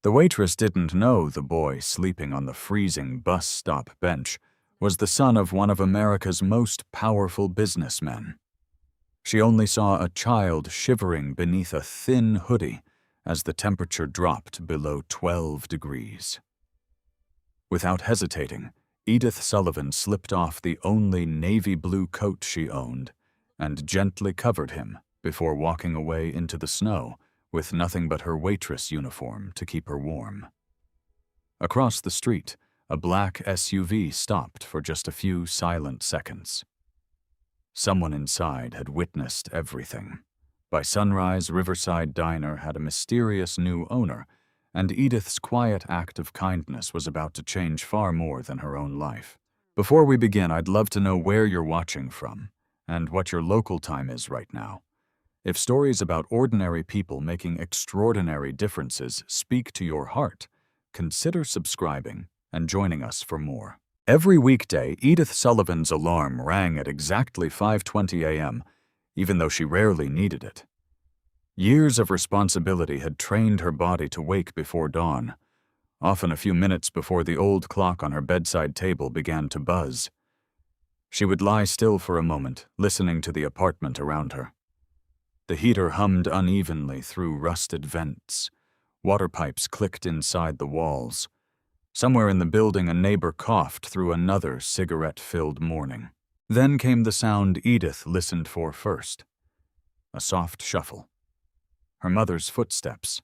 The waitress didn't know the boy sleeping on the freezing bus stop bench was the son of one of America's most powerful businessmen. She only saw a child shivering beneath a thin hoodie as the temperature dropped below 12 degrees. Without hesitating, Edith Sullivan slipped off the only navy blue coat she owned and gently covered him before walking away into the snow with nothing but her waitress uniform to keep her warm. Across the street, a black SUV stopped for just a few silent seconds. Someone inside had witnessed everything. By sunrise, Riverside Diner had a mysterious new owner, and Edith's quiet act of kindness was about to change far more than her own life. Before we begin, I'd love to know where you're watching from and what your local time is right now. If stories about ordinary people making extraordinary differences speak to your heart, consider subscribing and joining us for more. Every weekday, Edith Sullivan's alarm rang at exactly 5:20 a.m., even though she rarely needed it. Years of responsibility had trained her body to wake before dawn, often a few minutes before the old clock on her bedside table began to buzz. She would lie still for a moment, listening to the apartment around her. The heater hummed unevenly through rusted vents. Water pipes clicked inside the walls. Somewhere in the building, a neighbor coughed through another cigarette-filled morning. Then came the sound Edith listened for first. A soft shuffle. Her mother's footsteps.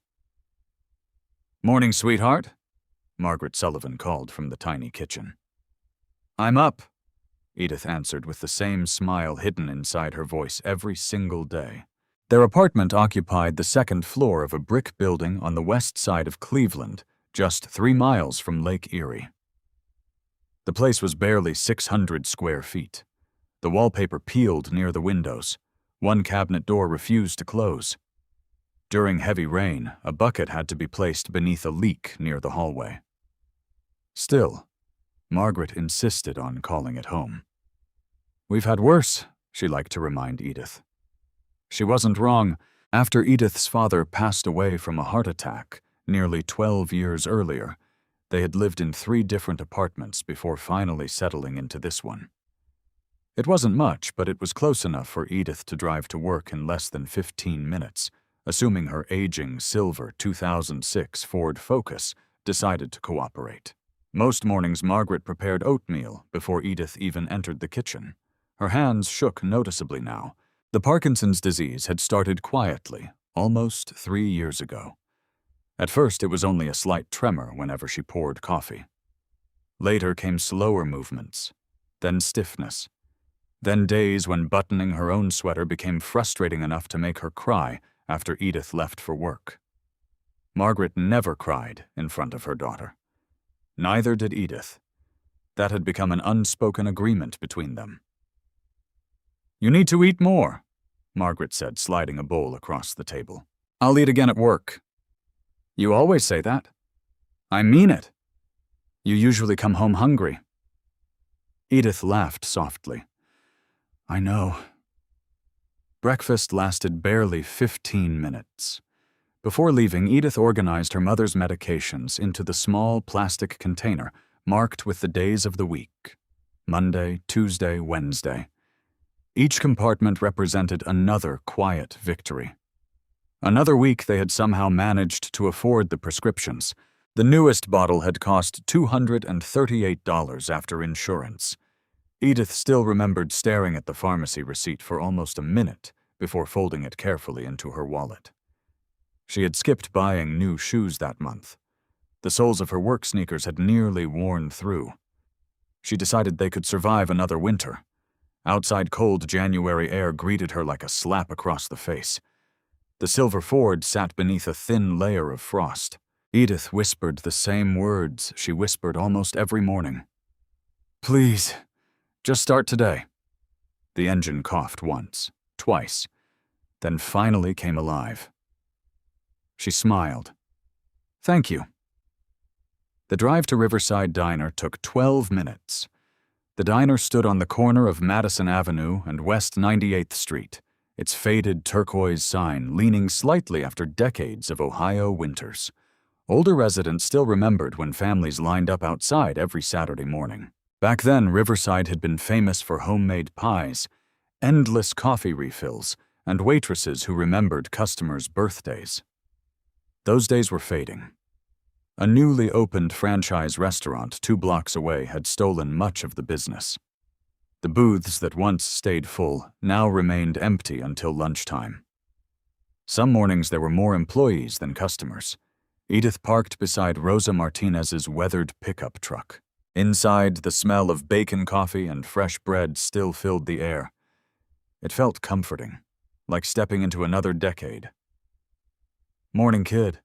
"Morning, sweetheart," Margaret Sullivan called from the tiny kitchen. "I'm up," Edith answered with the same smile hidden inside her voice every single day. Their apartment occupied the second floor of a brick building on the west side of Cleveland, just 3 miles from Lake Erie. The place was barely 600 square feet. The wallpaper peeled near the windows. One cabinet door refused to close. During heavy rain, a bucket had to be placed beneath a leak near the hallway. Still, Margaret insisted on calling it home. "We've had worse," she liked to remind Edith. She wasn't wrong. After Edith's father passed away from a heart attack nearly 12 years earlier, they had lived in 3 different apartments before finally settling into this one. It wasn't much, but it was close enough for Edith to drive to work in less than 15 minutes, assuming her aging silver 2006 Ford Focus decided to cooperate. Most mornings, Margaret prepared oatmeal before Edith even entered the kitchen. Her hands shook noticeably now. The Parkinson's disease had started quietly, almost 3 years ago. At first, it was only a slight tremor whenever she poured coffee. Later came slower movements, then stiffness, then days when buttoning her own sweater became frustrating enough to make her cry after Edith left for work. Margaret never cried in front of her daughter. Neither did Edith. That had become an unspoken agreement between them. "You need to eat more," Margaret said, sliding a bowl across the table. "I'll eat again at work." "You always say that." "I mean it. You usually come home hungry." Edith laughed softly. "I know." Breakfast lasted barely 15 minutes. Before leaving, Edith organized her mother's medications into the small plastic container marked with the days of the week: Monday, Tuesday, Wednesday. Each compartment represented another quiet victory. Another week they had somehow managed to afford the prescriptions. The newest bottle had cost $238 after insurance. Edith still remembered staring at the pharmacy receipt for almost a minute before folding it carefully into her wallet. She had skipped buying new shoes that month. The soles of her work sneakers had nearly worn through. She decided they could survive another winter. Outside, cold January air greeted her like a slap across the face. The silver Ford sat beneath a thin layer of frost. Edith whispered the same words she whispered almost every morning. "Please, just start today." The engine coughed once, twice, then finally came alive. She smiled. "Thank you." The drive to Riverside Diner took 12 minutes. The diner stood on the corner of Madison Avenue and West 98th Street, its faded turquoise sign leaning slightly after decades of Ohio winters. Older residents still remembered when families lined up outside every Saturday morning. Back then, Riverside had been famous for homemade pies, endless coffee refills, and waitresses who remembered customers' birthdays. Those days were fading. A newly opened franchise restaurant 2 blocks away had stolen much of the business. The booths that once stayed full now remained empty until lunchtime. Some mornings there were more employees than customers. Edith parked beside Rosa Martinez's weathered pickup truck. Inside, the smell of bacon coffee and fresh bread still filled the air. It felt comforting, like stepping into another decade. "Morning, kid."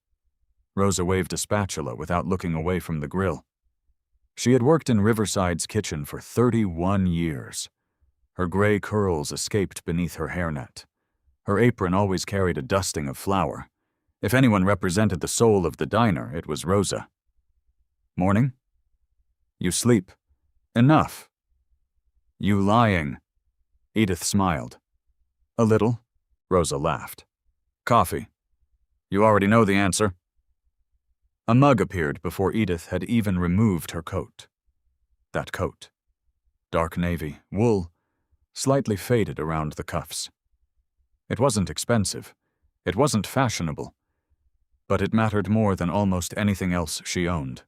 Rosa waved a spatula without looking away from the grill. She had worked in Riverside's kitchen for 31 years. Her gray curls escaped beneath her hairnet. Her apron always carried a dusting of flour. If anyone represented the soul of the diner, it was Rosa. "Morning?" "You sleep. Enough." "You lying." Edith smiled. "A little." Rosa laughed. "Coffee. You already know the answer." A mug appeared before Edith had even removed her coat. That coat. Dark navy, wool, slightly faded around the cuffs. It wasn't expensive. It wasn't fashionable. But it mattered more than almost anything else she owned.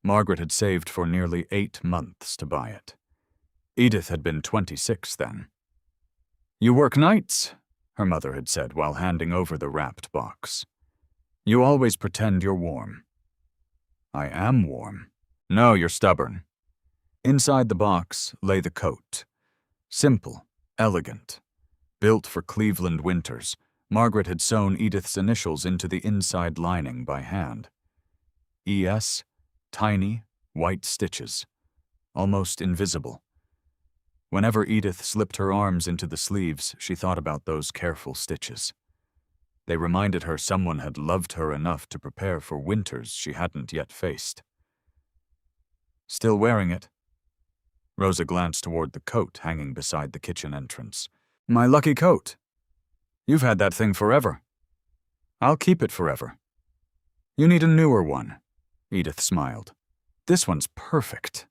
Margaret had saved for nearly 8 months to buy it. Edith had been 26 then. "You work nights," her mother had said while handing over the wrapped box. "You always pretend you're warm." "I am warm." "No, you're stubborn." Inside the box lay the coat. Simple, elegant. Built for Cleveland winters, Margaret had sewn Edith's initials into the inside lining by hand. E.S., tiny, white stitches, almost invisible. Whenever Edith slipped her arms into the sleeves, she thought about those careful stitches. They reminded her someone had loved her enough to prepare for winters she hadn't yet faced. "Still wearing it?" Rosa glanced toward the coat hanging beside the kitchen entrance. "My lucky coat. You've had that thing forever." "I'll keep it forever." "You need a newer one," Edith smiled. "This one's perfect."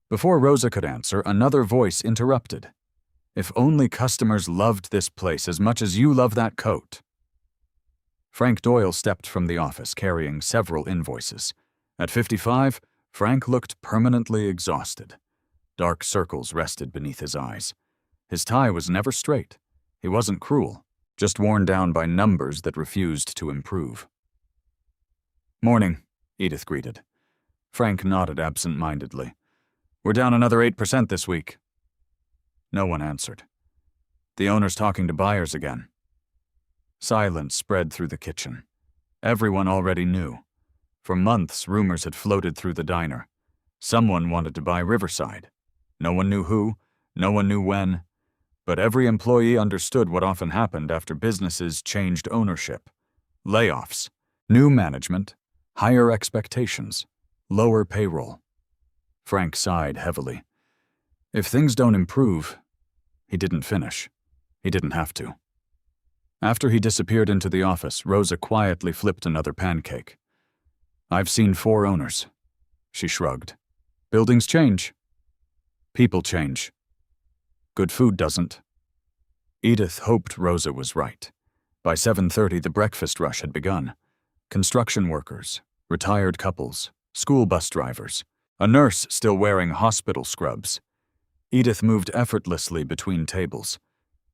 Before Rosa could answer, another voice interrupted. "If only customers loved this place as much as you love that coat." Frank Doyle stepped from the office carrying several invoices. At 55, Frank looked permanently exhausted. Dark circles rested beneath his eyes. His tie was never straight. He wasn't cruel, just worn down by numbers that refused to improve. "Morning," Edith greeted. Frank nodded absent-mindedly. "We're down another 8% this week." No one answered. "The owner's talking to buyers again." Silence spread through the kitchen. Everyone already knew. For months, rumors had floated through the diner. Someone wanted to buy Riverside. No one knew who, no one knew when, but every employee understood what often happened after businesses changed ownership. Layoffs, new management, higher expectations, lower payroll. Frank sighed heavily. If things don't improve, he didn't finish. He didn't have to. After he disappeared into the office, Rosa quietly flipped another pancake. "I've seen 4 owners." She shrugged. "Buildings change. People change. Good food doesn't." Edith hoped Rosa was right. By 7:30, the breakfast rush had begun. Construction workers, retired couples, school bus drivers, a nurse still wearing hospital scrubs. Edith moved effortlessly between tables.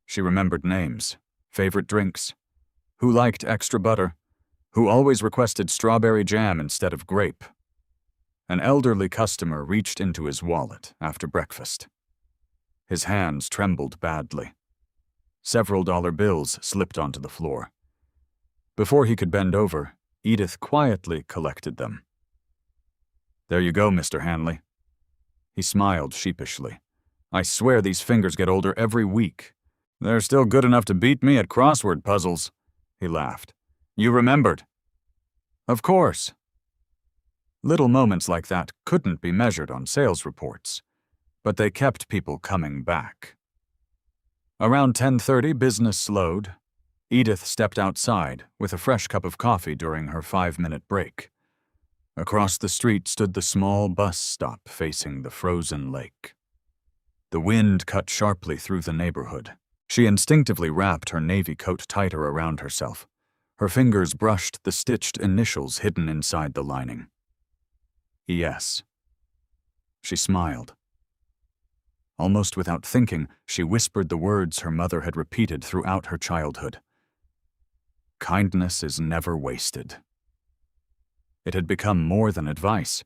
She remembered names, favorite drinks, who liked extra butter, who always requested strawberry jam instead of grape. An elderly customer reached into his wallet after breakfast. His hands trembled badly. Several dollar bills slipped onto the floor. Before he could bend over, Edith quietly collected them. "There you go, Mr. Hanley." He smiled sheepishly. "I swear these fingers get older every week." "They're still good enough to beat me at crossword puzzles," he laughed. "You remembered." "Of course." Little moments like that couldn't be measured on sales reports, but they kept people coming back. Around 10:30, business slowed. Edith stepped outside with a fresh cup of coffee during her 5-minute break. Across the street stood the small bus stop facing the frozen lake. The wind cut sharply through the neighborhood. She instinctively wrapped her navy coat tighter around herself. Her fingers brushed the stitched initials hidden inside the lining. E.S. She smiled. Almost without thinking, she whispered the words her mother had repeated throughout her childhood. Kindness is never wasted. It had become more than advice.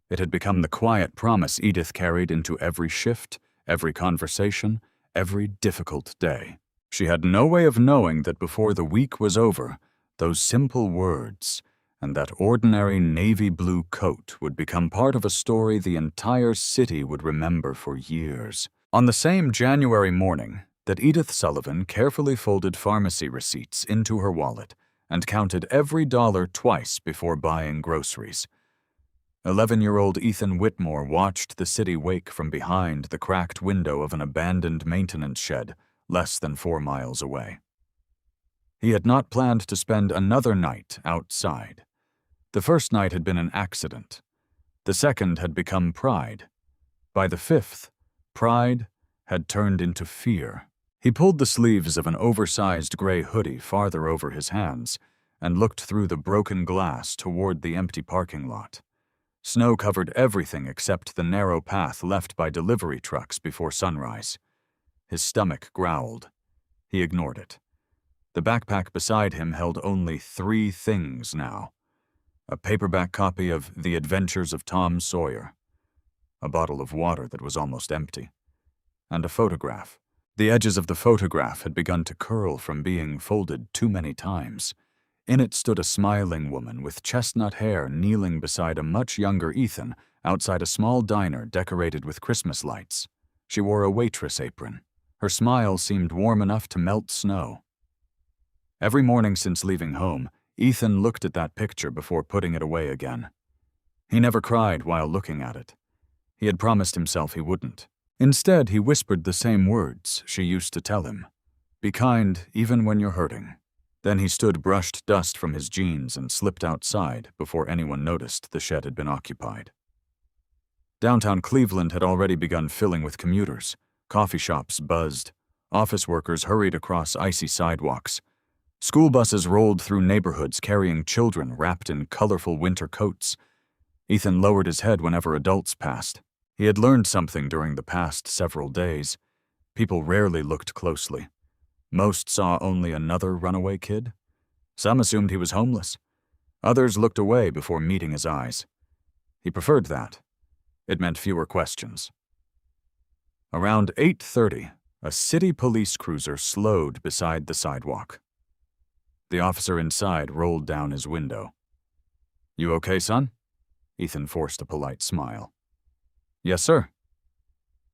It had become the quiet promise Edith carried into every shift, every conversation, every difficult day. She had no way of knowing that before the week was over, those simple words and that ordinary navy blue coat would become part of a story the entire city would remember for years. On the same January morning that Edith Sullivan carefully folded pharmacy receipts into her wallet and counted every dollar twice before buying groceries, 11-year-old Ethan Whitmore watched the city wake from behind the cracked window of an abandoned maintenance shed less than 4 miles away. He had not planned to spend another night outside. The first night had been an accident. The second had become pride. By the fifth, pride had turned into fear. He pulled the sleeves of an oversized gray hoodie farther over his hands and looked through the broken glass toward the empty parking lot. Snow covered everything except the narrow path left by delivery trucks before sunrise. His stomach growled. He ignored it. The backpack beside him held only 3 things now: a paperback copy of The Adventures of Tom Sawyer, a bottle of water that was almost empty, and a photograph. The edges of the photograph had begun to curl from being folded too many times. In it stood a smiling woman with chestnut hair kneeling beside a much younger Ethan outside a small diner decorated with Christmas lights. She wore a waitress apron. Her smile seemed warm enough to melt snow. Every morning since leaving home, Ethan looked at that picture before putting it away again. He never cried while looking at it. He had promised himself he wouldn't. Instead, he whispered the same words she used to tell him. Be kind even when you're hurting. Then he brushed dust from his jeans and slipped outside before anyone noticed the shed had been occupied. Downtown Cleveland had already begun filling with commuters. Coffee shops buzzed. Office workers hurried across icy sidewalks. School buses rolled through neighborhoods carrying children wrapped in colorful winter coats. Ethan lowered his head whenever adults passed. He had learned something during the past several days. People rarely looked closely. Most saw only another runaway kid. Some assumed he was homeless. Others looked away before meeting his eyes. He preferred that. It meant fewer questions. Around 8:30, a city police cruiser slowed beside the sidewalk. The officer inside rolled down his window. You okay, son? Ethan forced a polite smile. Yes, sir.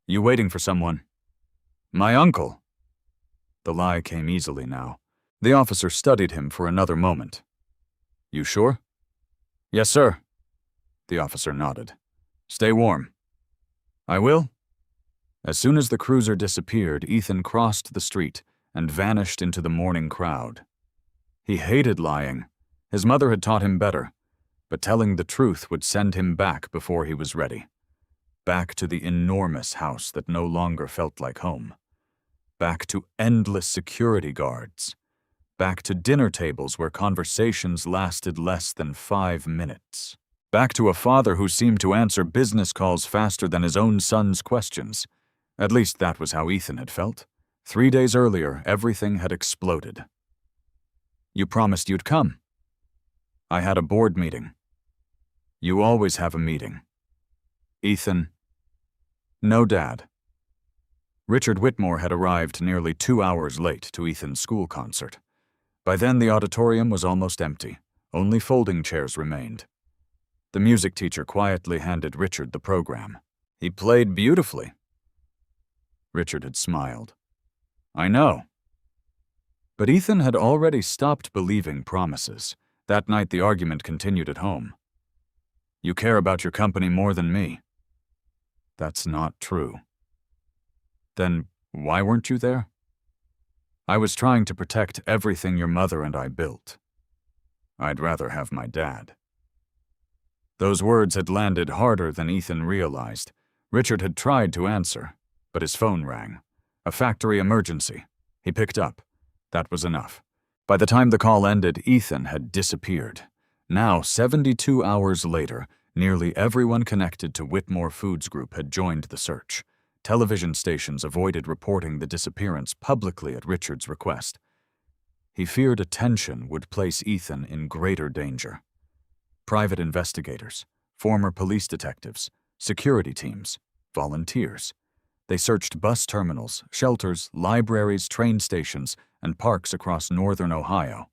You waiting for someone? My uncle. The lie came easily now. The officer studied him for another moment. You sure? Yes, sir. The officer nodded. Stay warm. I will. As soon as the cruiser disappeared, Ethan crossed the street and vanished into the morning crowd. He hated lying. His mother had taught him better, but telling the truth would send him back before he was ready. Back to the enormous house that no longer felt like home. Back to endless security guards. Back to dinner tables where conversations lasted less than 5 minutes. Back to a father who seemed to answer business calls faster than his own son's questions. At least that was how Ethan had felt. 3 days earlier, everything had exploded. You promised you'd come. I had a board meeting. You always have a meeting. Ethan. No, Dad. Richard Whitmore had arrived nearly 2 hours late to Ethan's school concert. By then, the auditorium was almost empty. Only folding chairs remained. The music teacher quietly handed Richard the program. He played beautifully. Richard had smiled. I know. But Ethan had already stopped believing promises. That night, the argument continued at home. You care about your company more than me. That's not true. Then why weren't you there? I was trying to protect everything your mother and I built. I'd rather have my dad." Those words had landed harder than Ethan realized. Richard had tried to answer, but his phone rang. A factory emergency. He picked up. That was enough. By the time the call ended, Ethan had disappeared. Now, 72 hours later, nearly everyone connected to Whitmore Foods Group had joined the search. Television stations avoided reporting the disappearance publicly at Richard's request. He feared attention would place Ethan in greater danger. Private investigators, former police detectives, security teams, volunteers. They searched bus terminals, shelters, libraries, train stations, and parks across northern Ohio.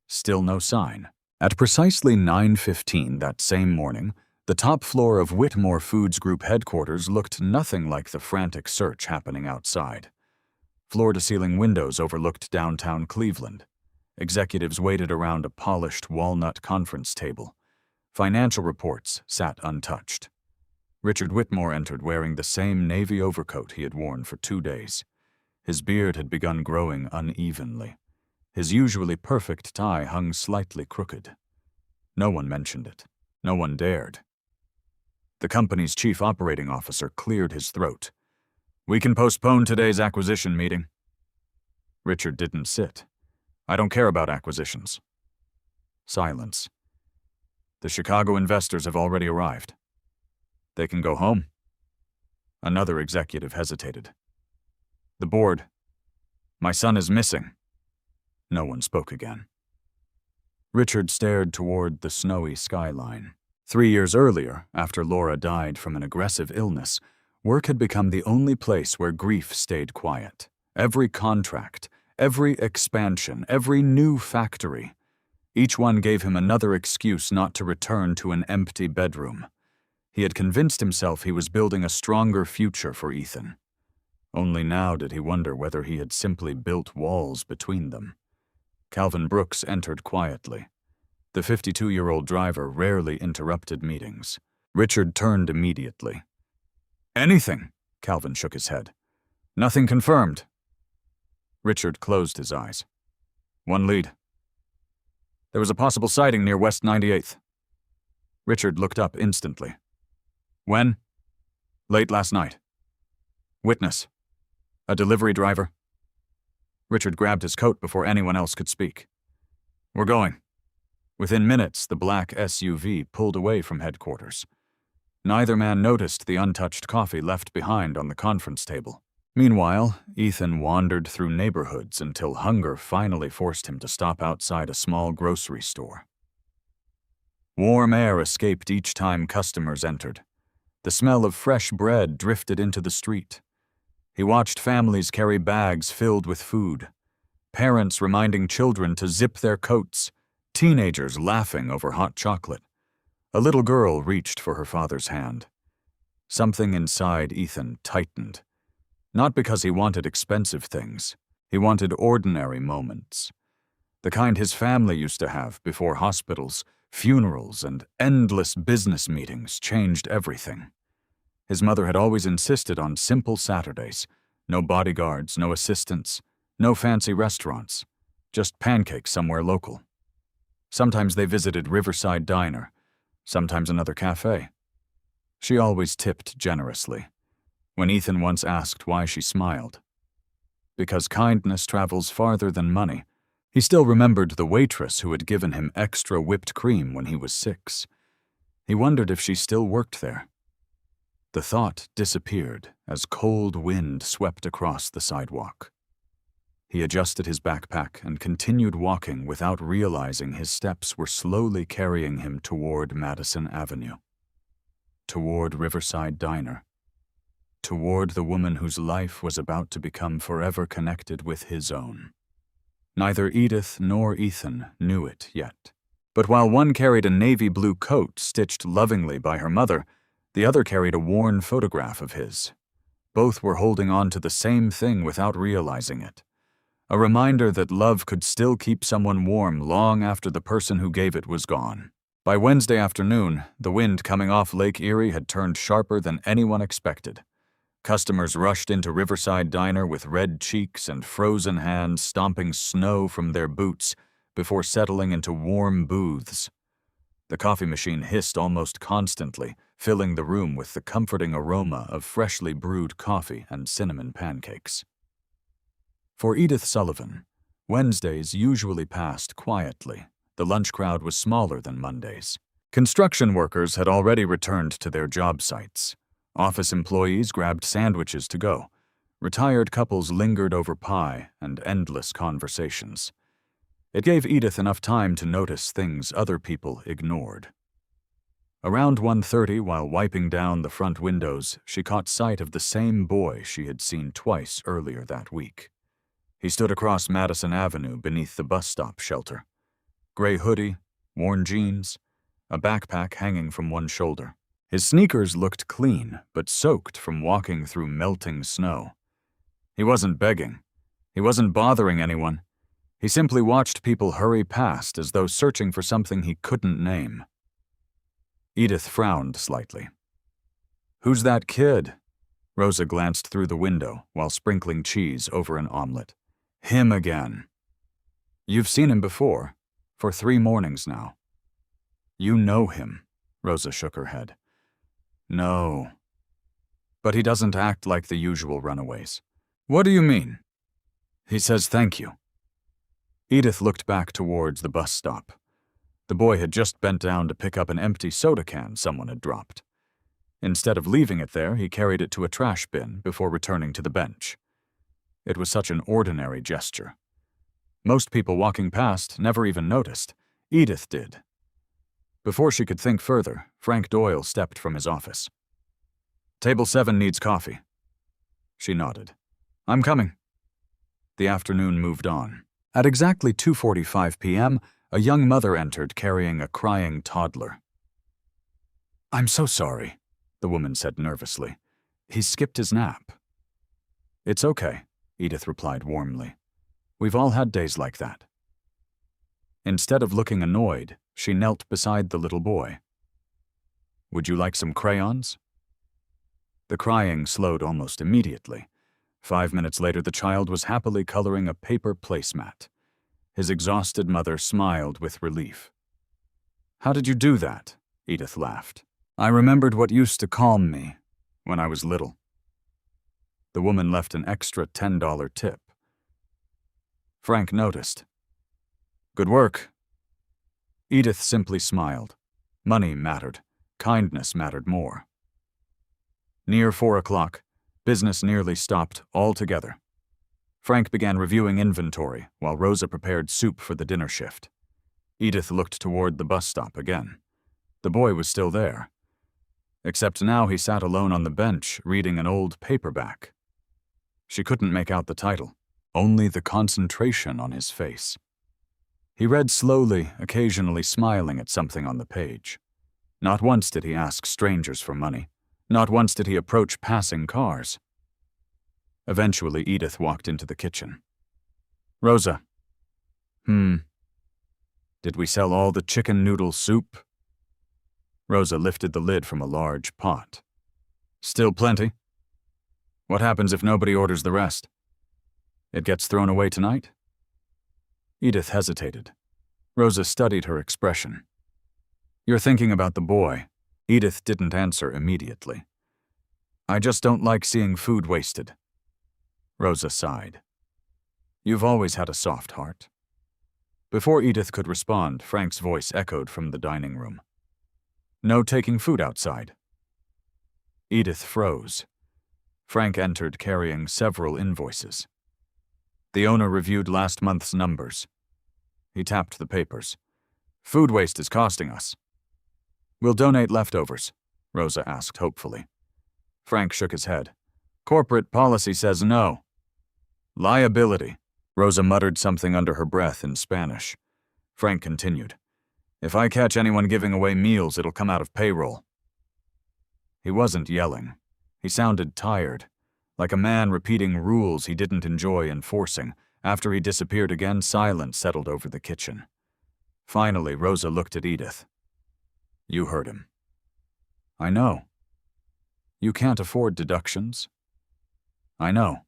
Still no sign. At precisely 9:15 that same morning, the top floor of Whitmore Foods Group headquarters looked nothing like the frantic search happening outside. Floor-to-ceiling windows overlooked downtown Cleveland. Executives waited around a polished walnut conference table. Financial reports sat untouched. Richard Whitmore entered wearing the same navy overcoat he had worn for 2 days. His beard had begun growing unevenly. His usually perfect tie hung slightly crooked. No one mentioned it. No one dared. The company's chief operating officer cleared his throat. "We can postpone today's acquisition meeting." Richard didn't sit. "I don't care about acquisitions." Silence. "The Chicago investors have already arrived. They can go home." Another executive hesitated. "The board. My son is missing." No one spoke again. Richard stared toward the snowy skyline. 3 years earlier, after Laura died from an aggressive illness, work had become the only place where grief stayed quiet. Every contract, every expansion, every new factory. Each one gave him another excuse not to return to an empty bedroom. He had convinced himself he was building a stronger future for Ethan. Only now did he wonder whether he had simply built walls between them. Calvin Brooks entered quietly. The 52-year-old driver rarely interrupted meetings. Richard turned immediately. "Anything," Calvin shook his head. "Nothing confirmed." Richard closed his eyes. "One lead. There was a possible sighting near West 98th. Richard looked up instantly. "When?" "Late last night." "Witness. A delivery driver." Richard grabbed his coat before anyone else could speak. "We're going." Within minutes, the black SUV pulled away from headquarters. Neither man noticed the untouched coffee left behind on the conference table. Meanwhile, Ethan wandered through neighborhoods until hunger finally forced him to stop outside a small grocery store. Warm air escaped each time customers entered. The smell of fresh bread drifted into the street. He watched families carry bags filled with food, parents reminding children to zip their coats, teenagers laughing over hot chocolate. A little girl reached for her father's hand. Something inside Ethan tightened. Not because he wanted expensive things. He wanted ordinary moments. The kind his family used to have before hospitals, funerals, and endless business meetings changed everything. His mother had always insisted on simple Saturdays. No bodyguards, no assistants, no fancy restaurants. Just pancakes somewhere local. Sometimes they visited Riverside Diner, sometimes another cafe. She always tipped generously. When Ethan once asked why she smiled. Because kindness travels farther than money. He still remembered the waitress who had given him extra whipped cream when he was 6. He wondered if she still worked there. The thought disappeared as cold wind swept across the sidewalk. He adjusted his backpack and continued walking without realizing his steps were slowly carrying him toward Madison Avenue. Toward Riverside Diner. Toward the woman whose life was about to become forever connected with his own. Neither Edith nor Ethan knew it yet. But while one carried a navy blue coat stitched lovingly by her mother, the other carried a worn photograph of his. Both were holding on to the same thing without realizing it. A reminder that love could still keep someone warm long after the person who gave it was gone. By Wednesday afternoon, the wind coming off Lake Erie had turned sharper than anyone expected. Customers rushed into Riverside Diner with red cheeks and frozen hands stomping snow from their boots before settling into warm booths. The coffee machine hissed almost constantly, filling the room with the comforting aroma of freshly brewed coffee and cinnamon pancakes. For Edith Sullivan, Wednesdays usually passed quietly. The lunch crowd was smaller than Mondays. Construction workers had already returned to their job sites. Office employees grabbed sandwiches to go. Retired couples lingered over pie and endless conversations. It gave Edith enough time to notice things other people ignored. Around 1:30, while wiping down the front windows, she caught sight of the same boy she had seen twice earlier that week. He stood across Madison Avenue beneath the bus stop shelter. Gray hoodie, worn jeans, a backpack hanging from one shoulder. His sneakers looked clean, but soaked from walking through melting snow. He wasn't begging. He wasn't bothering anyone. He simply watched people hurry past as though searching for something he couldn't name. Edith frowned slightly. "Who's that kid?" Rosa glanced through the window while sprinkling cheese over an omelet. "Him again." "You've seen him before, for 3 mornings now." "You know him," Rosa shook her head. "No. But he doesn't act like the usual runaways." "What do you mean?" "He says thank you." Edith looked back towards the bus stop. The boy had just bent down to pick up an empty soda can someone had dropped. Instead of leaving it there, he carried it to a trash bin before returning to the bench. It was such an ordinary gesture. Most people walking past never even noticed. Edith did. Before she could think further, Frank Doyle stepped from his office. "Table 7 needs coffee." She nodded. "I'm coming." The afternoon moved on. At exactly 2:45 p.m., a young mother entered carrying a crying toddler. "I'm so sorry," the woman said nervously. "He skipped his nap." "It's okay," Edith replied warmly. "We've all had days like that." Instead of looking annoyed, she knelt beside the little boy. "Would you like some crayons?" The crying slowed almost immediately. 5 minutes later, the child was happily coloring a paper placemat. His exhausted mother smiled with relief. "How did you do that?" Edith laughed. "I remembered what used to calm me when I was little." The woman left an extra $10 tip. Frank noticed. "Good work." Edith simply smiled. Money mattered. Kindness mattered more. Near 4 o'clock, business nearly stopped altogether. Frank began reviewing inventory while Rosa prepared soup for the dinner shift. Edith looked toward the bus stop again. The boy was still there. Except now he sat alone on the bench reading an old paperback. She couldn't make out the title, only the concentration on his face. He read slowly, occasionally smiling at something on the page. Not once did he ask strangers for money. Not once did he approach passing cars. Eventually, Edith walked into the kitchen. "Rosa." "Did we sell all the chicken noodle soup?" Rosa lifted the lid from a large pot. "Still plenty?" "What happens if nobody orders the rest?" "It gets thrown away tonight?" Edith hesitated. Rosa studied her expression. "You're thinking about the boy." Edith didn't answer immediately. "I just don't like seeing food wasted." Rosa sighed. "You've always had a soft heart." Before Edith could respond, Frank's voice echoed from the dining room. "No taking food outside." Edith froze. Frank entered carrying several invoices. The owner reviewed last month's numbers. He tapped the papers. "Food waste is costing us." "We'll donate leftovers," Rosa asked hopefully. Frank shook his head. "Corporate policy says no." "Liability." Rosa muttered something under her breath in Spanish. Frank continued. "If I catch anyone giving away meals, it'll come out of payroll." He wasn't yelling. He sounded tired, like a man repeating rules he didn't enjoy enforcing. After he disappeared again, silence settled over the kitchen. Finally, Rosa looked at Edith. "You heard him." "I know. You can't afford deductions. I know.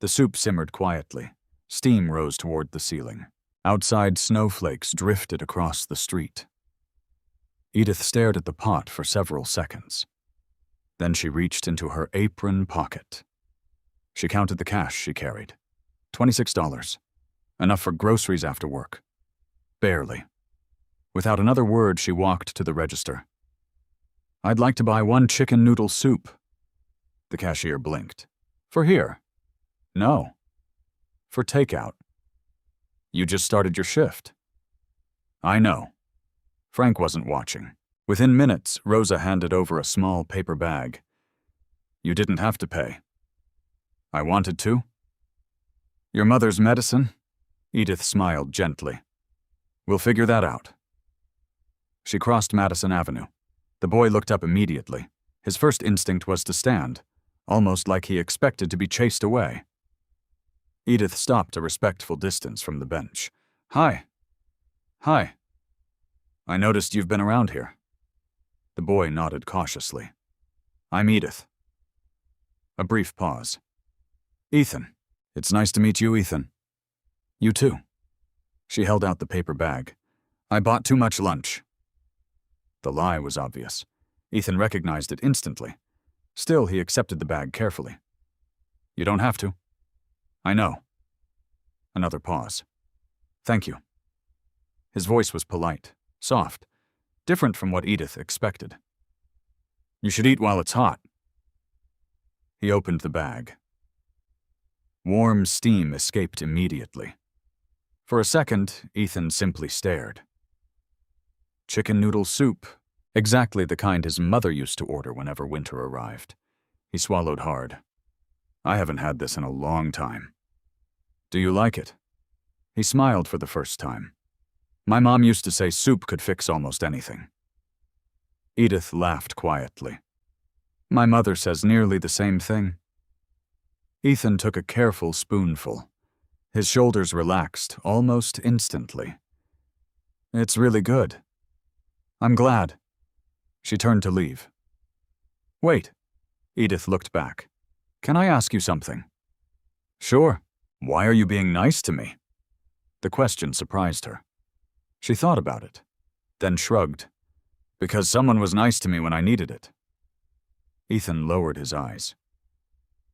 The soup simmered quietly. Steam rose toward the ceiling. Outside, snowflakes drifted across the street. Edith stared at the pot for several seconds. Then she reached into her apron pocket. She counted the cash she carried. $26. Enough for groceries after work. Barely. Without another word, she walked to the register. I'd like to buy 1 chicken noodle soup. The cashier blinked. For here? No. For takeout. You just started your shift. I know. Frank wasn't watching. Within minutes, Rosa handed over a small paper bag. You didn't have to pay. I wanted to. Your mother's medicine? Edith smiled gently. We'll figure that out. She crossed Madison Avenue. The boy looked up immediately. His first instinct was to stand, almost like he expected to be chased away. Edith stopped a respectful distance from the bench. Hi. Hi. I noticed you've been around here. The boy nodded cautiously. I'm Edith. A brief pause. Ethan. It's nice to meet you, Ethan. You too. She held out the paper bag. I bought too much lunch. The lie was obvious. Ethan recognized it instantly. Still, he accepted the bag carefully. You don't have to. I know. Another pause. Thank you. His voice was polite, soft, different from what Edith expected. You should eat while it's hot. He opened the bag. Warm steam escaped immediately. For a second, Ethan simply stared. Chicken noodle soup, exactly the kind his mother used to order whenever winter arrived. He swallowed hard. I haven't had this in a long time. Do you like it? He smiled for the first time. My mom used to say soup could fix almost anything. Edith laughed quietly. My mother says nearly the same thing. Ethan took a careful spoonful. His shoulders relaxed almost instantly. It's really good. I'm glad. She turned to leave. Wait. Edith looked back. Can I ask you something? Sure. Why are you being nice to me? The question surprised her. She thought about it, then shrugged. Because someone was nice to me when I needed it. Ethan lowered his eyes.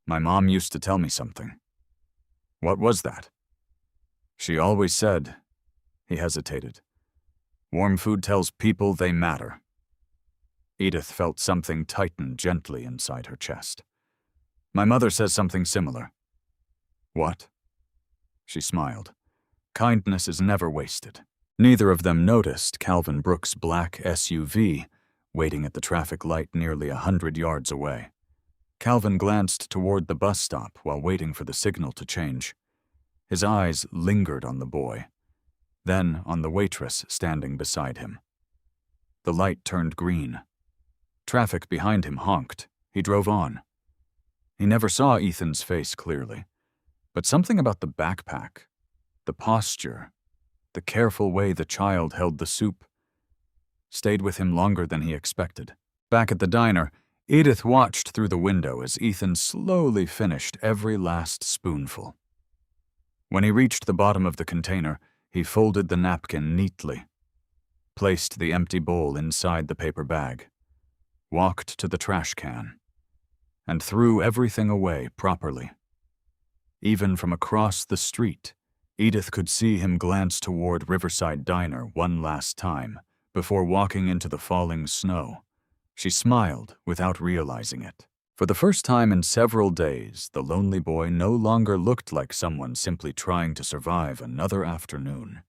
My mom used to tell me something. What was that? She always said, he hesitated, warm food tells people they matter. Edith felt something tighten gently inside her chest. My mother says something similar. What? She smiled. Kindness is never wasted. Neither of them noticed Calvin Brooks' black SUV waiting at the traffic light nearly 100 yards away. Calvin glanced toward the bus stop while waiting for the signal to change. His eyes lingered on the boy, then on the waitress standing beside him. The light turned green. Traffic behind him honked. He drove on. He never saw Ethan's face clearly, but something about the backpack, the posture, the careful way the child held the soup, stayed with him longer than he expected. Back at the diner, Edith watched through the window as Ethan slowly finished every last spoonful. When he reached the bottom of the container, he folded the napkin neatly, placed the empty bowl inside the paper bag, walked to the trash can, and threw everything away properly. Even from across the street, Edith could see him glance toward Riverside Diner one last time before walking into the falling snow. She smiled without realizing it. For the first time in several days, the lonely boy no longer looked like someone simply trying to survive another afternoon.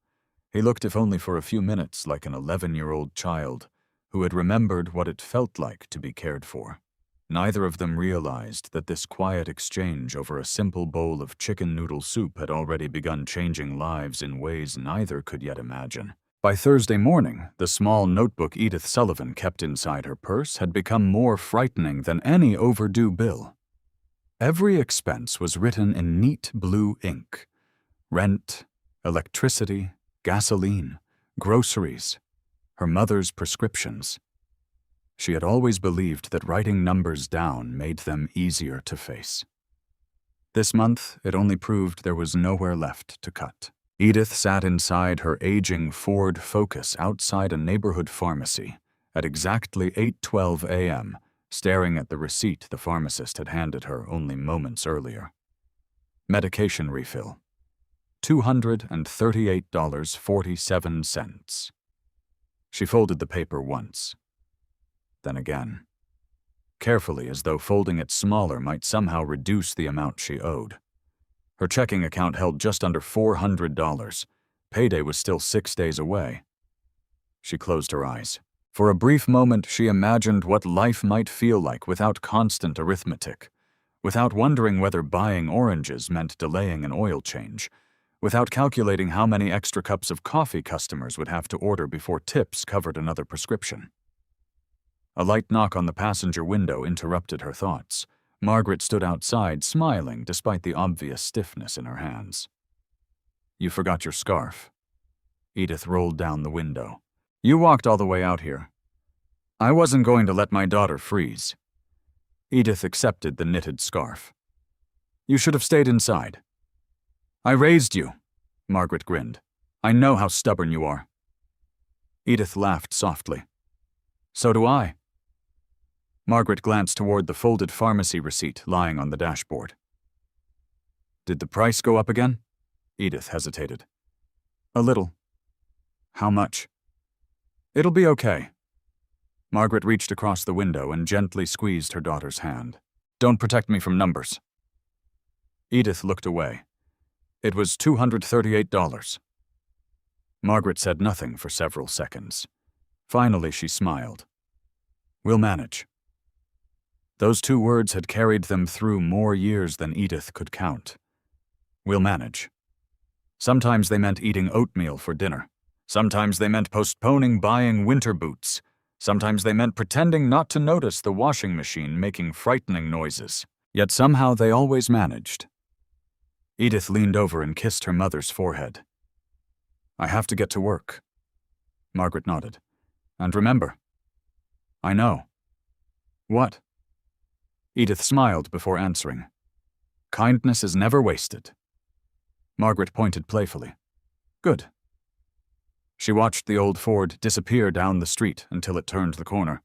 He looked, if only for a few minutes, like an 11-year-old child who had remembered what it felt like to be cared for. Neither of them realized that this quiet exchange over a simple bowl of chicken noodle soup had already begun changing lives in ways neither could yet imagine. By Thursday morning, the small notebook Edith Sullivan kept inside her purse had become more frightening than any overdue bill. Every expense was written in neat blue ink. Rent, electricity, gasoline, groceries, her mother's prescriptions. She had always believed that writing numbers down made them easier to face. This month, it only proved there was nowhere left to cut. Edith sat inside her aging Ford Focus outside a neighborhood pharmacy at exactly 8:12 a.m., staring at the receipt the pharmacist had handed her only moments earlier. Medication refill. $238.47. She folded the paper once, then again, carefully as though folding it smaller might somehow reduce the amount she owed. Her checking account held just under $400. Payday was still 6 days away. She closed her eyes. For a brief moment, she imagined what life might feel like without constant arithmetic, without wondering whether buying oranges meant delaying an oil change, without calculating how many extra cups of coffee customers would have to order before tips covered another prescription. A light knock on the passenger window interrupted her thoughts. Margaret stood outside, smiling despite the obvious stiffness in her hands. "You forgot your scarf." Edith rolled down the window. "You walked all the way out here. I wasn't going to let my daughter freeze." Edith accepted the knitted scarf. "You should have stayed inside." "I raised you," Margaret grinned. "I know how stubborn you are." Edith laughed softly. "So do I." Margaret glanced toward the folded pharmacy receipt lying on the dashboard. "Did the price go up again?" Edith hesitated. "A little." "How much?" "It'll be okay." Margaret reached across the window and gently squeezed her daughter's hand. "Don't protect me from numbers." Edith looked away. It was $238. Margaret said nothing for several seconds. Finally, she smiled. "We'll manage." Those 2 words had carried them through more years than Edith could count. "We'll manage." Sometimes they meant eating oatmeal for dinner. Sometimes they meant postponing buying winter boots. Sometimes they meant pretending not to notice the washing machine making frightening noises. Yet somehow they always managed. Edith leaned over and kissed her mother's forehead. "I have to get to work." Margaret nodded. "And remember." "I know." "What?" Edith smiled before answering. "Kindness is never wasted." Margaret pointed playfully. "Good." She watched the old Ford disappear down the street until it turned the corner.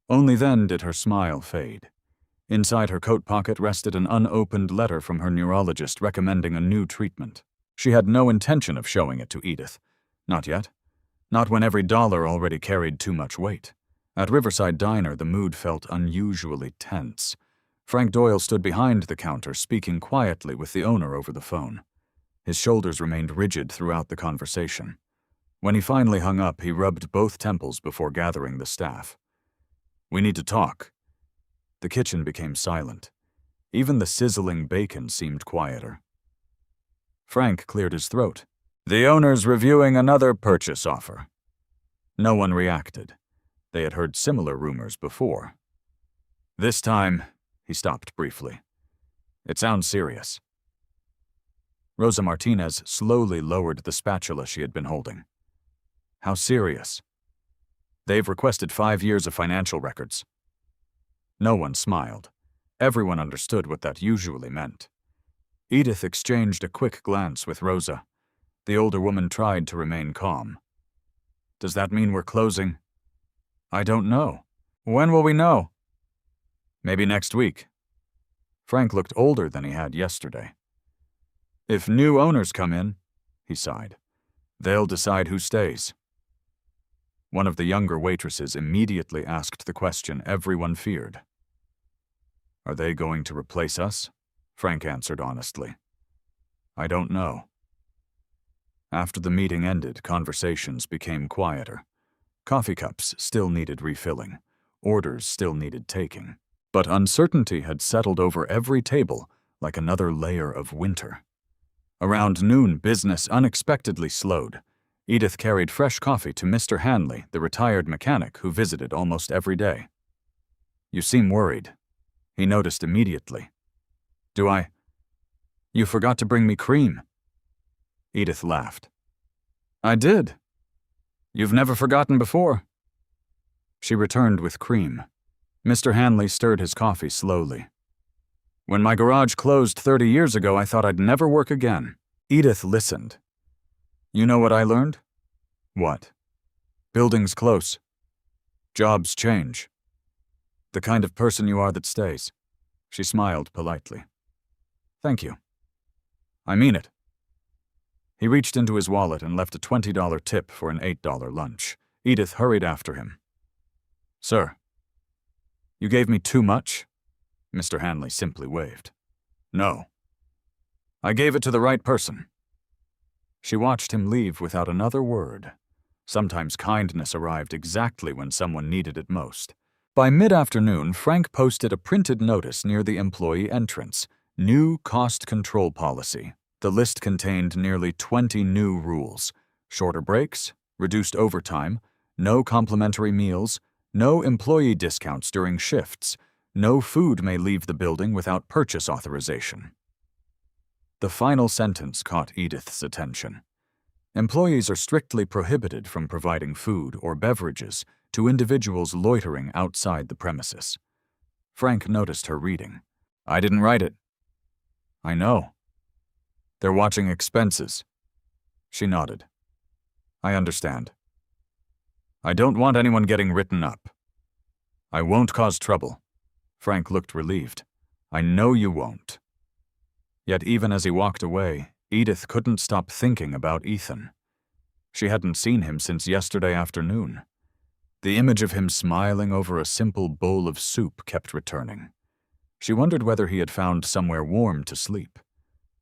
Only then did her smile fade. Inside her coat pocket rested an unopened letter from her neurologist recommending a new treatment. She had no intention of showing it to Edith. Not yet. Not when every dollar already carried too much weight. At Riverside Diner, the mood felt unusually tense. Frank Doyle stood behind the counter, speaking quietly with the owner over the phone. His shoulders remained rigid throughout the conversation. When he finally hung up, he rubbed both temples before gathering the staff. "We need to talk." The kitchen became silent. Even the sizzling bacon seemed quieter. Frank cleared his throat. "The owner's reviewing another purchase offer." No one reacted. They had heard similar rumors before. "This time," he stopped briefly. "It sounds serious." Rosa Martinez slowly lowered the spatula she had been holding. "How serious?" "They've requested 5 years of financial records." No one smiled. Everyone understood what that usually meant. Edith exchanged a quick glance with Rosa. The older woman tried to remain calm. "Does that mean we're closing?" "I don't know." "When will we know?" "Maybe next week." Frank looked older than he had yesterday. "If new owners come in," he sighed, "they'll decide who stays." One of the younger waitresses immediately asked the question everyone feared. "Are they going to replace us?" Frank answered honestly. "I don't know." After the meeting ended, conversations became quieter. Coffee cups still needed refilling. Orders still needed taking. But uncertainty had settled over every table like another layer of winter. Around noon, business unexpectedly slowed. Edith carried fresh coffee to Mr. Hanley, the retired mechanic who visited almost every day. "You seem worried." He noticed immediately. "Do I?" "You forgot to bring me cream." Edith laughed. "I did. You've never forgotten before." She returned with cream. Mr. Hanley stirred his coffee slowly. When my garage closed 30 years ago, I thought I'd never work again. Edith listened. You know what I learned? What? Buildings close. Jobs change. The kind of person you are that stays. She smiled politely. Thank you. I mean it. He reached into his wallet and left a $20 tip for an $8 lunch. Edith hurried after him. Sir, you gave me too much? Mr. Hanley simply waved. No. I gave it to the right person. She watched him leave without another word. Sometimes kindness arrived exactly when someone needed it most. By mid-afternoon, Frank posted a printed notice near the employee entrance. New cost control policy. The list contained nearly 20 new rules. Shorter breaks, reduced overtime, no complimentary meals, no employee discounts during shifts, no food may leave the building without purchase authorization. The final sentence caught Edith's attention. Employees are strictly prohibited from providing food or beverages to individuals loitering outside the premises. Frank noticed her reading. I didn't write it. I know. They're watching expenses. She nodded. I understand. I don't want anyone getting written up. I won't cause trouble. Frank looked relieved. I know you won't. Yet even as he walked away, Edith couldn't stop thinking about Ethan. She hadn't seen him since yesterday afternoon. The image of him smiling over a simple bowl of soup kept returning. She wondered whether he had found somewhere warm to sleep,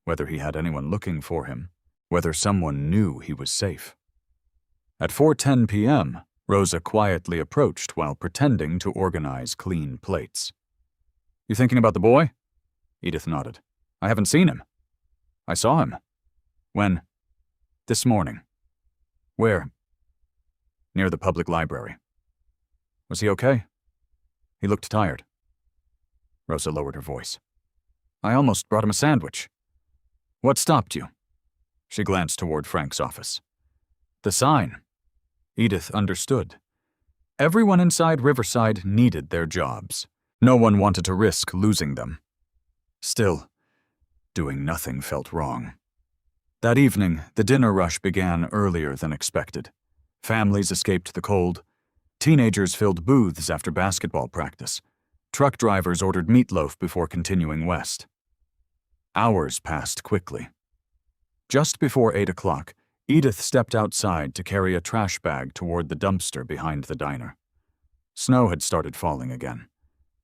whether he had anyone looking for him, whether someone knew he was safe. At 4:10 p.m., Rosa quietly approached while pretending to organize clean plates. You thinking about the boy? Edith nodded. I haven't seen him. I saw him. When? This morning. Where? Near the public library. Was he okay? He looked tired. Rosa lowered her voice. I almost brought him a sandwich. What stopped you? She glanced toward Frank's office. The sign. Edith understood. Everyone inside Riverside needed their jobs. No one wanted to risk losing them. Still, doing nothing felt wrong. That evening, the dinner rush began earlier than expected. Families escaped the cold. Teenagers filled booths after basketball practice. Truck drivers ordered meatloaf before continuing west. Hours passed quickly. Just before 8 o'clock, Edith stepped outside to carry a trash bag toward the dumpster behind the diner. Snow had started falling again.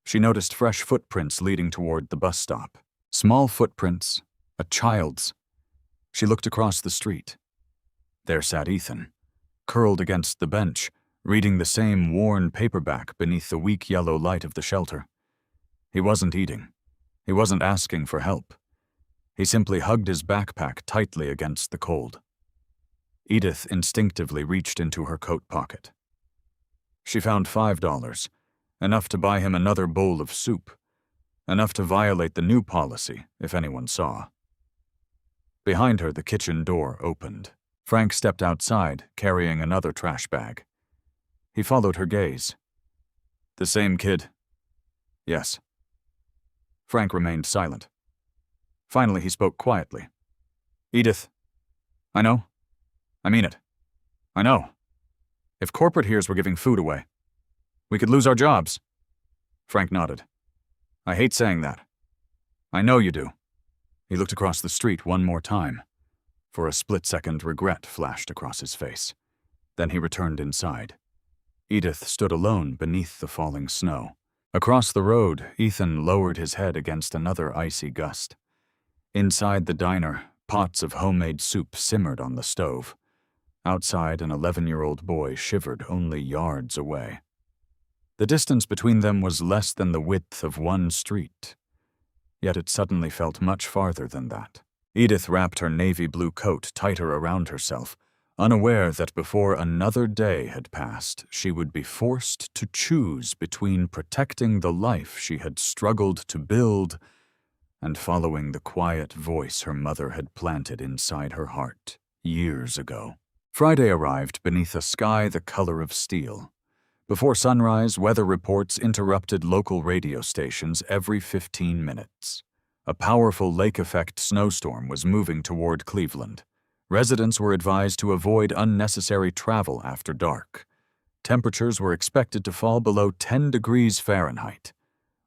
She noticed fresh footprints leading toward the bus stop. Small footprints, a child's. She looked across the street. There sat Ethan, curled against the bench, reading the same worn paperback beneath the weak yellow light of the shelter. He wasn't eating. He wasn't asking for help. He simply hugged his backpack tightly against the cold. Edith instinctively reached into her coat pocket. She found $5, enough to buy him another bowl of soup, enough to violate the new policy if anyone saw. Behind her, the kitchen door opened. Frank stepped outside, carrying another trash bag. He followed her gaze. The same kid? Yes. Frank remained silent. Finally, he spoke quietly. Edith, I know. I mean it. I know. If corporate hears we're giving food away, we could lose our jobs. Frank nodded. I hate saying that. I know you do. He looked across the street one more time. For a split second, regret flashed across his face. Then he returned inside. Edith stood alone beneath the falling snow. Across the road, Ethan lowered his head against another icy gust. Inside the diner, pots of homemade soup simmered on the stove. Outside, an 11-year-old boy shivered only yards away. The distance between them was less than the width of one street. Yet it suddenly felt much farther than that. Edith wrapped her navy blue coat tighter around herself, unaware that before another day had passed, she would be forced to choose between protecting the life she had struggled to build and following the quiet voice her mother had planted inside her heart years ago. Friday arrived beneath a sky the color of steel. Before sunrise, weather reports interrupted local radio stations every 15 minutes. A powerful lake-effect snowstorm was moving toward Cleveland. Residents were advised to avoid unnecessary travel after dark. Temperatures were expected to fall below 10 degrees Fahrenheit.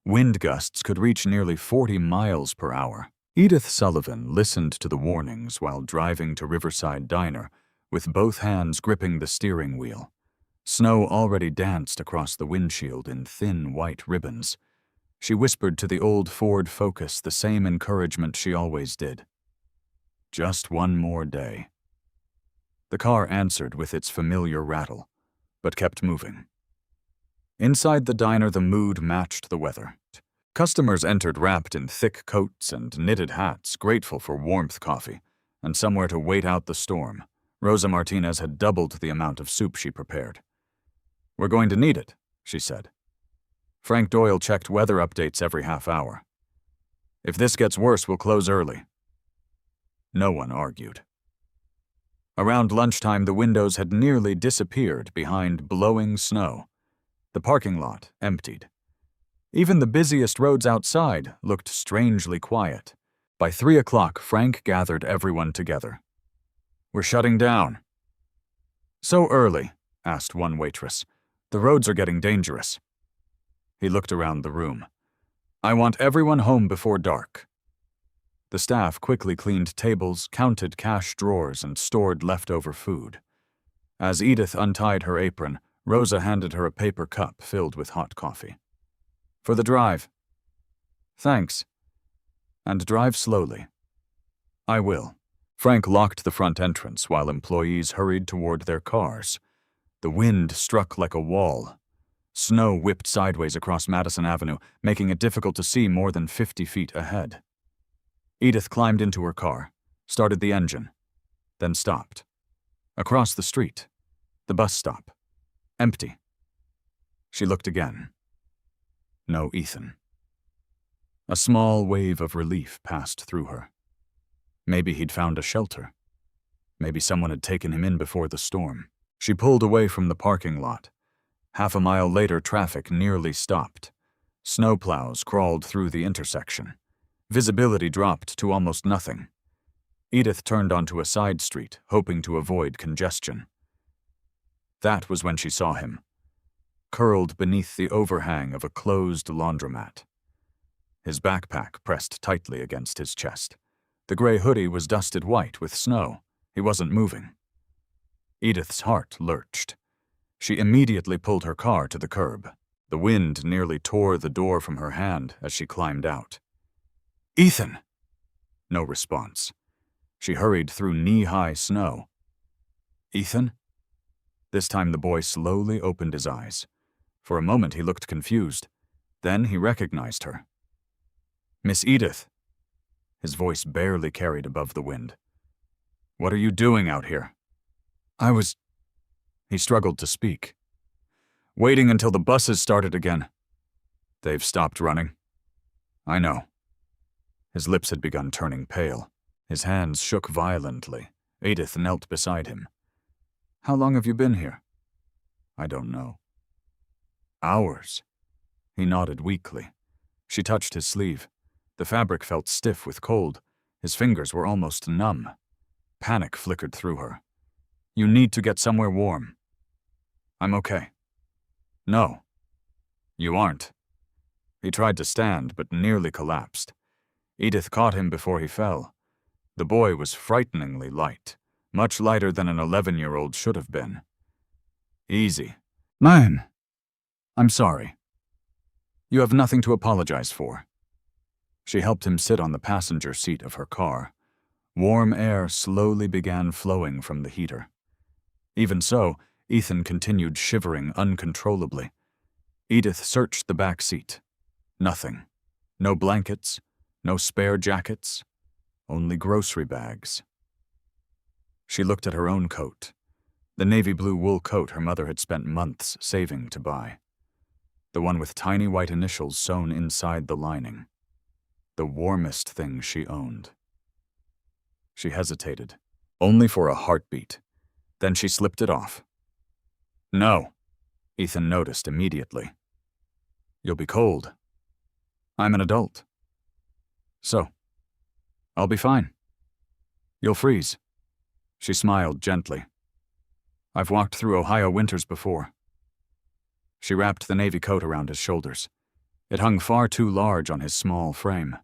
Wind gusts could reach nearly 40 miles per hour. Edith Sullivan listened to the warnings while driving to Riverside Diner, with both hands gripping the steering wheel. Snow already danced across the windshield in thin white ribbons. She whispered to the old Ford Focus the same encouragement she always did. Just one more day. The car answered with its familiar rattle, but kept moving. Inside the diner, the mood matched the weather. Customers entered wrapped in thick coats and knitted hats, grateful for warmth coffee and somewhere to wait out the storm. Rosa Martinez had doubled the amount of soup she prepared. "We're going to need it," she said. Frank Doyle checked weather updates every half hour. "If this gets worse, we'll close early." No one argued. Around lunchtime, the windows had nearly disappeared behind blowing snow. The parking lot emptied. Even the busiest roads outside looked strangely quiet. By 3 o'clock, Frank gathered everyone together. "We're shutting down." "So early?" asked one waitress. "The roads are getting dangerous." He looked around the room. "I want everyone home before dark." The staff quickly cleaned tables, counted cash drawers, and stored leftover food. As Edith untied her apron, Rosa handed her a paper cup filled with hot coffee. "For the drive." "Thanks." "And drive slowly." "I will." Frank locked the front entrance while employees hurried toward their cars. The wind struck like a wall. Snow whipped sideways across Madison Avenue, making it difficult to see more than 50 feet ahead. Edith climbed into her car, started the engine, then stopped. Across the street, the bus stop. Empty. She looked again. No Ethan. A small wave of relief passed through her. Maybe he'd found a shelter. Maybe someone had taken him in before the storm. She pulled away from the parking lot. Half a mile later, traffic nearly stopped. Snowplows crawled through the intersection. Visibility dropped to almost nothing. Edith turned onto a side street, hoping to avoid congestion. That was when she saw him, curled beneath the overhang of a closed laundromat. His backpack pressed tightly against his chest. The gray hoodie was dusted white with snow. He wasn't moving. Edith's heart lurched. She immediately pulled her car to the curb. The wind nearly tore the door from her hand as she climbed out. "Ethan!" No response. She hurried through knee-high snow. "Ethan?" This time the boy slowly opened his eyes. For a moment he looked confused. Then he recognized her. "Miss Edith." His voice barely carried above the wind. "What are you doing out here?" "I was..." He struggled to speak. "Waiting until the buses started again." "They've stopped running." "I know." His lips had begun turning pale. His hands shook violently. Edith knelt beside him. "How long have you been here?" "I don't know." "Hours." He nodded weakly. She touched his sleeve. The fabric felt stiff with cold. His fingers were almost numb. Panic flickered through her. "You need to get somewhere warm." "I'm okay." "No. You aren't." He tried to stand, but nearly collapsed. Edith caught him before he fell. The boy was frighteningly light, much lighter than an 11-year-old should have been. "Easy." "Man, I'm sorry." "You have nothing to apologize for." She helped him sit on the passenger seat of her car. Warm air slowly began flowing from the heater. Even so, Ethan continued shivering uncontrollably. Edith searched the back seat. Nothing. No blankets, no spare jackets, only grocery bags. She looked at her own coat, the navy blue wool coat her mother had spent months saving to buy. The one with tiny white initials sewn inside the lining. The warmest thing she owned. She hesitated, only for a heartbeat. Then she slipped it off. "No." Ethan noticed immediately. You'll be cold. I'm an adult. So, I'll be fine. You'll freeze. She smiled gently. I've walked through Ohio winters before. She wrapped the navy coat around his shoulders. It hung far too large on his small frame.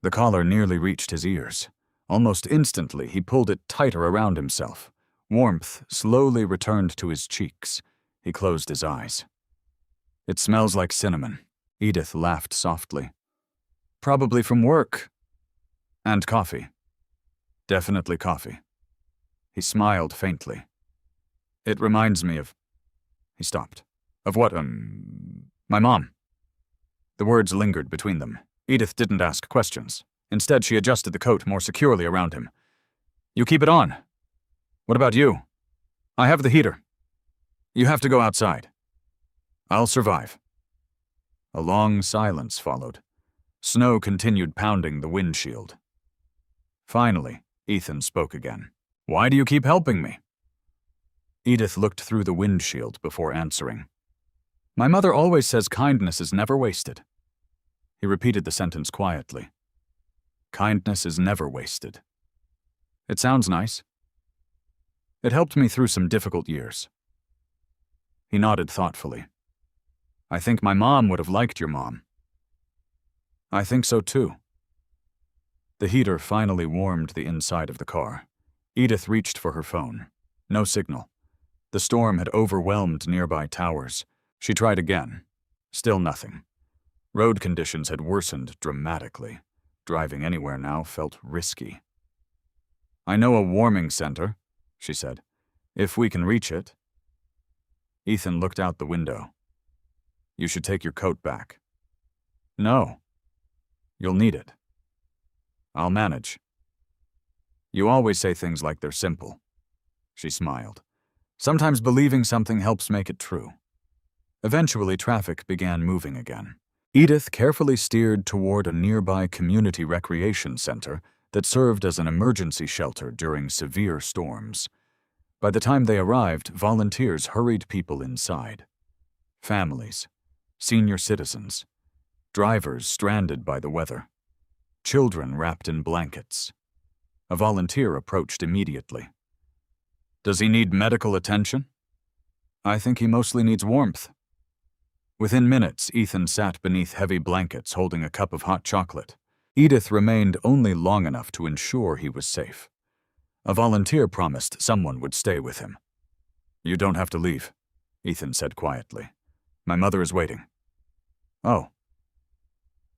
The collar nearly reached his ears. Almost instantly, he pulled it tighter around himself. Warmth slowly returned to his cheeks. He closed his eyes. It smells like cinnamon. Edith laughed softly. Probably from work. And coffee. Definitely coffee. He smiled faintly. It reminds me of... He stopped. Of what, my mom. The words lingered between them. Edith didn't ask questions. Instead, she adjusted the coat more securely around him. You keep it on. What about you? I have the heater. You have to go outside. I'll survive. A long silence followed. Snow continued pounding the windshield. Finally, Ethan spoke again. Why do you keep helping me? Edith looked through the windshield before answering. My mother always says kindness is never wasted. He repeated the sentence quietly. Kindness is never wasted. It sounds nice. It helped me through some difficult years. He nodded thoughtfully. I think my mom would have liked your mom. I think so too. The heater finally warmed the inside of the car. Edith reached for her phone. No signal. The storm had overwhelmed nearby towers. She tried again. Still nothing. Road conditions had worsened dramatically. Driving anywhere now felt risky. I know a warming center, she said, if we can reach it. Ethan looked out the window. You should take your coat back. No. You'll need it. I'll manage. You always say things like they're simple. She smiled. Sometimes believing something helps make it true. Eventually, traffic began moving again. Edith carefully steered toward a nearby community recreation center that served as an emergency shelter during severe storms. By the time they arrived, volunteers hurried people inside. Families, senior citizens, drivers stranded by the weather, children wrapped in blankets. A volunteer approached immediately. Does he need medical attention? I think he mostly needs warmth. Within minutes, Ethan sat beneath heavy blankets holding a cup of hot chocolate. Edith remained only long enough to ensure he was safe. A volunteer promised someone would stay with him. You don't have to leave, Ethan said quietly. My mother is waiting. Oh.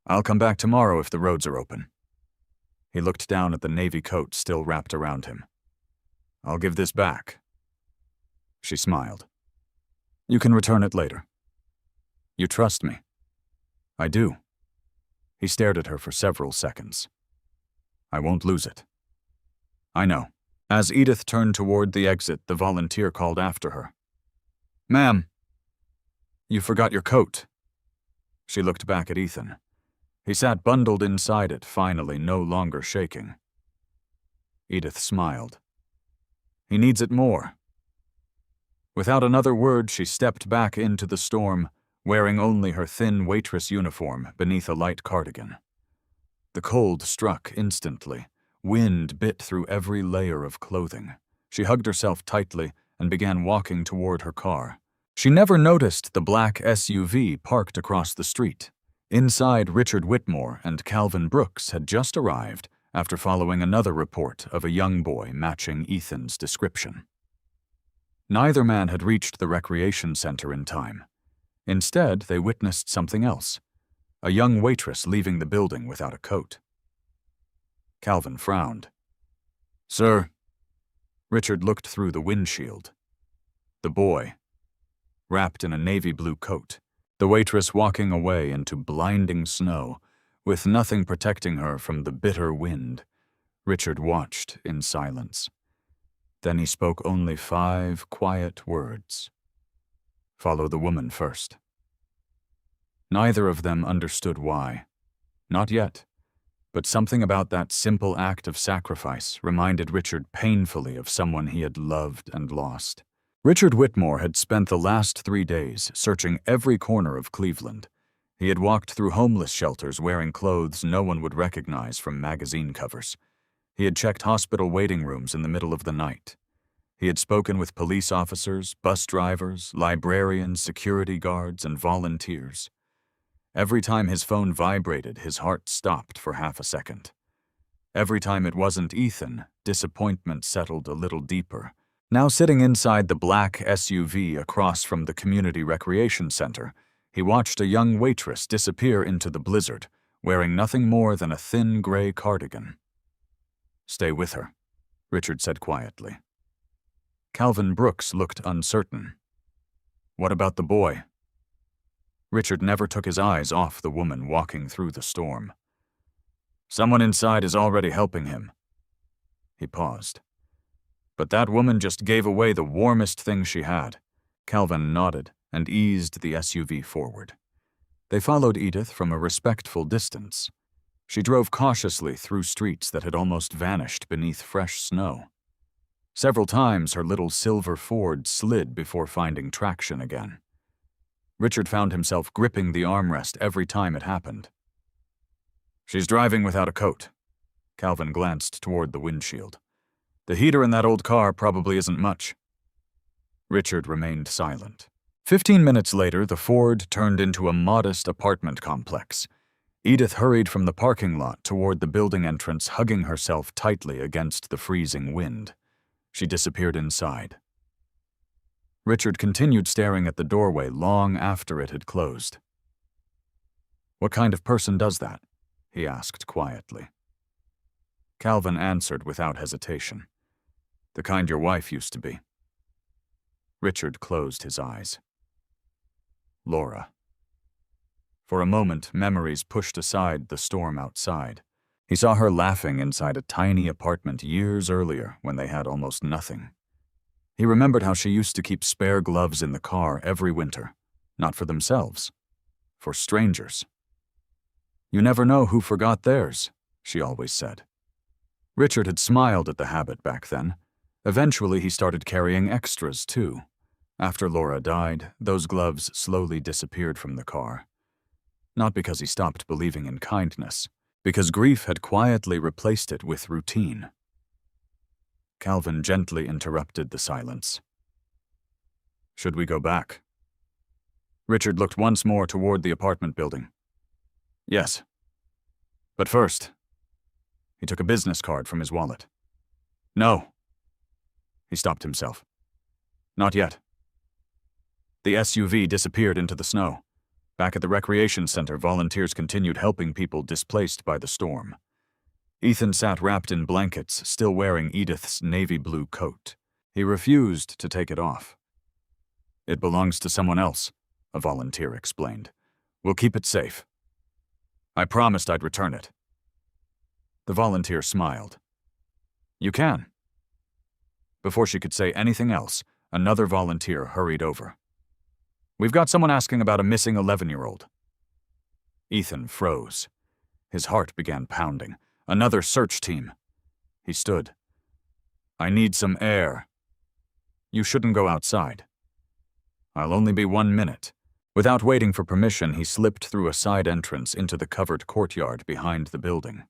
I'll come back tomorrow if the roads are open. He looked down at the navy coat still wrapped around him. I'll give this back. She smiled. You can return it later. You trust me? I do. He stared at her for several seconds. I won't lose it. I know. As Edith turned toward the exit, the volunteer called after her. Ma'am, you forgot your coat. She looked back at Ethan. He sat bundled inside it, finally no longer shaking. Edith smiled. He needs it more. Without another word, she stepped back into the storm, wearing only her thin waitress uniform beneath a light cardigan. The cold struck instantly. Wind bit through every layer of clothing. She hugged herself tightly and began walking toward her car. She never noticed the black SUV parked across the street. Inside, Richard Whitmore and Calvin Brooks had just arrived after following another report of a young boy matching Ethan's description. Neither man had reached the recreation center in time. Instead, they witnessed something else. A young waitress leaving the building without a coat. Calvin frowned. Sir. Richard looked through the windshield. The boy, wrapped in a navy blue coat, the waitress walking away into blinding snow, with nothing protecting her from the bitter wind. Richard watched in silence. Then he spoke only 5 quiet words. Follow the woman first. Neither of them understood why. Not yet. But something about that simple act of sacrifice reminded Richard painfully of someone he had loved and lost. Richard Whitmore had spent the last 3 days searching every corner of Cleveland. He had walked through homeless shelters wearing clothes no one would recognize from magazine covers. He had checked hospital waiting rooms in the middle of the night. He had spoken with police officers, bus drivers, librarians, security guards, and volunteers. Every time his phone vibrated, his heart stopped for half a second. Every time it wasn't Ethan, disappointment settled a little deeper. Now sitting inside the black SUV across from the community recreation center, he watched a young waitress disappear into the blizzard, wearing nothing more than a thin gray cardigan. "Stay with her," Richard said quietly. Calvin Brooks looked uncertain. "What about the boy?" Richard never took his eyes off the woman walking through the storm. "Someone inside is already helping him." He paused. "But that woman just gave away the warmest thing she had." Calvin nodded and eased the SUV forward. They followed Edith from a respectful distance. She drove cautiously through streets that had almost vanished beneath fresh snow. Several times her little silver Ford slid before finding traction again. Richard found himself gripping the armrest every time it happened. "She's driving without a coat." Calvin glanced toward the windshield. "The heater in that old car probably isn't much." Richard remained silent. 15 minutes later, the Ford turned into a modest apartment complex. Edith hurried from the parking lot toward the building entrance, hugging herself tightly against the freezing wind. She disappeared inside. Richard continued staring at the doorway long after it had closed. "What kind of person does that?" he asked quietly. Calvin answered without hesitation. "The kind your wife used to be." Richard closed his eyes. Laura. For a moment, memories pushed aside the storm outside. He saw her laughing inside a tiny apartment years earlier when they had almost nothing. He remembered how she used to keep spare gloves in the car every winter, not for themselves, for strangers. "You never know who forgot theirs," she always said. Richard had smiled at the habit back then. Eventually, he started carrying extras, too. After Laura died, those gloves slowly disappeared from the car. Not because he stopped believing in kindness, because grief had quietly replaced it with routine. Calvin gently interrupted the silence. "Should we go back?" Richard looked once more toward the apartment building. "Yes. But first..." He took a business card from his wallet. "No." He stopped himself. "Not yet." The SUV disappeared into the snow. Back at the recreation center, volunteers continued helping people displaced by the storm. Ethan sat wrapped in blankets, still wearing Edith's navy blue coat. He refused to take it off. "It belongs to someone else," a volunteer explained. "We'll keep it safe. I promised I'd return it." The volunteer smiled. "You can." Before she could say anything else, another volunteer hurried over. "We've got someone asking about a missing 11-year-old. Ethan froze. His heart began pounding. Another search team. He stood. "I need some air." "You shouldn't go outside." "I'll only be 1 minute." Without waiting for permission, he slipped through a side entrance into the covered courtyard behind the building.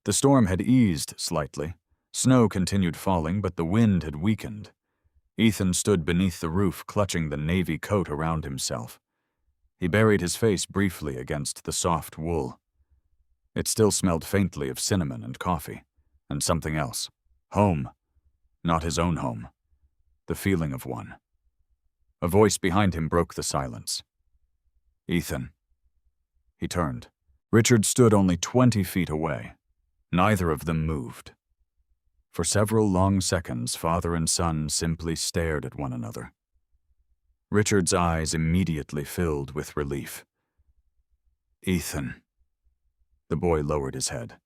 The storm had eased slightly. Snow continued falling, but the wind had weakened. Ethan stood beneath the roof, clutching the navy coat around himself. He buried his face briefly against the soft wool. It still smelled faintly of cinnamon and coffee, and something else. Home. Not his own home. The feeling of one. A voice behind him broke the silence. "Ethan." He turned. Richard stood only 20 feet away. Neither of them moved. For several long seconds, father and son simply stared at one another. Richard's eyes immediately filled with relief. "Ethan." The boy lowered his head.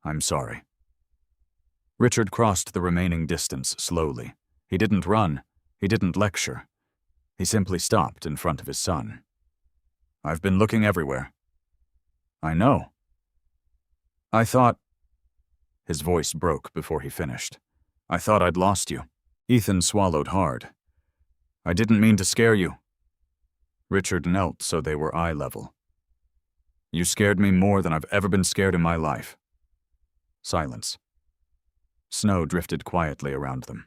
"I'm sorry." Richard crossed the remaining distance slowly. He didn't run. He didn't lecture. He simply stopped in front of his son. "I've been looking everywhere." "I know." "I thought..." His voice broke before he finished. "I thought I'd lost you." Ethan swallowed hard. I didn't mean to scare you. Richard knelt so they were eye level. You scared me more than I've ever been scared in my life. Silence. Snow drifted quietly around them.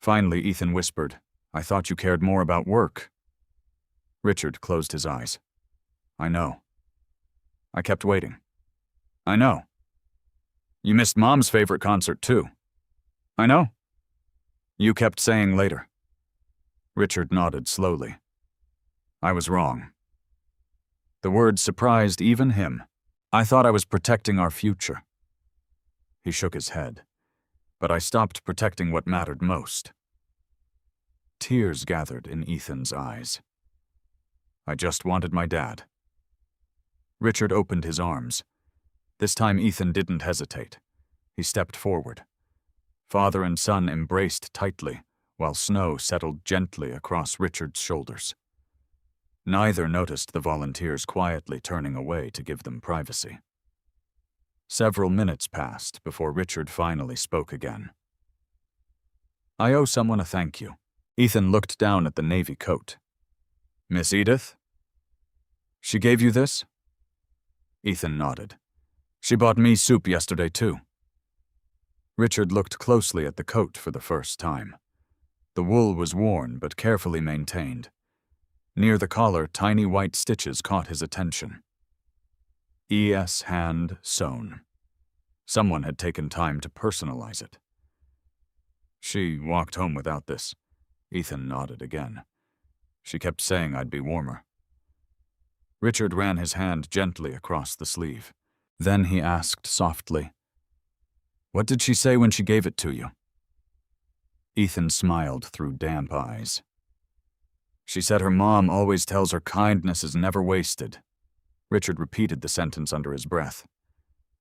Finally, Ethan whispered, I thought you cared more about work. Richard closed his eyes. I know. I kept waiting. I know. You missed Mom's favorite concert, too. I know. You kept saying later. Richard nodded slowly. I was wrong. The words surprised even him. I thought I was protecting our future. He shook his head. But I stopped protecting what mattered most. Tears gathered in Ethan's eyes. I just wanted my dad. Richard opened his arms. This time Ethan didn't hesitate. He stepped forward. Father and son embraced tightly, while snow settled gently across Richard's shoulders. Neither noticed the volunteers quietly turning away to give them privacy. Several minutes passed before Richard finally spoke again. I owe someone a thank you. Ethan looked down at the navy coat. Miss Edith? She gave you this? Ethan nodded. She bought me soup yesterday, too. Richard looked closely at the coat for the first time. The wool was worn but carefully maintained. Near the collar, tiny white stitches caught his attention. E.S. hand sewn. Someone had taken time to personalize it. She walked home without this. Ethan nodded again. She kept saying I'd be warmer. Richard ran his hand gently across the sleeve. Then he asked softly, What did she say when she gave it to you? Ethan smiled through damp eyes. She said her mom always tells her kindness is never wasted. Richard repeated the sentence under his breath.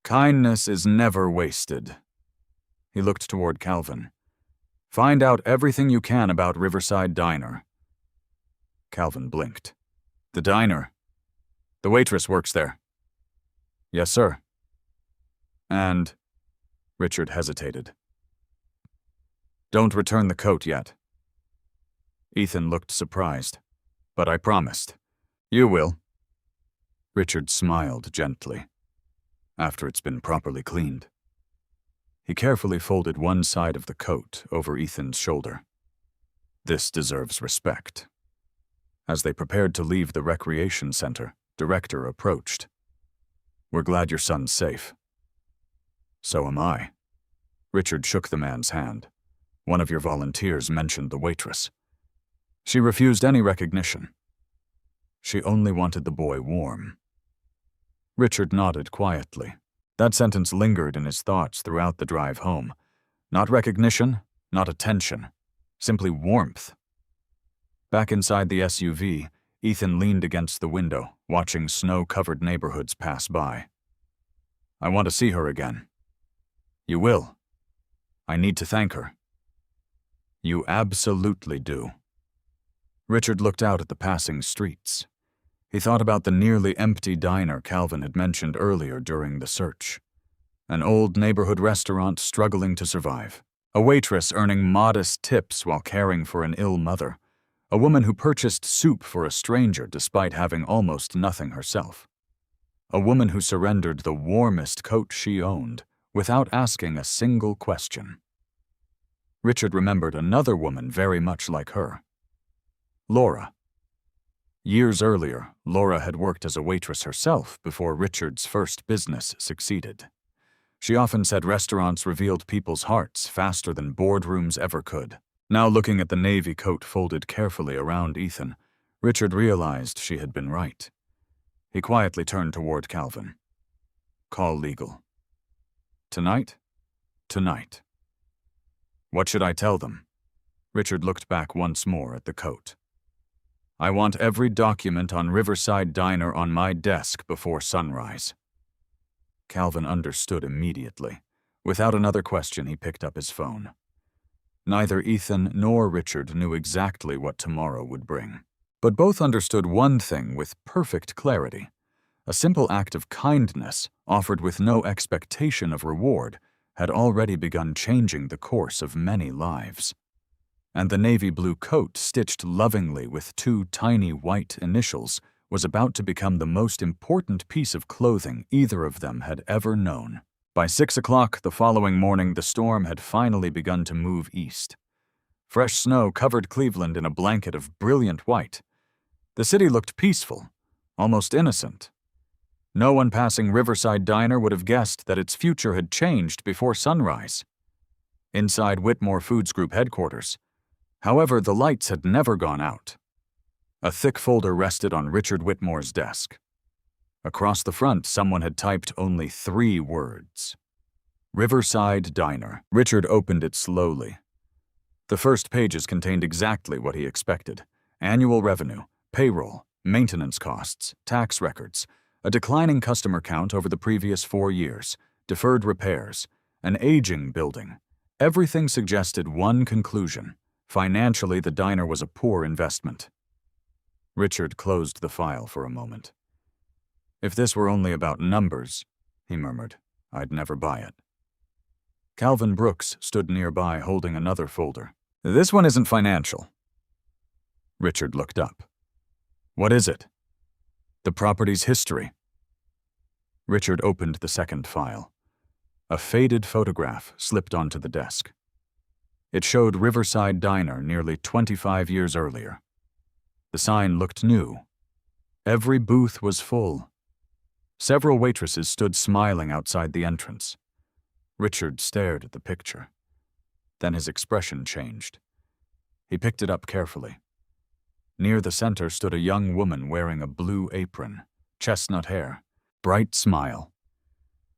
Kindness is never wasted. He looked toward Calvin. Find out everything you can about Riverside Diner. Calvin blinked. The diner? The waitress works there. Yes, sir. And... Richard hesitated. Don't return the coat yet. Ethan looked surprised. But I promised. You will. Richard smiled gently. After it's been properly cleaned. He carefully folded one side of the coat over Ethan's shoulder. This deserves respect. As they prepared to leave the recreation center, Director approached. We're glad your son's safe. So am I. Richard shook the man's hand. One of your volunteers mentioned the waitress. She refused any recognition. She only wanted the boy warm. Richard nodded quietly. That sentence lingered in his thoughts throughout the drive home. Not recognition, not attention, simply warmth. Back inside the SUV, Ethan leaned against the window, watching snow-covered neighborhoods pass by. I want to see her again. You will. I need to thank her. You absolutely do. Richard looked out at the passing streets. He thought about the nearly empty diner Calvin had mentioned earlier during the search. An old neighborhood restaurant struggling to survive. A waitress earning modest tips while caring for an ill mother. A woman who purchased soup for a stranger despite having almost nothing herself. A woman who surrendered the warmest coat she owned without asking a single question. Richard remembered another woman very much like her. Laura. Years earlier, Laura had worked as a waitress herself before Richard's first business succeeded. She often said restaurants revealed people's hearts faster than boardrooms ever could. Now looking at the navy coat folded carefully around Ethan, Richard realized she had been right. He quietly turned toward Calvin. Call legal. Tonight? Tonight. What should I tell them? Richard looked back once more at the coat. I want every document on Riverside Diner on my desk before sunrise. Calvin understood immediately. Without another question, he picked up his phone. Neither Ethan nor Richard knew exactly what tomorrow would bring. But both understood one thing with perfect clarity. A simple act of kindness, offered with no expectation of reward, had already begun changing the course of many lives. and the navy blue coat stitched lovingly with 2 tiny white initials was about to become the most important piece of clothing either of them had ever known. By 6 o'clock the following morning, the storm had finally begun to move east. Fresh snow covered Cleveland in a blanket of brilliant white. The city looked peaceful, almost innocent. No one passing Riverside Diner would have guessed that its future had changed before sunrise. Inside Whitmore Foods Group headquarters, however, the lights had never gone out. A thick folder rested on Richard Whitmore's desk. Across the front, someone had typed only 3 words. Riverside Diner. Richard opened it slowly. The first pages contained exactly what he expected: annual revenue, payroll, maintenance costs, tax records, a declining customer count over the previous 4 years, deferred repairs, an aging building. Everything suggested one conclusion: financially, the diner was a poor investment. Richard closed the file for a moment. If this were only about numbers, he murmured, I'd never buy it. Calvin Brooks stood nearby holding another folder. This one isn't financial. Richard looked up. What is it? The property's history. Richard opened the second file. A faded photograph slipped onto the desk. It showed Riverside Diner nearly 25 years earlier. The sign looked new. Every booth was full. Several waitresses stood smiling outside the entrance. Richard stared at the picture. Then his expression changed. He picked it up carefully. Near the center stood a young woman wearing a blue apron, chestnut hair, bright smile.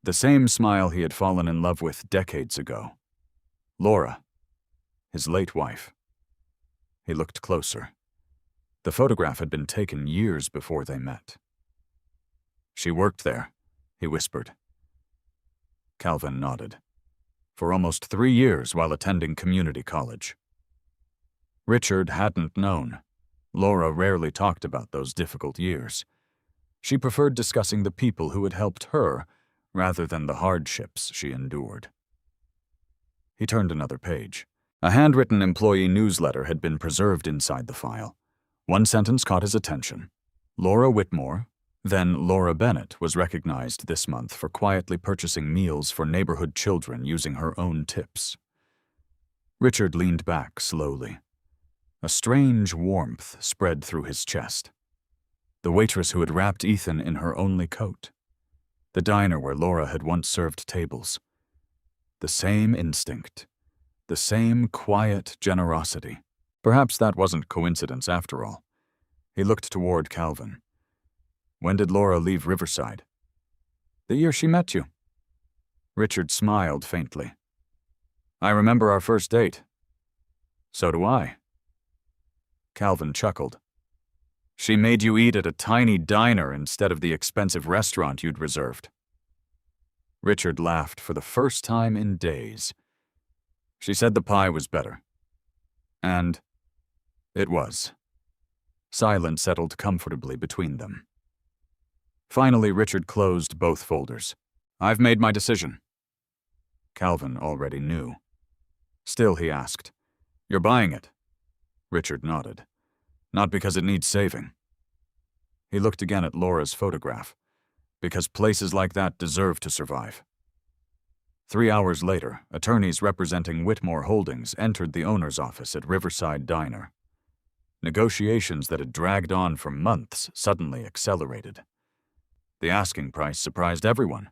The same smile he had fallen in love with decades ago. Laura, his late wife. He looked closer. The photograph had been taken years before they met. She worked there, he whispered. Calvin nodded. For almost 3 years while attending community college. Richard hadn't known. Laura rarely talked about those difficult years. She preferred discussing the people who had helped her rather than the hardships she endured. He turned another page. A handwritten employee newsletter had been preserved inside the file. One sentence caught his attention. Laura Whitmore, then Laura Bennett, was recognized this month for quietly purchasing meals for neighborhood children using her own tips. Richard leaned back slowly. A strange warmth spread through his chest. The waitress who had wrapped Ethan in her only coat. The diner where Laura had once served tables. The same instinct. The same quiet generosity. Perhaps that wasn't coincidence after all. He looked toward Calvin. When did Laura leave Riverside? The year she met you. Richard smiled faintly. I remember our first date. So do I. Calvin chuckled. She made you eat at a tiny diner instead of the expensive restaurant you'd reserved. Richard laughed for the first time in days. She said the pie was better. And it was. Silence settled comfortably between them. Finally, Richard closed both folders. I've made my decision. Calvin already knew. Still, he asked, You're buying it? Richard nodded. Not because it needs saving. He looked again at Laura's photograph. Because places like that deserve to survive. 3 hours later, attorneys representing Whitmore Holdings entered the owner's office at Riverside Diner. Negotiations that had dragged on for months suddenly accelerated. The asking price surprised everyone.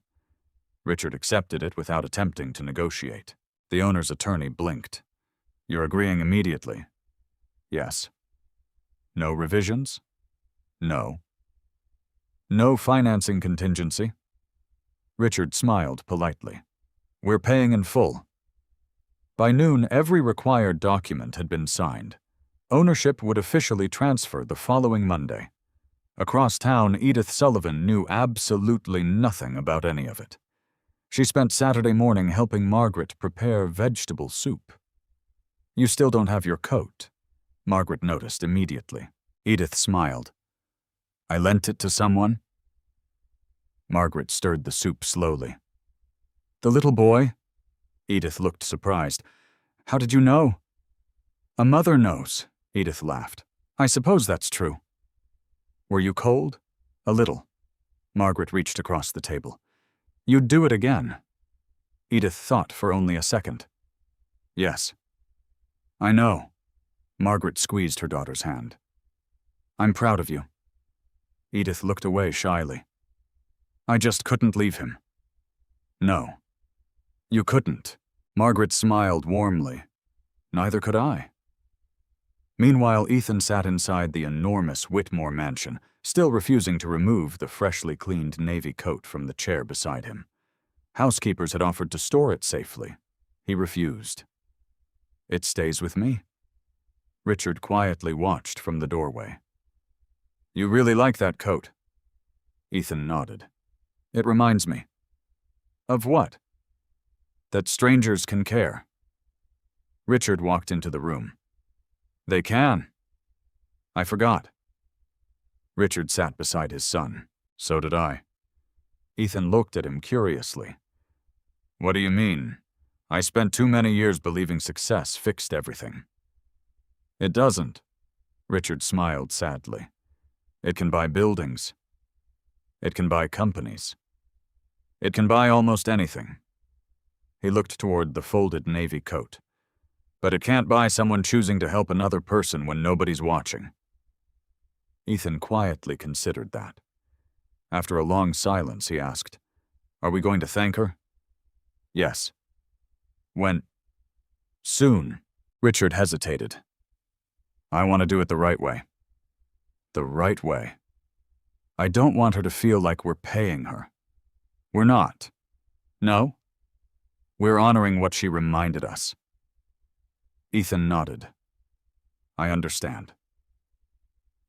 Richard accepted it without attempting to negotiate. The owner's attorney blinked. You're agreeing immediately? Yes. No revisions? No. No financing contingency? Richard smiled politely. We're paying in full. By noon, every required document had been signed. Ownership would officially transfer the following Monday. Across town, Edith Sullivan knew absolutely nothing about any of it. She spent Saturday morning helping Margaret prepare vegetable soup. You still don't have your coat, Margaret noticed immediately. Edith smiled. I lent it to someone? Margaret stirred the soup slowly. The little boy? Edith looked surprised. How did you know? A mother knows, Edith laughed. I suppose that's true. Were you cold? A little. Margaret reached across the table. You'd do it again. Edith thought for only a second. Yes. I know. Margaret squeezed her daughter's hand. I'm proud of you. Edith looked away shyly. I just couldn't leave him. No. You couldn't. Margaret smiled warmly. Neither could I. Meanwhile, Ethan sat inside the enormous Whitmore mansion, still refusing to remove the freshly cleaned navy coat from the chair beside him. Housekeepers had offered to store it safely. He refused. It stays with me. Richard quietly watched from the doorway. You really like that coat? Ethan nodded. It reminds me. Of what? That strangers can care. Richard walked into the room. They can. I forgot. Richard sat beside his son. So did I. Ethan looked at him curiously. What do you mean? I spent too many years believing success fixed everything. It doesn't. Richard smiled sadly. It can buy buildings. It can buy companies. It can buy almost anything. He looked toward the folded navy coat. But it can't buy someone choosing to help another person when nobody's watching. Ethan quietly considered that. After a long silence, he asked, Are we going to thank her? Yes. When? Soon. Richard hesitated. I want to do it the right way. The right way. I don't want her to feel like we're paying her. We're not. No? We're honoring what she reminded us. Ethan nodded. I understand.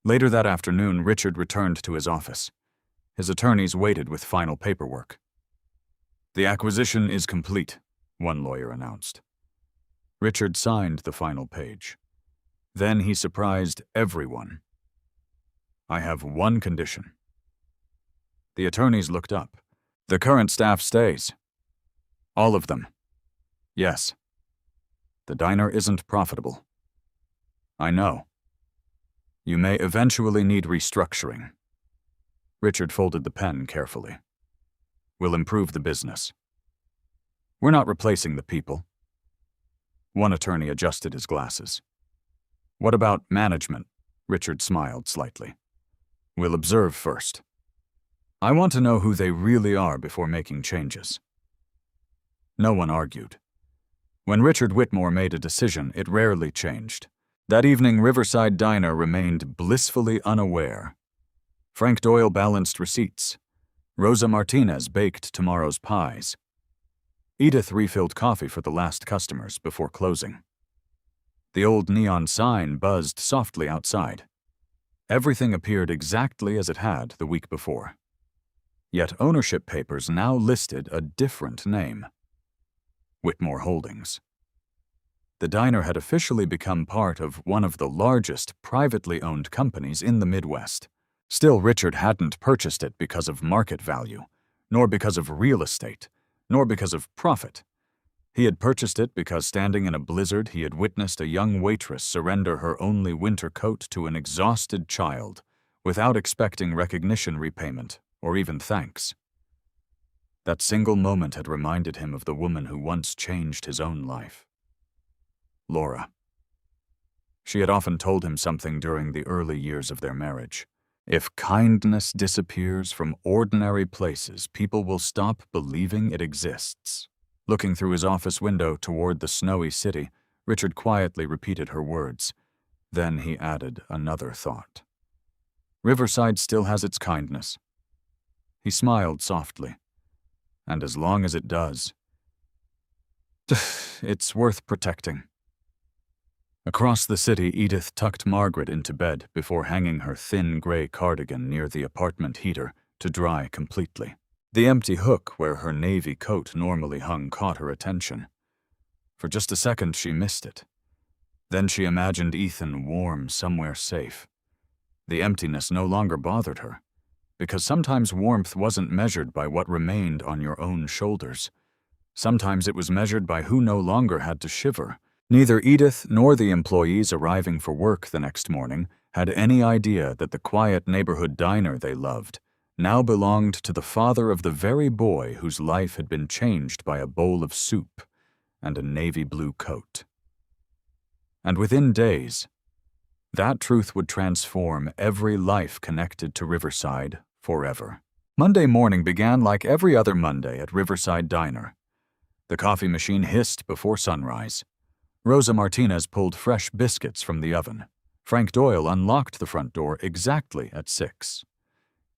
Later that afternoon, Richard returned to his office. His attorneys waited with final paperwork. The acquisition is complete, one lawyer announced. Richard signed the final page. Then he surprised everyone. I have one condition. The attorneys looked up. The current staff stays. All of them. Yes. The diner isn't profitable. I know. You may eventually need restructuring. Richard folded the pen carefully. We'll improve the business. We're not replacing the people. One attorney adjusted his glasses. What about management? Richard smiled slightly. We'll observe first. I want to know who they really are before making changes. No one argued. When Richard Whitmore made a decision, it rarely changed. That evening, Riverside Diner remained blissfully unaware. Frank Doyle balanced receipts. Rosa Martinez baked tomorrow's pies. Edith refilled coffee for the last customers before closing. The old neon sign buzzed softly outside. Everything appeared exactly as it had the week before. Yet ownership papers now listed a different name. Whitmore Holdings. The diner had officially become part of one of the largest privately owned companies in the Midwest. Still, Richard hadn't purchased it because of market value, nor because of real estate, nor because of profit. He had purchased it because, standing in a blizzard, he had witnessed a young waitress surrender her only winter coat to an exhausted child without expecting recognition, repayment, or even thanks. That single moment had reminded him of the woman who once changed his own life. Laura. She had often told him something during the early years of their marriage. If kindness disappears from ordinary places, people will stop believing it exists. Looking through his office window toward the snowy city, Richard quietly repeated her words. Then he added another thought. Riverside still has its kindness. He smiled softly. And as long as it does, it's worth protecting. Across the city, Edith tucked Margaret into bed before hanging her thin gray cardigan near the apartment heater to dry completely. The empty hook where her navy coat normally hung caught her attention. For just a second, she missed it. Then she imagined Ethan warm somewhere safe. The emptiness no longer bothered her, because sometimes warmth wasn't measured by what remained on your own shoulders. Sometimes it was measured by who no longer had to shiver. Neither Edith nor the employees arriving for work the next morning had any idea that the quiet neighborhood diner they loved now belonged to the father of the very boy whose life had been changed by a bowl of soup and a navy blue coat. And within days, that truth would transform every life connected to Riverside forever. Monday morning began like every other Monday at Riverside Diner. The coffee machine hissed before sunrise. Rosa Martinez pulled fresh biscuits from the oven. Frank Doyle unlocked the front door exactly at 6.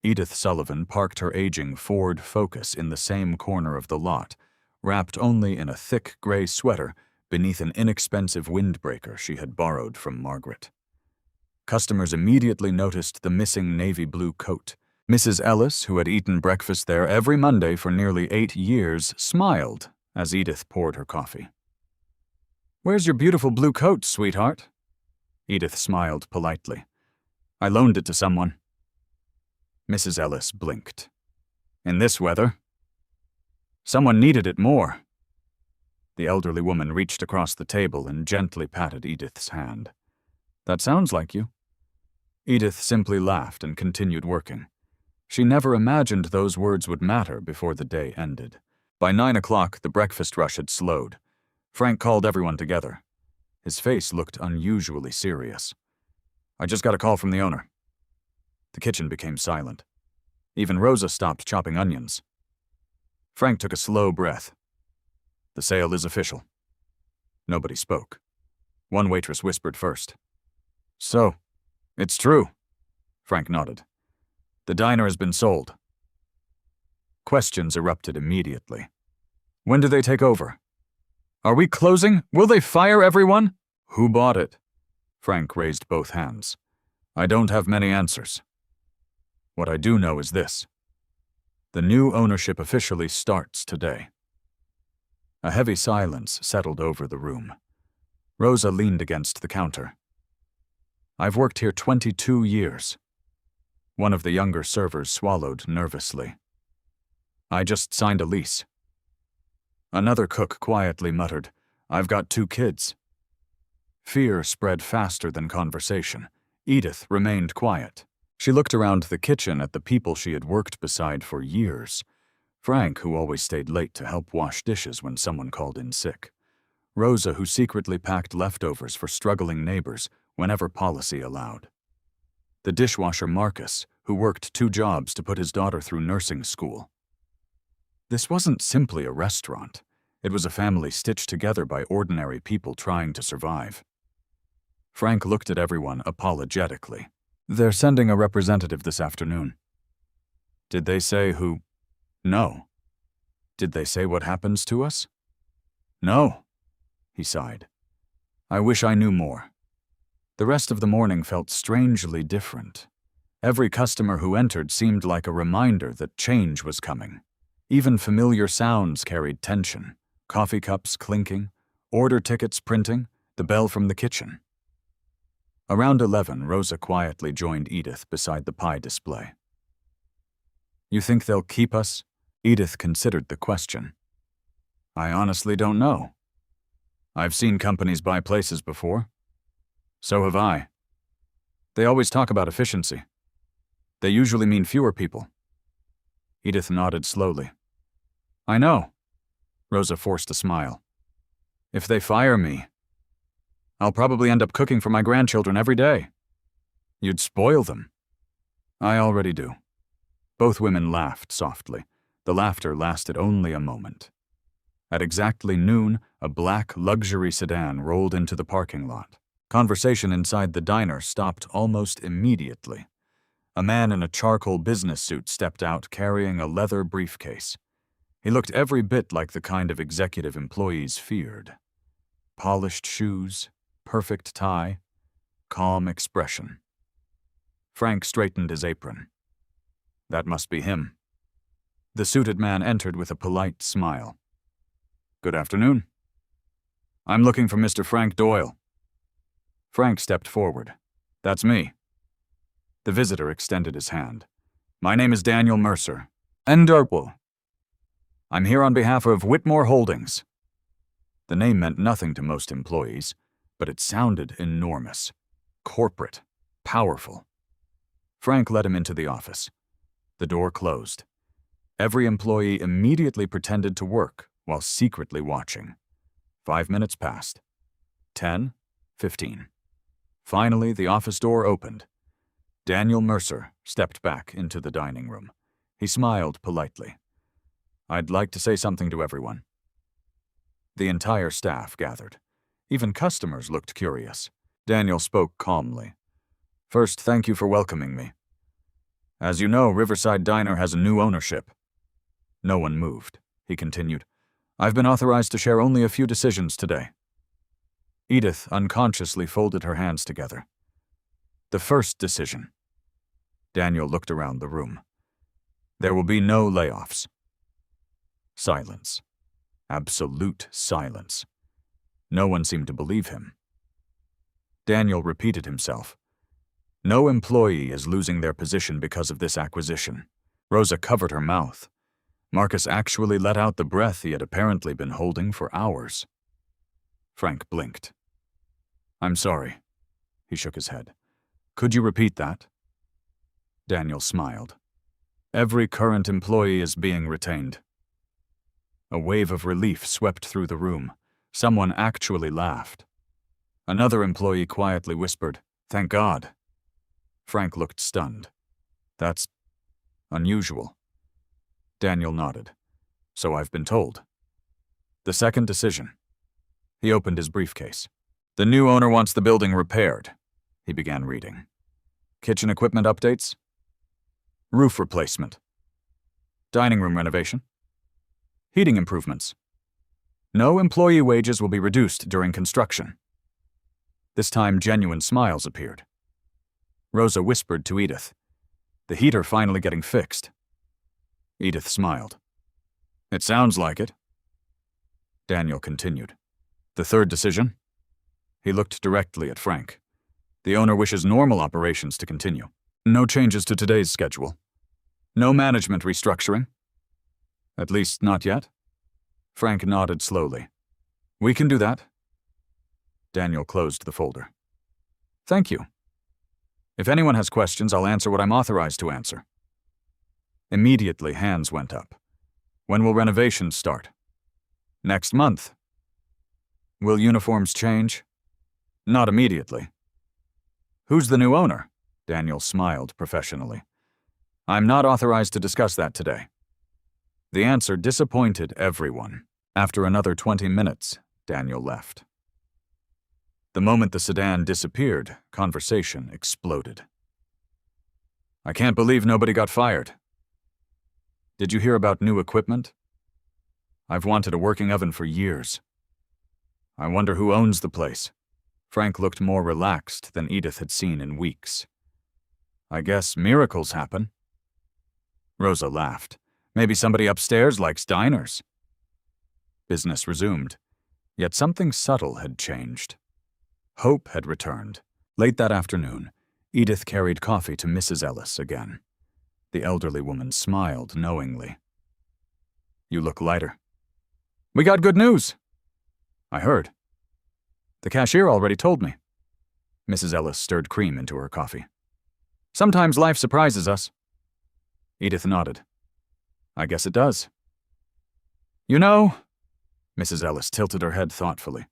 Edith Sullivan parked her aging Ford Focus in the same corner of the lot, wrapped only in a thick gray sweater beneath an inexpensive windbreaker she had borrowed from Margaret. Customers immediately noticed the missing navy blue coat. Mrs. Ellis, who had eaten breakfast there every Monday for nearly 8 years, smiled as Edith poured her coffee. "Where's your beautiful blue coat, sweetheart?" Edith smiled politely. "I loaned it to someone." Mrs. Ellis blinked. "In this weather? Someone needed it more." The elderly woman reached across the table and gently patted Edith's hand. "That sounds like you." Edith simply laughed and continued working. She never imagined those words would matter before the day ended. By 9 o'clock, the breakfast rush had slowed. Frank called everyone together. His face looked unusually serious. "I just got a call from the owner." The kitchen became silent. Even Rosa stopped chopping onions. Frank took a slow breath. "The sale is official." Nobody spoke. One waitress whispered first. "So, it's true." Frank nodded. "The diner has been sold." Questions erupted immediately. "When do they take over? Are we closing? Will they fire everyone? Who bought it?" Frank raised both hands. "I don't have many answers. What I do know is this. The new ownership officially starts today." A heavy silence settled over the room. Rosa leaned against the counter. "I've worked here 22 years. One of the younger servers swallowed nervously. "I just signed a lease." Another cook quietly muttered, "I've got 2 kids." Fear spread faster than conversation. Edith remained quiet. She looked around the kitchen at the people she had worked beside for years. Frank, who always stayed late to help wash dishes when someone called in sick. Rosa, who secretly packed leftovers for struggling neighbors whenever policy allowed. The dishwasher Marcus, who worked 2 jobs to put his daughter through nursing school. This wasn't simply a restaurant. It was a family stitched together by ordinary people trying to survive. Frank looked at everyone apologetically. "They're sending a representative this afternoon." "Did they say who?" "No." "Did they say what happens to us?" "No." He sighed. "I wish I knew more." The rest of the morning felt strangely different. Every customer who entered seemed like a reminder that change was coming. Even familiar sounds carried tension. Coffee cups clinking, order tickets printing, the bell from the kitchen. Around 11, Rosa quietly joined Edith beside the pie display. "You think they'll keep us?" Edith considered the question. "I honestly don't know. I've seen companies buy places before. So have I. They always talk about efficiency. They usually mean fewer people." Edith nodded slowly. "I know." Rosa forced a smile. "If they fire me, I'll probably end up cooking for my grandchildren every day." "You'd spoil them." "I already do." Both women laughed softly. The laughter lasted only a moment. At exactly noon, a black luxury sedan rolled into the parking lot. Conversation inside the diner stopped almost immediately. A man in a charcoal business suit stepped out carrying a leather briefcase. He looked every bit like the kind of executive employees feared. Polished shoes, perfect tie, calm expression. Frank straightened his apron. That must be him. The suited man entered with a polite smile. "Good afternoon. I'm looking for Mr. Frank Doyle." Frank stepped forward. "That's me." The visitor extended his hand. "My name is Daniel Mercer. And I'm here on behalf of Whitmore Holdings." The name meant nothing to most employees, but it sounded enormous, corporate, powerful. Frank led him into the office. The door closed. Every employee immediately pretended to work while secretly watching. 5 minutes passed. 10, 15. Finally, the office door opened. Daniel Mercer stepped back into the dining room. He smiled politely. "I'd like to say something to everyone." The entire staff gathered. Even customers looked curious. Daniel spoke calmly. "First, thank you for welcoming me. As you know, Riverside Diner has a new ownership." No one moved. He continued, "I've been authorized to share only a few decisions today." Edith unconsciously folded her hands together. "The first decision." Daniel looked around the room. "There will be no layoffs." Silence. Absolute silence. No one seemed to believe him. Daniel repeated himself. "No employee is losing their position because of this acquisition." Rosa covered her mouth. Marcus actually let out the breath he had apparently been holding for hours. Frank blinked. "I'm sorry." He shook his head. "Could you repeat that?" Daniel smiled. "Every current employee is being retained." A wave of relief swept through the room. Someone actually laughed. Another employee quietly whispered, "Thank God." Frank looked stunned. "That's unusual." Daniel nodded. "So I've been told." The second decision. He opened his briefcase. "The new owner wants the building repaired." He began reading. "Kitchen equipment updates. Roof replacement. Dining room renovation. Heating improvements. No employee wages will be reduced during construction." This time, genuine smiles appeared. Rosa whispered to Edith, "The heater finally getting fixed." Edith smiled. "It sounds like it." Daniel continued. "The third decision?" He looked directly at Frank. "The owner wishes normal operations to continue. No changes to today's schedule. No management restructuring. At least not yet." Frank nodded slowly. "We can do that." Daniel closed the folder. "Thank you. If anyone has questions, I'll answer what I'm authorized to answer." Immediately, hands went up. "When will renovations start?" "Next month." "Will uniforms change?" "Not immediately." "Who's the new owner?" Daniel smiled professionally. "I'm not authorized to discuss that today." The answer disappointed everyone. After another 20 minutes, Daniel left. The moment the sedan disappeared, conversation exploded. "I can't believe nobody got fired." "Did you hear about new equipment?" "I've wanted a working oven for years." "I wonder who owns the place." Frank looked more relaxed than Edith had seen in weeks. "I guess miracles happen." Rosa laughed. "Maybe somebody upstairs likes diners." Business resumed, yet something subtle had changed. Hope had returned. Late that afternoon, Edith carried coffee to Mrs. Ellis again. The elderly woman smiled knowingly. "You look lighter." "We got good news." "I heard." "The cashier already told me." Mrs. Ellis stirred cream into her coffee. "Sometimes life surprises us." Edith nodded. "I guess it does." "You know," Mrs. Ellis tilted her head thoughtfully,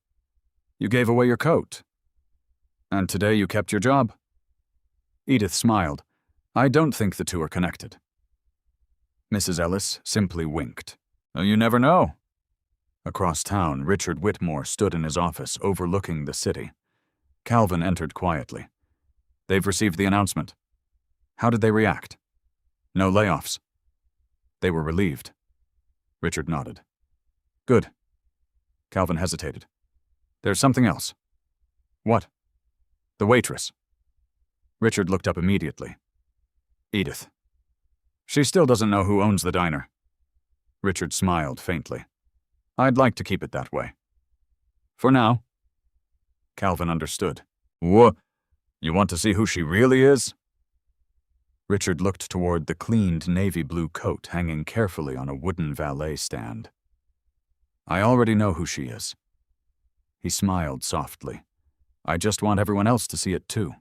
"you gave away your coat. And today you kept your job." Edith smiled. "I don't think the two are connected." Mrs. Ellis simply winked. "You never know." Across town, Richard Whitmore stood in his office overlooking the city. Calvin entered quietly. "They've received the announcement." "How did they react?" "No layoffs." "They were relieved." Richard nodded. "Good." Calvin hesitated. "There's something else." "What?" "The waitress." Richard looked up immediately. "Edith." "She still doesn't know who owns the diner." Richard smiled faintly. "I'd like to keep it that way." "For now." Calvin understood. "What? You want to see who she really is?" Richard looked toward the cleaned navy blue coat hanging carefully on a wooden valet stand. "I already know who she is." He smiled softly. "I just want everyone else to see it too."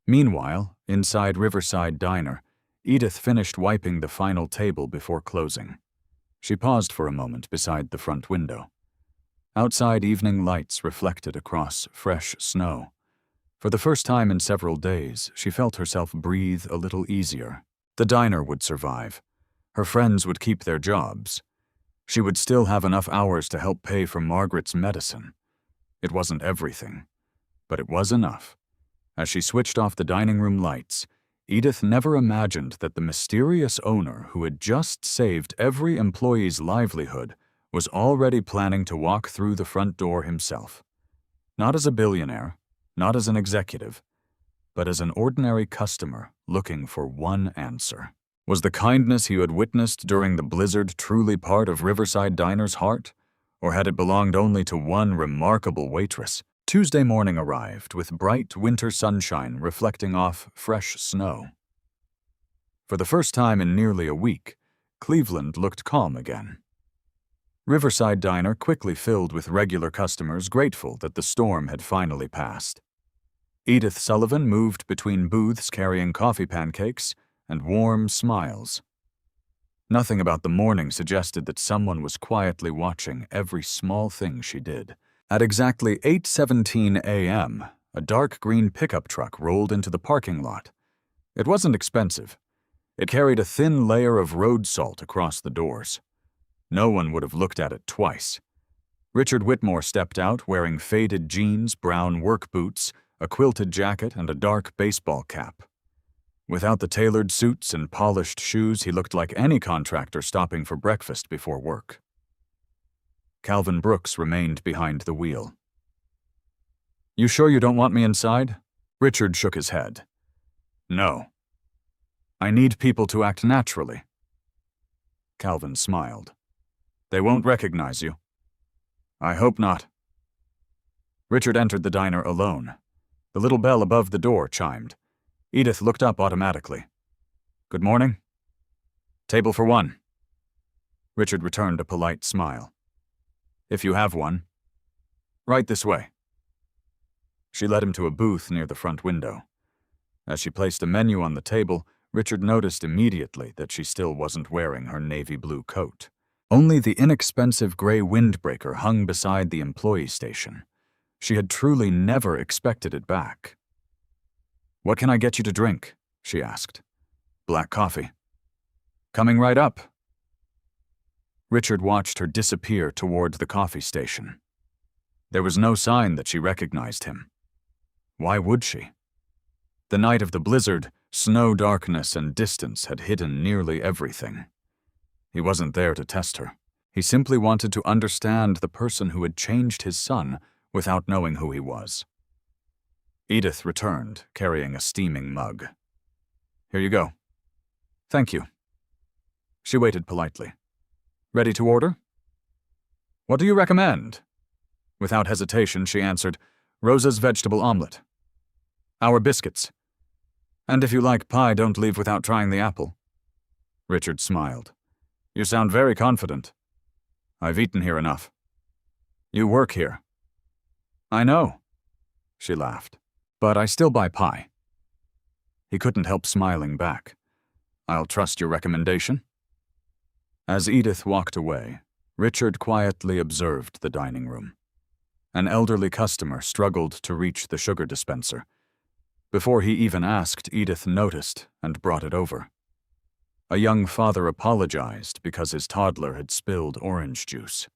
Meanwhile, inside Riverside Diner, Edith finished wiping the final table before closing. She paused for a moment beside the front window. Outside, evening lights reflected across fresh snow. For the first time in several days, she felt herself breathe a little easier. The diner would survive. Her friends would keep their jobs. She would still have enough hours to help pay for Margaret's medicine. It wasn't everything, but it was enough. As she switched off the dining room lights, Edith never imagined that the mysterious owner who had just saved every employee's livelihood was already planning to walk through the front door himself. Not as a billionaire, not as an executive, but as an ordinary customer looking for one answer. Was the kindness he had witnessed during the blizzard truly part of Riverside Diner's heart, or had it belonged only to one remarkable waitress? Tuesday morning arrived with bright winter sunshine reflecting off fresh snow. For the first time in nearly a week, Cleveland looked calm again. Riverside Diner quickly filled with regular customers grateful that the storm had finally passed. Edith Sullivan moved between booths carrying coffee pancakes and warm smiles. Nothing about the morning suggested that someone was quietly watching every small thing she did. At exactly 8:17 a.m., a dark green pickup truck rolled into the parking lot. It wasn't expensive. It carried a thin layer of road salt across the doors. No one would have looked at it twice. Richard Whitmore stepped out wearing faded jeans, brown work boots, a quilted jacket, and a dark baseball cap. Without the tailored suits and polished shoes, he looked like any contractor stopping for breakfast before work. Calvin Brooks remained behind the wheel. "You sure you don't want me inside?" Richard shook his head. "No. I need people to act naturally." Calvin smiled. "They won't recognize you." "I hope not." Richard entered the diner alone. The little bell above the door chimed. Edith looked up automatically. "Good morning." "Table for one." Richard returned a polite smile. "If you have one." "Right this way." She led him to a booth near the front window. As she placed a menu on the table, Richard noticed immediately that she still wasn't wearing her navy blue coat. Only the inexpensive gray windbreaker hung beside the employee station. She had truly never expected it back. "What can I get you to drink?" she asked. "Black coffee." "Coming right up." Richard watched her disappear toward the coffee station. There was no sign that she recognized him. Why would she? The night of the blizzard, snow, darkness, and distance had hidden nearly everything. He wasn't there to test her. He simply wanted to understand the person who had changed his son without knowing who he was. Edith returned, carrying a steaming mug. "Here you go." "Thank you." She waited politely. "Ready to order?" "What do you recommend?" Without hesitation, she answered, "Rosa's vegetable omelet." "Our biscuits. And if you like pie, don't leave without trying the apple." Richard smiled. "You sound very confident." "I've eaten here enough." "You work here." "I know." She laughed. "But I still buy pie." He couldn't help smiling back. "I'll trust your recommendation." As Edith walked away, Richard quietly observed the dining room. An elderly customer struggled to reach the sugar dispenser. Before he even asked, Edith noticed and brought it over. A young father apologized because his toddler had spilled orange juice.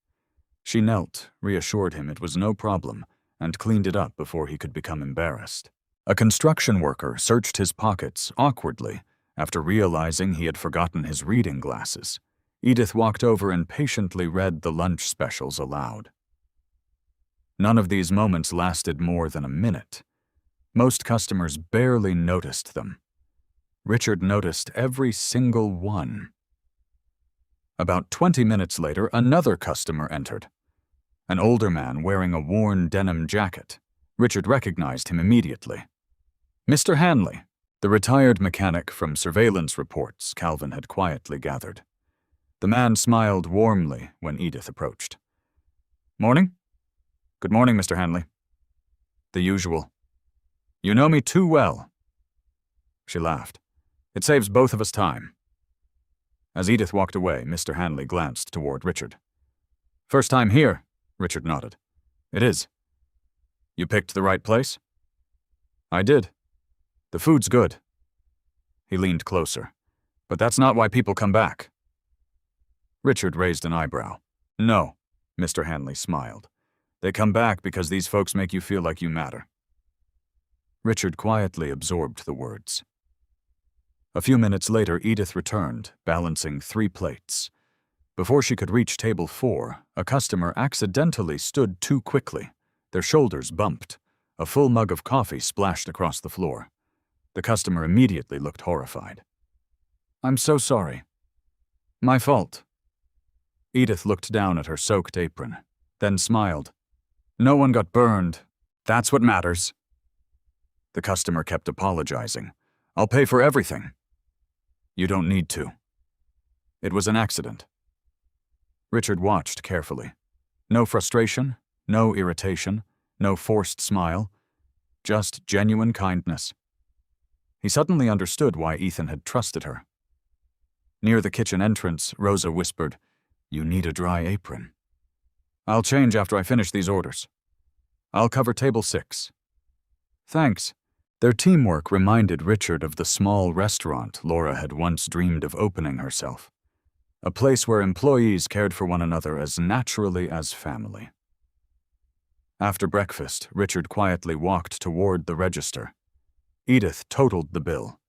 She knelt, reassured him it was no problem, and cleaned it up before he could become embarrassed. A construction worker searched his pockets awkwardly after realizing he had forgotten his reading glasses. Edith walked over and patiently read the lunch specials aloud. None of these moments lasted more than a minute. Most customers barely noticed them. Richard noticed every single one. About 20 minutes later, another customer entered. An older man wearing a worn denim jacket. Richard recognized him immediately. Mr. Hanley, the retired mechanic from surveillance reports Calvin had quietly gathered. The man smiled warmly when Edith approached. "Morning." Good morning, Mr. Hanley. The usual. You know me too well. She laughed. It saves both of us time. As Edith walked away, Mr. Hanley glanced toward Richard. First time here, Richard nodded. It is. You picked the right place? I did. The food's good. He leaned closer. But that's not why people come back. Richard raised an eyebrow. No, Mr. Hanley smiled. They come back because these folks make you feel like you matter. Richard quietly absorbed the words. A few minutes later, Edith returned, balancing 3 plates. Before she could reach table 4, a customer accidentally stood too quickly. Their shoulders bumped. A full mug of coffee splashed across the floor. The customer immediately looked horrified. I'm so sorry. My fault. Edith looked down at her soaked apron, then smiled. No one got burned. That's what matters. The customer kept apologizing. I'll pay for everything. You don't need to. It was an accident. Richard watched carefully. No frustration, no irritation, no forced smile, just genuine kindness. He suddenly understood why Ethan had trusted her. Near the kitchen entrance, Rosa whispered, You need a dry apron. I'll change after I finish these orders. I'll cover table 6. Thanks. Their teamwork reminded Richard of the small restaurant Laura had once dreamed of opening herself. A place where employees cared for one another as naturally as family. After breakfast, Richard quietly walked toward the register. Edith totaled the bill.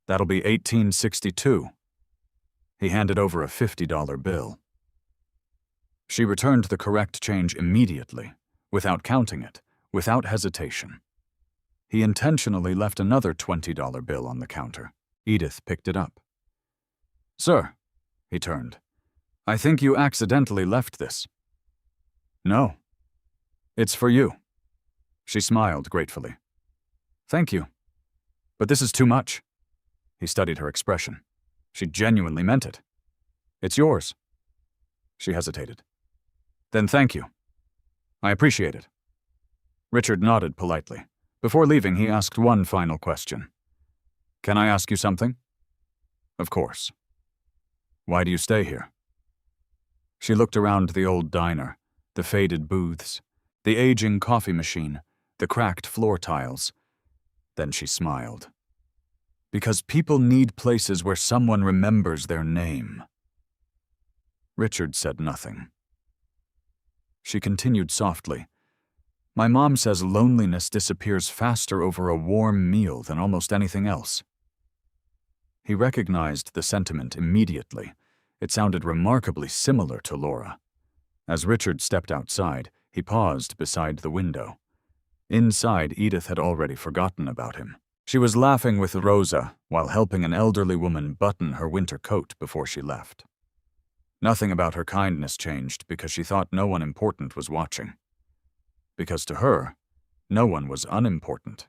That'll be $18.62. He handed over a $50 bill. She returned the correct change immediately, without counting it, without hesitation. He intentionally left another $20 bill on the counter. Edith picked it up. Sir, he turned, I think you accidentally left this. No. It's for you. She smiled gratefully. Thank you. But this is too much. He studied her expression. She genuinely meant it. It's yours. She hesitated. Then thank you. I appreciate it. Richard nodded politely. Before leaving, he asked one final question. Can I ask you something? Of course. Why do you stay here? She looked around the old diner, the faded booths, the aging coffee machine, the cracked floor tiles. Then she smiled. Because people need places where someone remembers their name. Richard said nothing. She continued softly. My mom says loneliness disappears faster over a warm meal than almost anything else. He recognized the sentiment immediately. It sounded remarkably similar to Laura. As Richard stepped outside, he paused beside the window. Inside, Edith had already forgotten about him. She was laughing with Rosa while helping an elderly woman button her winter coat before she left. Nothing about her kindness changed because she thought no one important was watching. Because to her, no one was unimportant.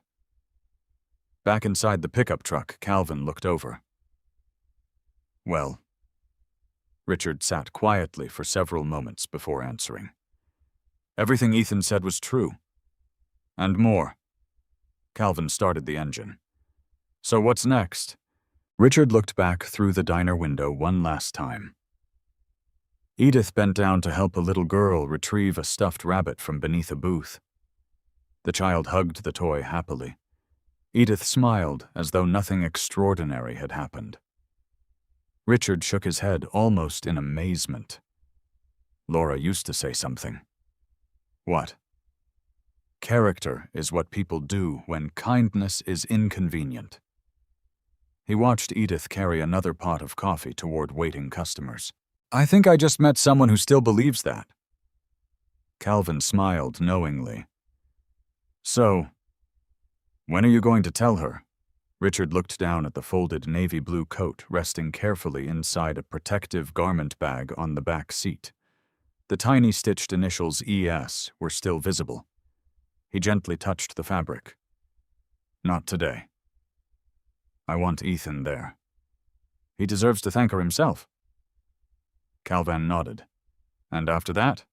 Back inside the pickup truck, Calvin looked over. Well, Richard sat quietly for several moments before answering. Everything Ethan said was true. And more. Calvin started the engine. So what's next? Richard looked back through the diner window one last time. Edith bent down to help a little girl retrieve a stuffed rabbit from beneath a booth. The child hugged the toy happily. Edith smiled as though nothing extraordinary had happened. Richard shook his head almost in amazement. Laura used to say something. What? Character is what people do when kindness is inconvenient. He watched Edith carry another pot of coffee toward waiting customers. I think I just met someone who still believes that. Calvin smiled knowingly. So, when are you going to tell her? Richard looked down at the folded navy blue coat resting carefully inside a protective garment bag on the back seat. The tiny stitched initials ES were still visible. He gently touched the fabric. Not today. I want Ethan there. He deserves to thank her himself. Calvin nodded. And after that?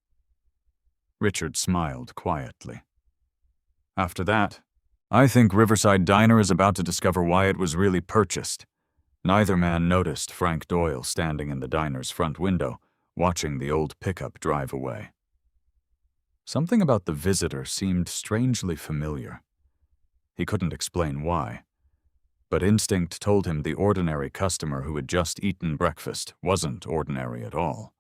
Richard smiled quietly. After that, I think Riverside Diner is about to discover why it was really purchased. Neither man noticed Frank Doyle standing in the diner's front window, watching the old pickup drive away. Something about the visitor seemed strangely familiar. He couldn't explain why, but instinct told him the ordinary customer who had just eaten breakfast wasn't ordinary at all.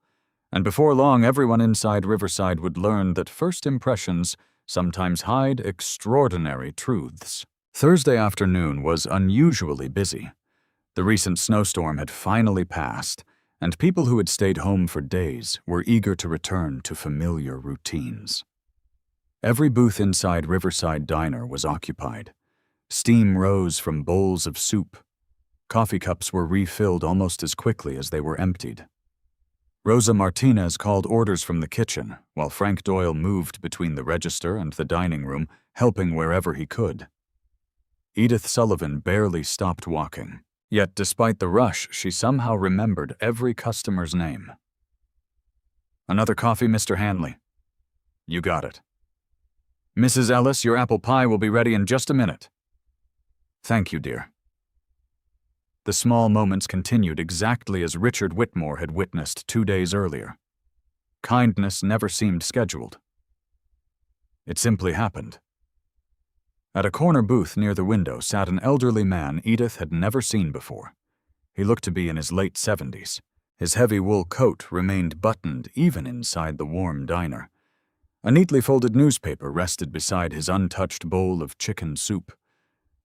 And before long, everyone inside Riverside would learn that first impressions sometimes hide extraordinary truths. Thursday afternoon was unusually busy. The recent snowstorm had finally passed, and people who had stayed home for days were eager to return to familiar routines. Every booth inside Riverside Diner was occupied. Steam rose from bowls of soup. Coffee cups were refilled almost as quickly as they were emptied. Rosa Martinez called orders from the kitchen, while Frank Doyle moved between the register and the dining room, helping wherever he could. Edith Sullivan barely stopped walking, yet despite the rush, she somehow remembered every customer's name. "Another coffee, Mr. Hanley." "You got it." "Mrs. Ellis, your apple pie will be ready in just a minute." "Thank you, dear." The small moments continued exactly as Richard Whitmore had witnessed 2 days earlier. Kindness never seemed scheduled. It simply happened. At a corner booth near the window sat an elderly man Edith had never seen before. He looked to be in his late 70s. His heavy wool coat remained buttoned even inside the warm diner. A neatly folded newspaper rested beside his untouched bowl of chicken soup.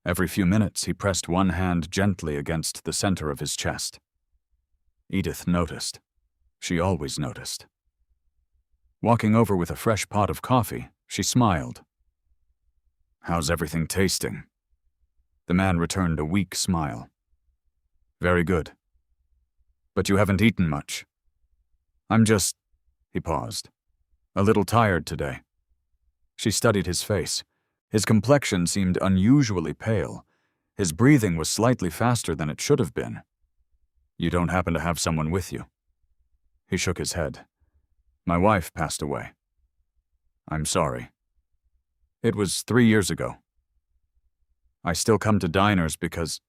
Every few minutes, he pressed one hand gently against the center of his chest. Edith noticed. She always noticed. Walking over with a fresh pot of coffee, she smiled. "How's everything tasting?" The man returned a weak smile. "Very good. But you haven't eaten much." "I'm just—" He paused. "A little tired today." She studied his face. His complexion seemed unusually pale. His breathing was slightly faster than it should have been. "You don't happen to have someone with you?" He shook his head. "My wife passed away." "I'm sorry." "It was 3 years ago." "I still come to diners because—"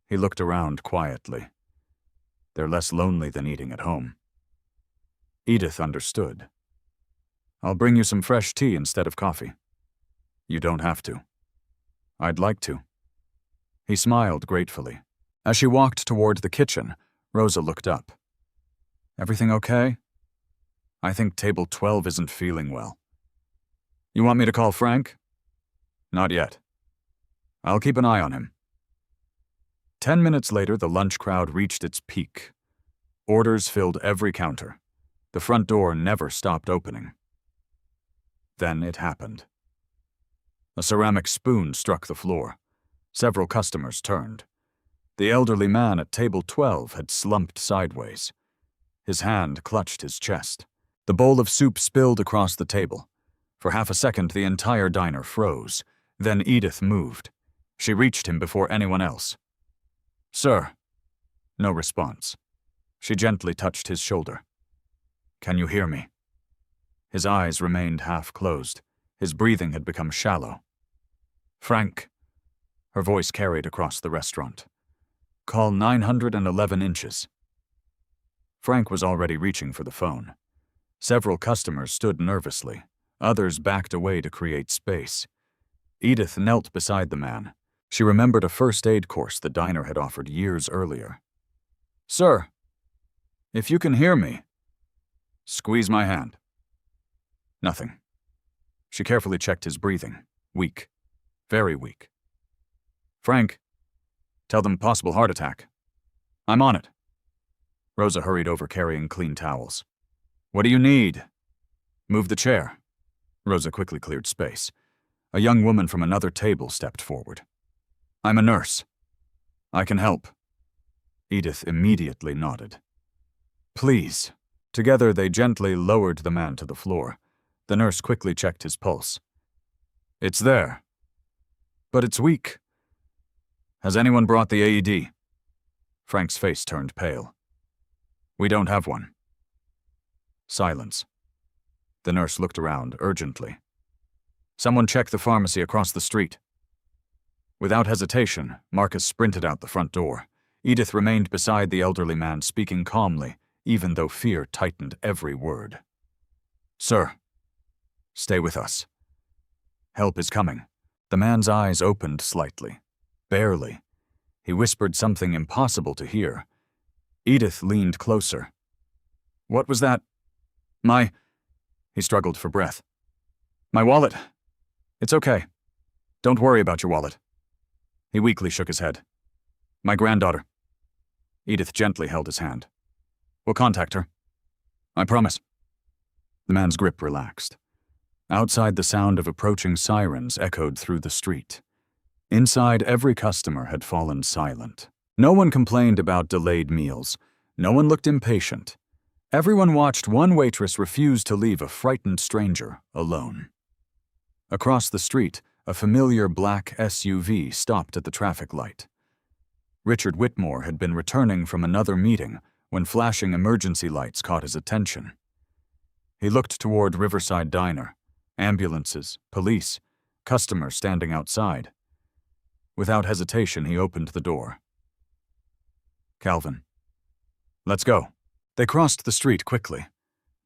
He looked around quietly. "They're less lonely than eating at home." Edith understood. "I'll bring you some fresh tea instead of coffee." "You don't have to." "I'd like to." He smiled gratefully. As she walked toward the kitchen, Rosa looked up. "Everything okay?" "I think table 12 isn't feeling well." "You want me to call Frank?" "Not yet. I'll keep an eye on him." 10 minutes later, the lunch crowd reached its peak. Orders filled every counter. The front door never stopped opening. Then it happened. A ceramic spoon struck the floor. Several customers turned. The elderly man at table 12 had slumped sideways. His hand clutched his chest. The bowl of soup spilled across the table. For half a second, the entire diner froze. Then Edith moved. She reached him before anyone else. "Sir." No response. She gently touched his shoulder. "Can you hear me?" His eyes remained half closed. His breathing had become shallow. "Frank." Her voice carried across the restaurant. "Call 911 inches." Frank was already reaching for the phone. Several customers stood nervously. Others backed away to create space. Edith knelt beside the man. She remembered a first aid course the diner had offered years earlier. "Sir, if you can hear me." "Squeeze my hand." Nothing. She carefully checked his breathing. Weak. Very weak. "Frank, tell them possible heart attack." "I'm on it." Rosa hurried over carrying clean towels. "What do you need?" "Move the chair." Rosa quickly cleared space. A young woman from another table stepped forward. "I'm a nurse. I can help." Edith immediately nodded. "Please." Together they gently lowered the man to the floor. The nurse quickly checked his pulse. "It's there. But it's weak." "Has anyone brought the AED?" Frank's face turned pale. "We don't have one." Silence. The nurse looked around urgently. "Someone check the pharmacy across the street." Without hesitation, Marcus sprinted out the front door. Edith remained beside the elderly man, speaking calmly, even though fear tightened every word. "Sir, stay with us. Help is coming." The man's eyes opened slightly. Barely. He whispered something impossible to hear. Edith leaned closer. "What was that? He struggled for breath. "My wallet. It's okay. Don't worry about your wallet." He weakly shook his head. "My granddaughter." Edith gently held his hand. "We'll contact her. I promise." The man's grip relaxed. Outside, the sound of approaching sirens echoed through the street. Inside, every customer had fallen silent. No one complained about delayed meals. No one looked impatient. Everyone watched one waitress refuse to leave a frightened stranger alone. Across the street, a familiar black SUV stopped at the traffic light. Richard Whitmore had been returning from another meeting when flashing emergency lights caught his attention. He looked toward Riverside Diner. Ambulances, police, customers standing outside. Without hesitation, he opened the door. "Calvin, let's go." They crossed the street quickly.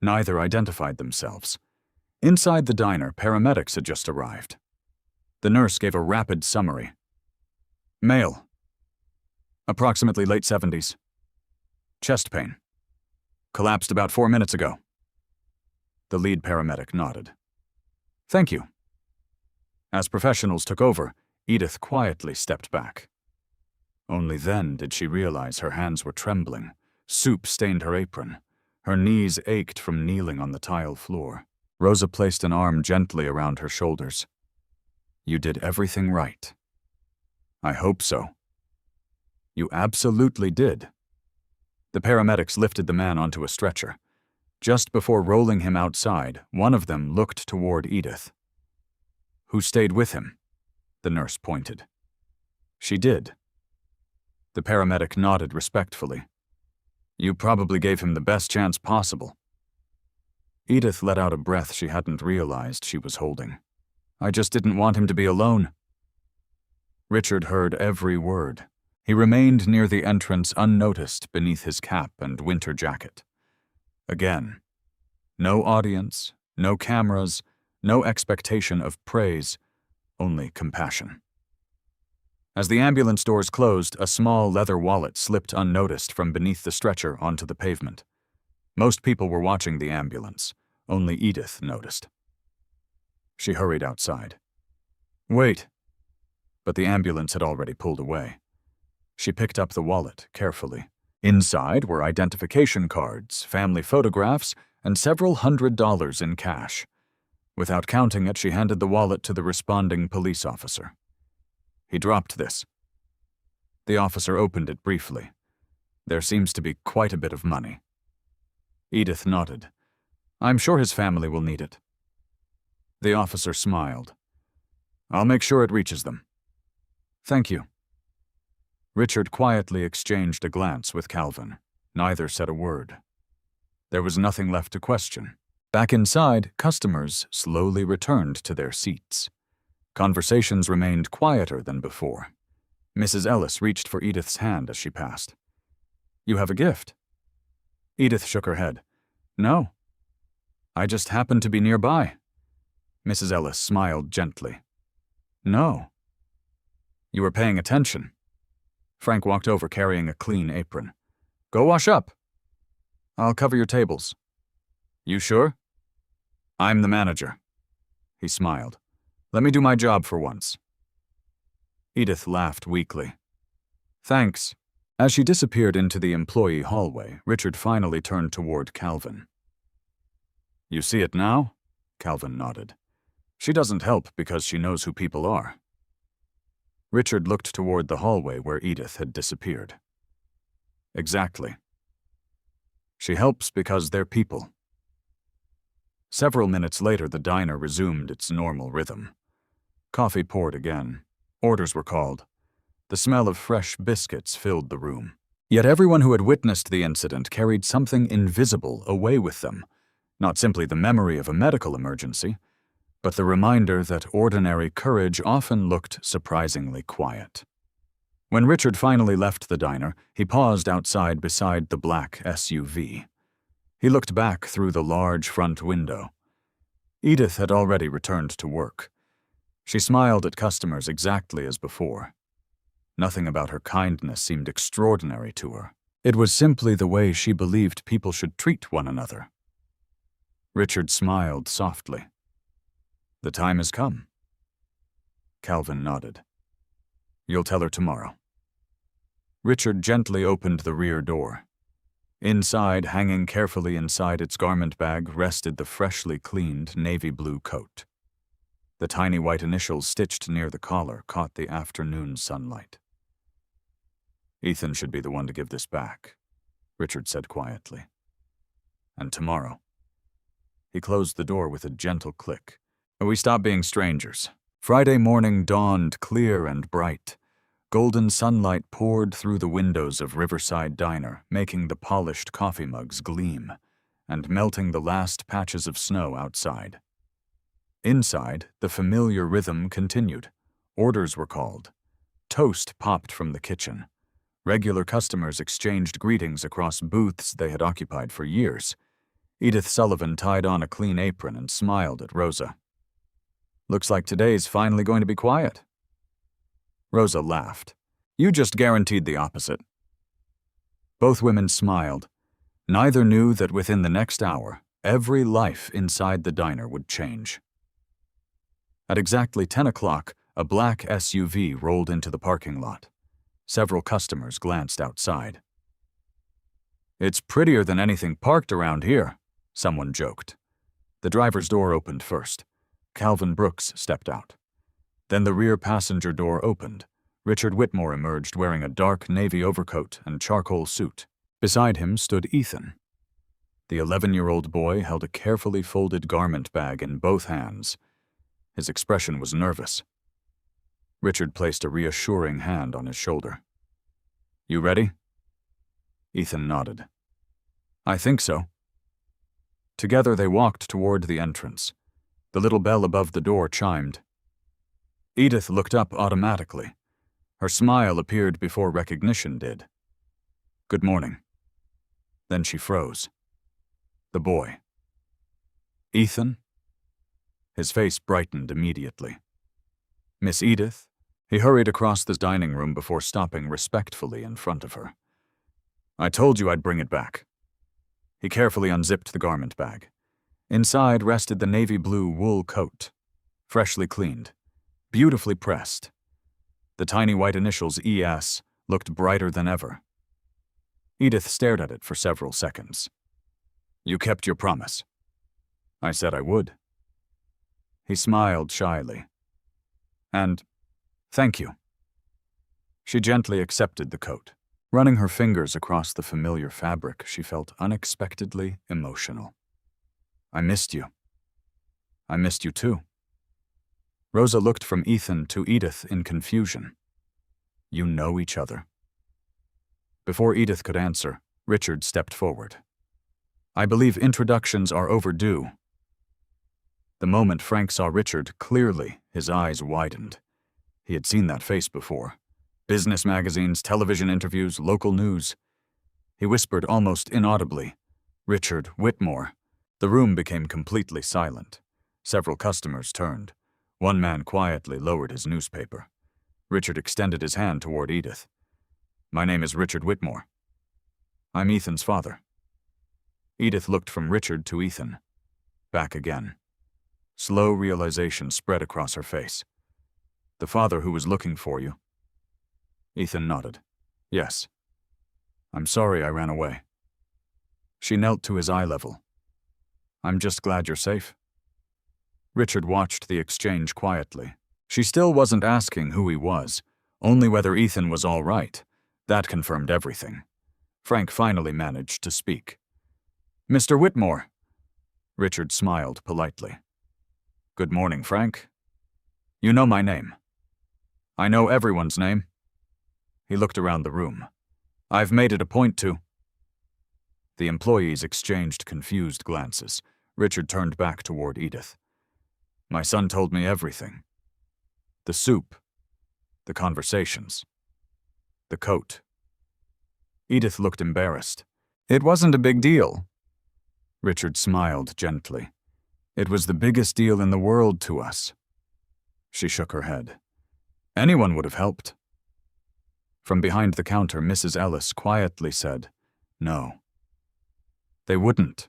Neither identified themselves. Inside the diner, paramedics had just arrived. The nurse gave a rapid summary. "Male. Approximately late 70s. Chest pain. Collapsed about 4 minutes ago." The lead paramedic nodded. "Thank you." As professionals took over, Edith quietly stepped back. Only then did she realize her hands were trembling. Soup stained her apron. Her knees ached from kneeling on the tile floor. Rosa placed an arm gently around her shoulders. "You did everything right." "I hope so." "You absolutely did." The paramedics lifted the man onto a stretcher. Just before rolling him outside, one of them looked toward Edith. "Who stayed with him?" The nurse pointed. "She did." The paramedic nodded respectfully. "You probably gave him the best chance possible." Edith let out a breath she hadn't realized she was holding. "I just didn't want him to be alone." Richard heard every word. He remained near the entrance unnoticed beneath his cap and winter jacket. Again, no audience, no cameras, no expectation of praise, only compassion. As the ambulance doors closed, a small leather wallet slipped unnoticed from beneath the stretcher onto the pavement. Most people were watching the ambulance. Only Edith noticed. She hurried outside. "Wait." But the ambulance had already pulled away. She picked up the wallet carefully. Inside were identification cards, family photographs, and several $100s in cash. Without counting it, she handed the wallet to the responding police officer. "He dropped this." The officer opened it briefly. "There seems to be quite a bit of money." Edith nodded. "I'm sure his family will need it." The officer smiled. "I'll make sure it reaches them." "Thank you." Richard quietly exchanged a glance with Calvin. Neither said a word. There was nothing left to question. Back inside, customers slowly returned to their seats. Conversations remained quieter than before. Mrs. Ellis reached for Edith's hand as she passed. "You have a gift." Edith shook her head. "No. I just happened to be nearby." Mrs. Ellis smiled gently. "No. You were paying attention." Frank walked over carrying a clean apron. "Go wash up." "I'll cover your tables." "You sure?" "I'm the manager." He smiled. "Let me do my job for once." Edith laughed weakly. "Thanks." As she disappeared into the employee hallway, Richard finally turned toward Calvin. "You see it now?" Calvin nodded. "She doesn't help because she knows who people are." Richard looked toward the hallway where Edith had disappeared. "Exactly. She helps because they're people." Several minutes later, the diner resumed its normal rhythm. Coffee poured again. Orders were called. The smell of fresh biscuits filled the room. Yet everyone who had witnessed the incident carried something invisible away with them. Not simply the memory of a medical emergency, but the reminder that ordinary courage often looked surprisingly quiet. When Richard finally left the diner, he paused outside beside the black SUV. He looked back through the large front window. Edith had already returned to work. She smiled at customers exactly as before. Nothing about her kindness seemed extraordinary to her. It was simply the way she believed people should treat one another. Richard smiled softly. "The time has come." Calvin nodded. "You'll tell her tomorrow." Richard gently opened the rear door. Inside, hanging carefully inside its garment bag, rested the freshly cleaned navy blue coat. The tiny white initials stitched near the collar caught the afternoon sunlight. "Ethan should be the one to give this back," Richard said quietly. "And tomorrow." He closed the door with a gentle click. We stopped being strangers. Friday morning dawned clear and bright. Golden sunlight poured through the windows of Riverside Diner, making the polished coffee mugs gleam, and melting the last patches of snow outside. Inside, the familiar rhythm continued. Orders were called. Toast popped from the kitchen. Regular customers exchanged greetings across booths they had occupied for years. Edith Sullivan tied on a clean apron and smiled at Rosa. "Looks like today's finally going to be quiet." Rosa laughed. "You just guaranteed the opposite." Both women smiled. Neither knew that within the next hour, every life inside the diner would change. At exactly 10 o'clock, a black SUV rolled into the parking lot. Several customers glanced outside. "It's prettier than anything parked around here," someone joked. The driver's door opened first. Calvin Brooks stepped out. Then the rear passenger door opened. Richard Whitmore emerged wearing a dark navy overcoat and charcoal suit. Beside him stood Ethan. The 11-year-old boy held a carefully folded garment bag in both hands. His expression was nervous. Richard placed a reassuring hand on his shoulder. "You ready?" Ethan nodded. "I think so." Together they walked toward the entrance. The little bell above the door chimed. Edith looked up automatically. Her smile appeared before recognition did. "Good morning." Then she froze. The boy. "Ethan?" His face brightened immediately. "Miss Edith?" He hurried across the dining room before stopping respectfully in front of her. "I told you I'd bring it back." He carefully unzipped the garment bag. Inside rested the navy blue wool coat, freshly cleaned, beautifully pressed. The tiny white initials ES looked brighter than ever. Edith stared at it for several seconds. "You kept your promise." "I said I would." He smiled shyly. "And thank you." She gently accepted the coat. Running her fingers across the familiar fabric, she felt unexpectedly emotional. "I missed you." "I missed you too." Rosa looked from Ethan to Edith in confusion. "You know each other?" Before Edith could answer, Richard stepped forward. "I believe introductions are overdue." The moment Frank saw Richard clearly, his eyes widened. He had seen that face before. Business magazines, television interviews, local news. He whispered almost inaudibly, "Richard Whitmore." The room became completely silent. Several customers turned. One man quietly lowered his newspaper. Richard extended his hand toward Edith. "My name is Richard Whitmore. I'm Ethan's father." Edith looked from Richard to Ethan. Back again. Slow realization spread across her face. "The father who was looking for you." Ethan nodded. "Yes. I'm sorry I ran away." She knelt to his eye level. "I'm just glad you're safe." Richard watched the exchange quietly. She still wasn't asking who he was, only whether Ethan was all right. That confirmed everything. Frank finally managed to speak. "Mr. Whitmore." Richard smiled politely. "Good morning, Frank. You know my name." "I know everyone's name." He looked around the room. "I've made it a point to." The employees exchanged confused glances. Richard turned back toward Edith. My son told me everything. The soup, the conversations, the coat. Edith looked embarrassed. It wasn't a big deal. Richard smiled gently. It was the biggest deal in the world to us. She shook her head. Anyone would have helped. From behind the counter, Mrs. Ellis quietly said, "No." They wouldn't.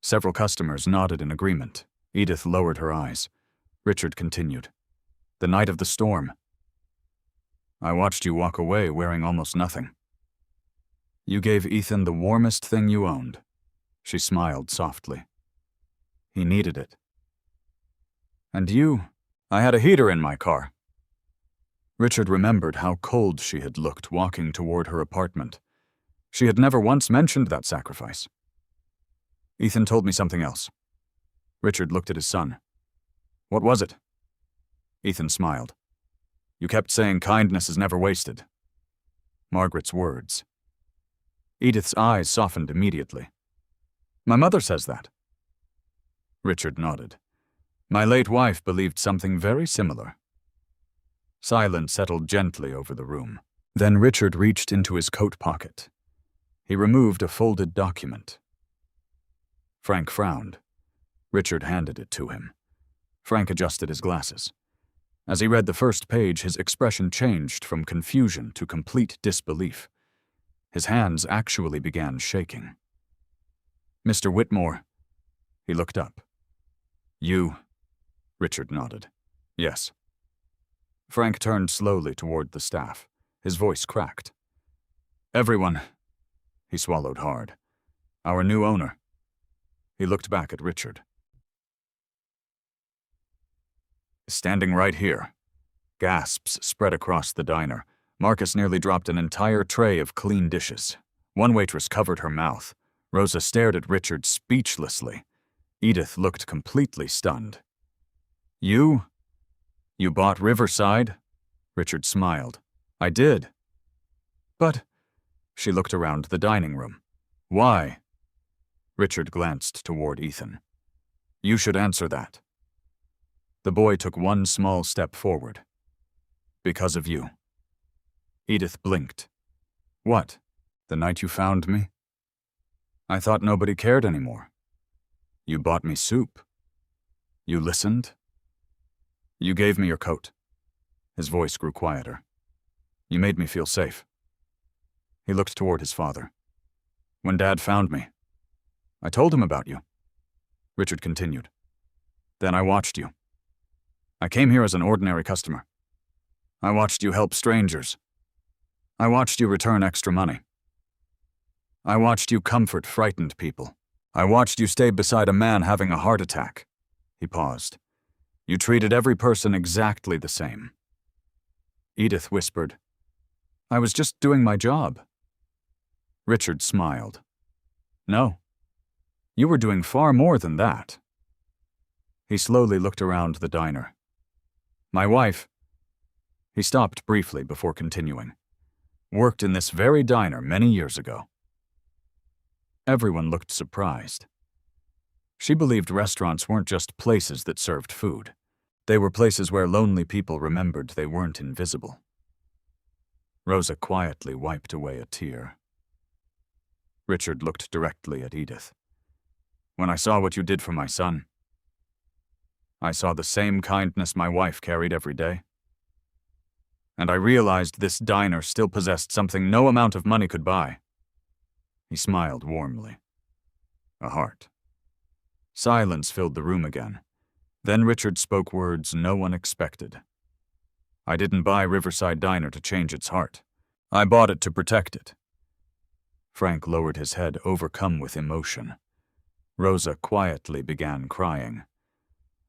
Several customers nodded in agreement. Edith lowered her eyes. Richard continued. The night of the storm. I watched you walk away wearing almost nothing. You gave Ethan the warmest thing you owned. She smiled softly. He needed it. And you, I had a heater in my car. Richard remembered how cold she had looked walking toward her apartment. She had never once mentioned that sacrifice. Ethan told me something else. Richard looked at his son. What was it? Ethan smiled. You kept saying kindness is never wasted. Margaret's words. Edith's eyes softened immediately. My mother says that. Richard nodded. My late wife believed something very similar. Silence settled gently over the room. Then Richard reached into his coat pocket. He removed a folded document. Frank frowned. Richard handed it to him. Frank adjusted his glasses. As he read the first page, his expression changed from confusion to complete disbelief. His hands actually began shaking. Mr. Whitmore. He looked up. You. Richard nodded. Yes. Frank turned slowly toward the staff. His voice cracked. Everyone. He swallowed hard. Our new owner. He looked back at Richard. Standing right here. Gasps spread across the diner. Marcus nearly dropped an entire tray of clean dishes. One waitress covered her mouth. Rosa stared at Richard speechlessly. Edith looked completely stunned. You bought Riverside? Richard smiled. I did. But, she looked around the dining room. Why? Richard glanced toward Ethan. You should answer that. The boy took one small step forward. Because of you. Edith blinked. What? The night you found me? I thought nobody cared anymore. You bought me soup. You listened. You gave me your coat. His voice grew quieter. You made me feel safe. He looked toward his father. When Dad found me, I told him about you. Richard continued. Then I watched you. I came here as an ordinary customer. I watched you help strangers. I watched you return extra money. I watched you comfort frightened people. I watched you stay beside a man having a heart attack. He paused. You treated every person exactly the same. Edith whispered, I was just doing my job. Richard smiled. No. You were doing far more than that. He slowly looked around the diner. My wife, he stopped briefly before continuing, worked in this very diner many years ago. Everyone looked surprised. She believed restaurants weren't just places that served food. They were places where lonely people remembered they weren't invisible. Rosa quietly wiped away a tear. Richard looked directly at Edith. When I saw what you did for my son, I saw the same kindness my wife carried every day. And I realized this diner still possessed something no amount of money could buy. He smiled warmly. A heart. Silence filled the room again. Then Richard spoke words no one expected. I didn't buy Riverside Diner to change its heart. I bought it to protect it. Frank lowered his head, overcome with emotion. Rosa quietly began crying.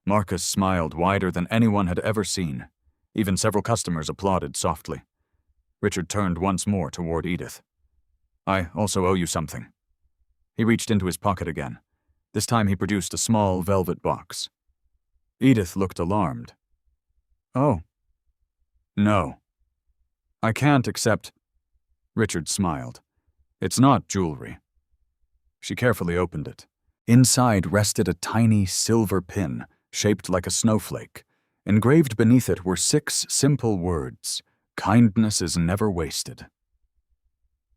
Marcus smiled wider than anyone had ever seen. Even several customers applauded softly. Richard turned once more toward Edith. I also owe you something. He reached into his pocket again. This time he produced a small velvet box. Edith looked alarmed. Oh. No. I can't accept. Richard smiled. It's not jewelry. She carefully opened it. Inside rested a tiny silver pin, shaped like a snowflake. Engraved beneath it were 6 simple words: "Kindness is never wasted."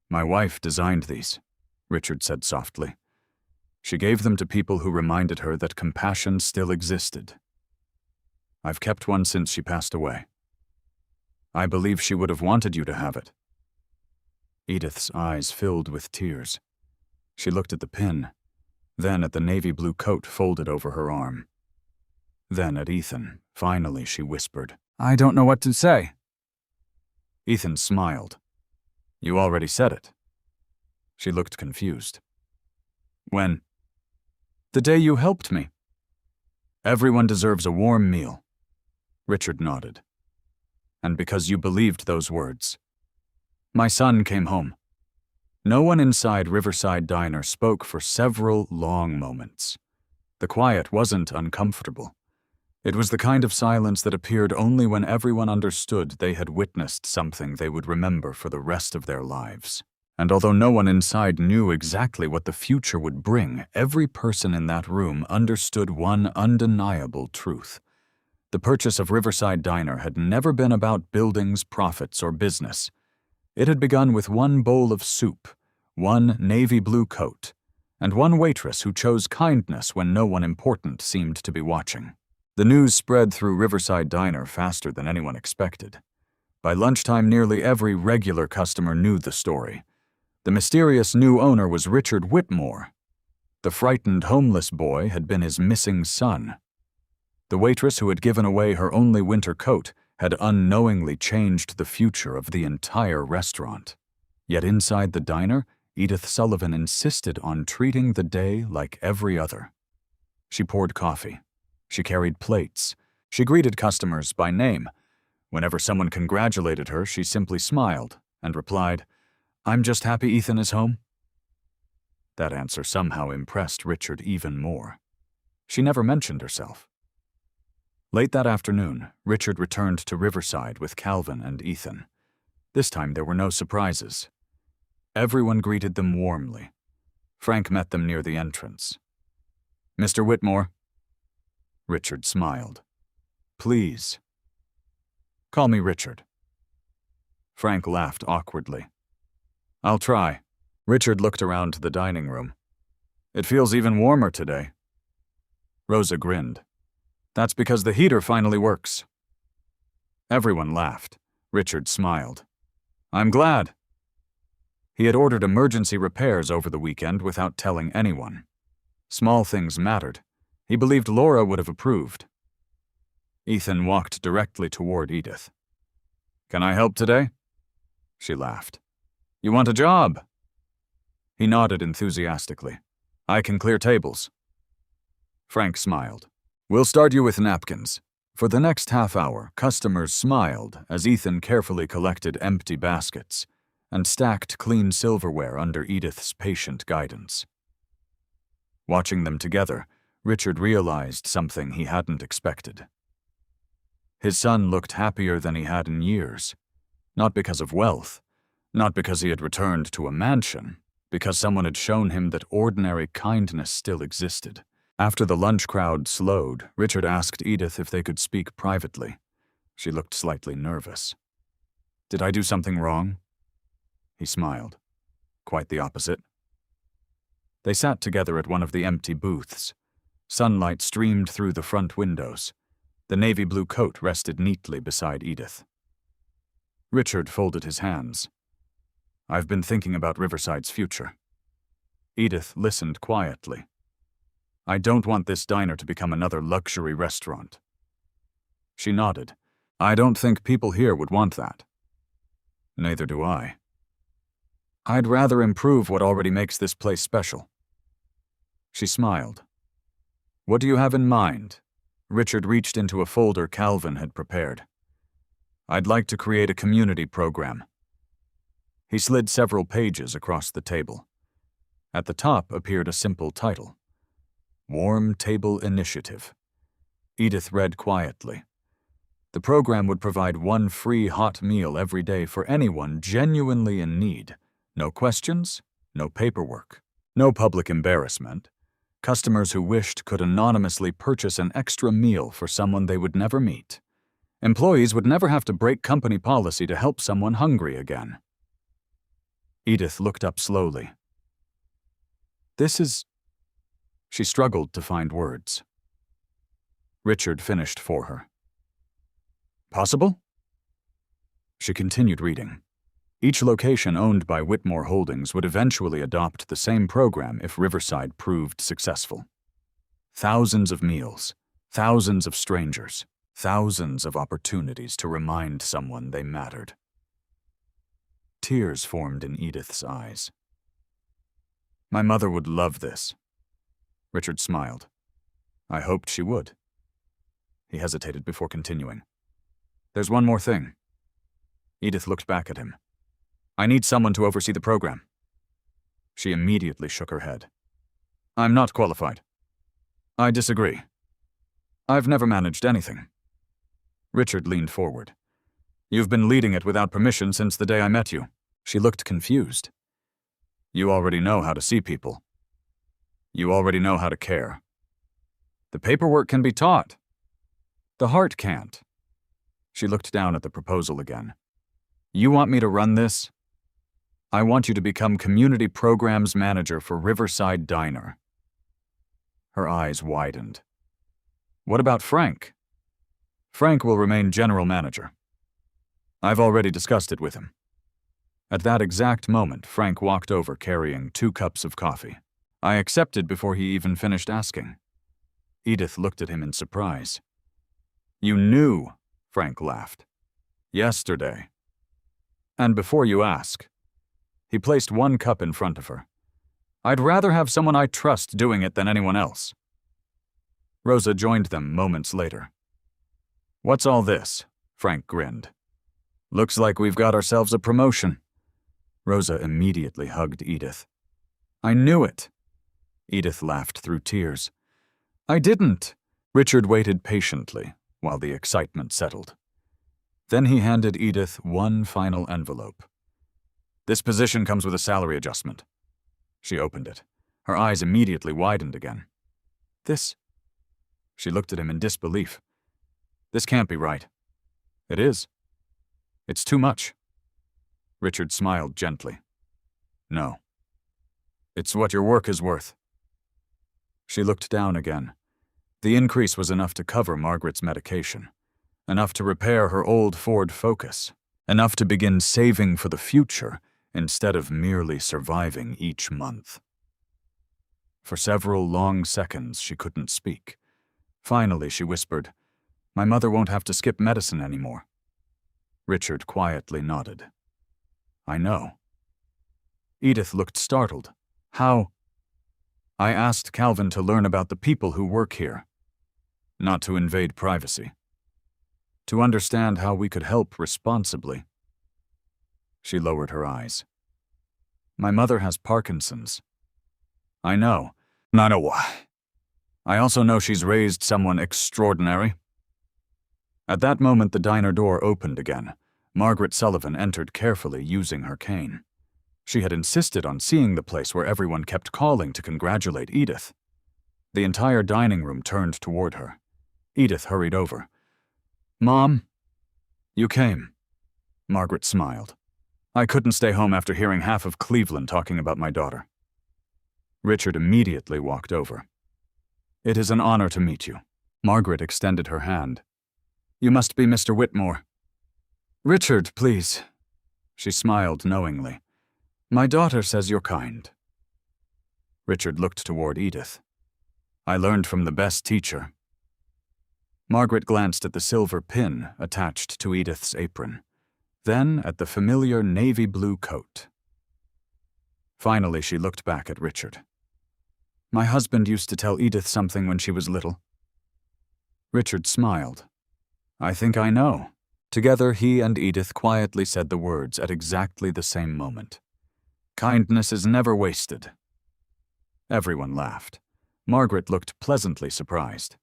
"My wife designed these," Richard said softly. "She gave them to people who reminded her that compassion still existed. I've kept one since she passed away. I believe she would have wanted you to have it." Edith's eyes filled with tears. She looked at the pin, then at the navy blue coat folded over her arm. Then at Ethan. Finally, she whispered, "I don't know what to say." Ethan smiled. "You already said it." She looked confused. "When?" "The day you helped me." "Everyone deserves a warm meal." Richard nodded. "And because you believed those words." My son came home. No one inside Riverside Diner spoke for several long moments. The quiet wasn't uncomfortable. It was the kind of silence that appeared only when everyone understood they had witnessed something they would remember for the rest of their lives. And although no one inside knew exactly what the future would bring, every person in that room understood one undeniable truth. The purchase of Riverside Diner had never been about buildings, profits, or business. It had begun with one bowl of soup, one navy blue coat, and one waitress who chose kindness when no one important seemed to be watching. The news spread through Riverside Diner faster than anyone expected. By lunchtime, nearly every regular customer knew the story. The mysterious new owner was Richard Whitmore. The frightened homeless boy had been his missing son. The waitress who had given away her only winter coat had unknowingly changed the future of the entire restaurant. Yet inside the diner, Edith Sullivan insisted on treating the day like every other. She poured coffee. She carried plates. She greeted customers by name. Whenever someone congratulated her, she simply smiled and replied, "I'm just happy Ethan is home." That answer somehow impressed Richard even more. She never mentioned herself. Late that afternoon, Richard returned to Riverside with Calvin and Ethan. This time there were no surprises. Everyone greeted them warmly. Frank met them near the entrance. "Mr. Whitmore." Richard smiled. "Please." "Call me Richard." Frank laughed awkwardly. "I'll try." Richard looked around the dining room. "It feels even warmer today." Rosa grinned. "That's because the heater finally works." Everyone laughed. Richard smiled. "I'm glad." He had ordered emergency repairs over the weekend without telling anyone. Small things mattered. He believed Laura would have approved. Ethan walked directly toward Edith. "Can I help today?" She laughed. "You want a job?" He nodded enthusiastically. "I can clear tables." Frank smiled. "We'll start you with napkins." For the next half hour, customers smiled as Ethan carefully collected empty baskets and stacked clean silverware under Edith's patient guidance. Watching them together, Richard realized something he hadn't expected. His son looked happier than he had in years, not because of wealth, not because he had returned to a mansion, because someone had shown him that ordinary kindness still existed. After the lunch crowd slowed, Richard asked Edith if they could speak privately. She looked slightly nervous. "Did I do something wrong?" He smiled. "Quite the opposite." They sat together at one of the empty booths. Sunlight streamed through the front windows. The navy blue coat rested neatly beside Edith. Richard folded his hands. "I've been thinking about Riverside's future." Edith listened quietly. "I don't want this diner to become another luxury restaurant." She nodded. "I don't think people here would want that." "Neither do I." "I'd rather improve what already makes this place special." She smiled. "What do you have in mind?" Richard reached into a folder Calvin had prepared. "I'd like to create a community program." He slid several pages across the table. At the top appeared a simple title: Warm Table Initiative. Edith read quietly. The program would provide one free hot meal every day for anyone genuinely in need. No questions, no paperwork, no public embarrassment. Customers who wished could anonymously purchase an extra meal for someone they would never meet. Employees would never have to break company policy to help someone hungry again. Edith looked up slowly. This is... She struggled to find words. Richard finished for her. Possible? She continued reading. Each location owned by Whitmore Holdings would eventually adopt the same program if Riverside proved successful. Thousands of meals, thousands of strangers, thousands of opportunities to remind someone they mattered. Tears formed in Edith's eyes. My mother would love this. Richard smiled. I hoped she would. He hesitated before continuing. There's one more thing. Edith looked back at him. I need someone to oversee the program. She immediately shook her head. I'm not qualified. I disagree. I've never managed anything. Richard leaned forward. You've been leading it without permission since the day I met you. She looked confused. You already know how to see people. You already know how to care. The paperwork can be taught. The heart can't. She looked down at the proposal again. You want me to run this? I want you to become Community Programs Manager for Riverside Diner. Her eyes widened. What about Frank? Frank will remain General Manager. I've already discussed it with him. At that exact moment, Frank walked over carrying 2 cups of coffee. I accepted before he even finished asking. Edith looked at him in surprise. You knew, Frank laughed. Yesterday. And before you ask. He placed 1 cup in front of her. I'd rather have someone I trust doing it than anyone else. Rosa joined them moments later. What's all this? Frank grinned. Looks like we've got ourselves a promotion. Rosa immediately hugged Edith. I knew it. Edith laughed through tears. I didn't. Richard waited patiently while the excitement settled. Then he handed Edith 1 final envelope. This position comes with a salary adjustment. She opened it. Her eyes immediately widened again. This? She looked at him in disbelief. This can't be right. It is. It's too much. Richard smiled gently. No. It's what your work is worth. She looked down again. The increase was enough to cover Margaret's medication, enough to repair her old Ford Focus, enough to begin saving for the future instead of merely surviving each month. For several long seconds, she couldn't speak. Finally, she whispered, My mother won't have to skip medicine anymore. Richard quietly nodded. I know. Edith looked startled. How? I asked Calvin to learn about the people who work here. Not to invade privacy. To understand how we could help responsibly. She lowered her eyes. My mother has Parkinson's. I know. I know why. I also know she's raised someone extraordinary. At that moment, the diner door opened again. Margaret Sullivan entered carefully, using her cane. She had insisted on seeing the place where everyone kept calling to congratulate Edith. The entire dining room turned toward her. Edith hurried over. Mom? You came. Margaret smiled. I couldn't stay home after hearing half of Cleveland talking about my daughter. Richard immediately walked over. It is an honor to meet you. Margaret extended her hand. You must be Mr. Whitmore. Richard, please. She smiled knowingly. My daughter says you're kind. Richard looked toward Edith. I learned from the best teacher. Margaret glanced at the silver pin attached to Edith's apron, then at the familiar navy blue coat. Finally, she looked back at Richard. My husband used to tell Edith something when she was little. Richard smiled. I think I know. Together, he and Edith quietly said the words at exactly the same moment. Kindness is never wasted. Everyone laughed. Margaret looked pleasantly surprised.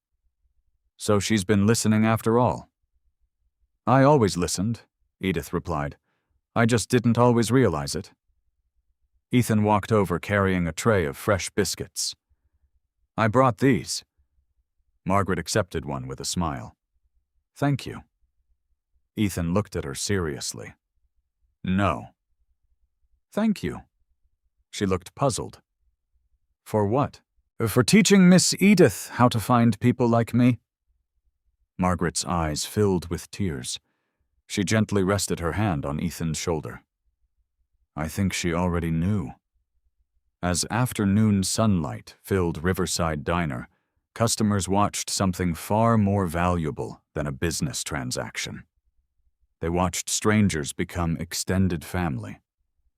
So she's been listening after all. I always listened, Edith replied. I just didn't always realize it. Ethan walked over carrying a tray of fresh biscuits. I brought these. Margaret accepted one with a smile. Thank you. Ethan looked at her seriously. No. Thank you. She looked puzzled. For what? For teaching Miss Edith how to find people like me. Margaret's eyes filled with tears. She gently rested her hand on Ethan's shoulder. I think she already knew. As afternoon sunlight filled Riverside Diner, customers watched something far more valuable than a business transaction. They watched strangers become extended family.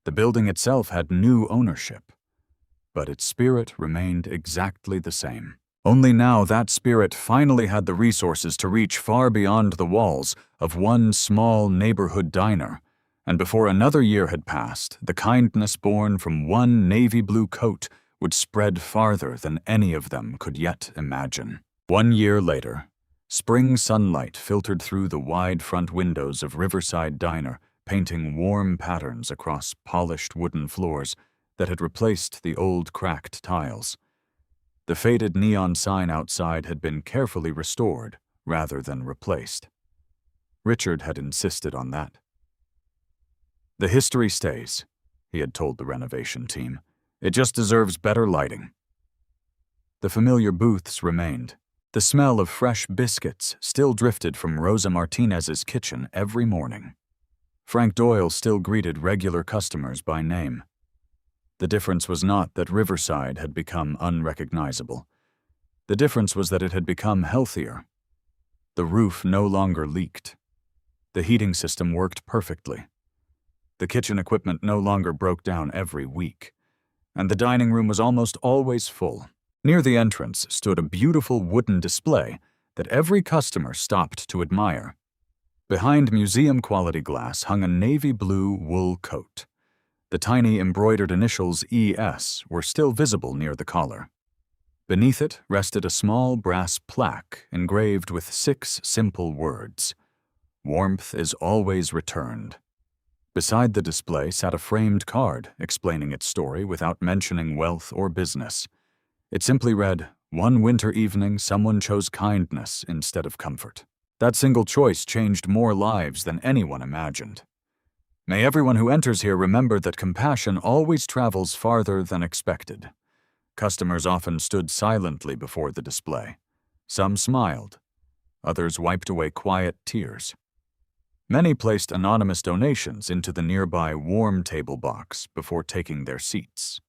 The building itself had new ownership, but its spirit remained exactly the same. Only now that spirit finally had the resources to reach far beyond the walls of one small neighborhood diner, and before another year had passed, the kindness born from one navy blue coat would spread farther than any of them could yet imagine. 1 year later, spring sunlight filtered through the wide front windows of Riverside Diner, painting warm patterns across polished wooden floors that had replaced the old cracked tiles. The faded neon sign outside had been carefully restored rather than replaced. Richard had insisted on that. The history stays, he had told the renovation team. It just deserves better lighting. The familiar booths remained. The smell of fresh biscuits still drifted from Rosa Martinez's kitchen every morning. Frank Doyle still greeted regular customers by name. The difference was not that Riverside had become unrecognizable. The difference was that it had become healthier. The roof no longer leaked. The heating system worked perfectly. The kitchen equipment no longer broke down every week. And the dining room was almost always full. Near the entrance stood a beautiful wooden display that every customer stopped to admire. Behind museum-quality glass hung a navy blue wool coat. The tiny embroidered initials ES were still visible near the collar. Beneath it rested a small brass plaque engraved with 6 simple words. Warmth is always returned. Beside the display sat a framed card explaining its story without mentioning wealth or business. It simply read, "One winter evening, someone chose kindness instead of comfort." That single choice changed more lives than anyone imagined. May everyone who enters here remember that compassion always travels farther than expected. Customers often stood silently before the display. Some smiled. Others wiped away quiet tears. Many placed anonymous donations into the nearby warm table box before taking their seats.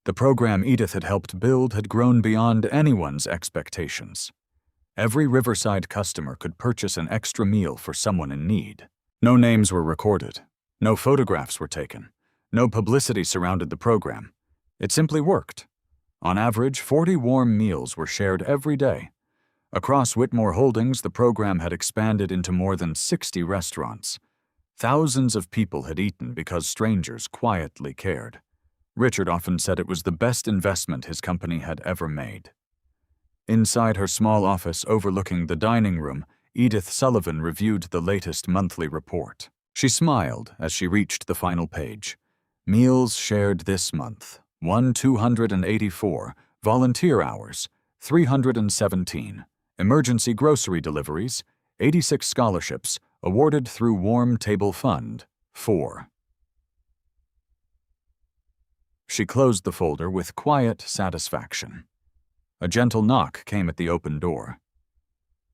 The program Edith had helped build had grown beyond anyone's expectations. Every Riverside customer could purchase an extra meal for someone in need. No names were recorded. No photographs were taken. No publicity surrounded the program. It simply worked. On average, 40 warm meals were shared every day. Across Whitmore Holdings, the program had expanded into more than 60 restaurants. Thousands of people had eaten because strangers quietly cared. Richard often said it was the best investment his company had ever made. Inside her small office overlooking the dining room, Edith Sullivan reviewed the latest monthly report. She smiled as she reached the final page. Meals shared this month, 284, volunteer hours, 317, emergency grocery deliveries, 86 scholarships, awarded through Warm Table Fund, 4. She closed the folder with quiet satisfaction. A gentle knock came at the open door.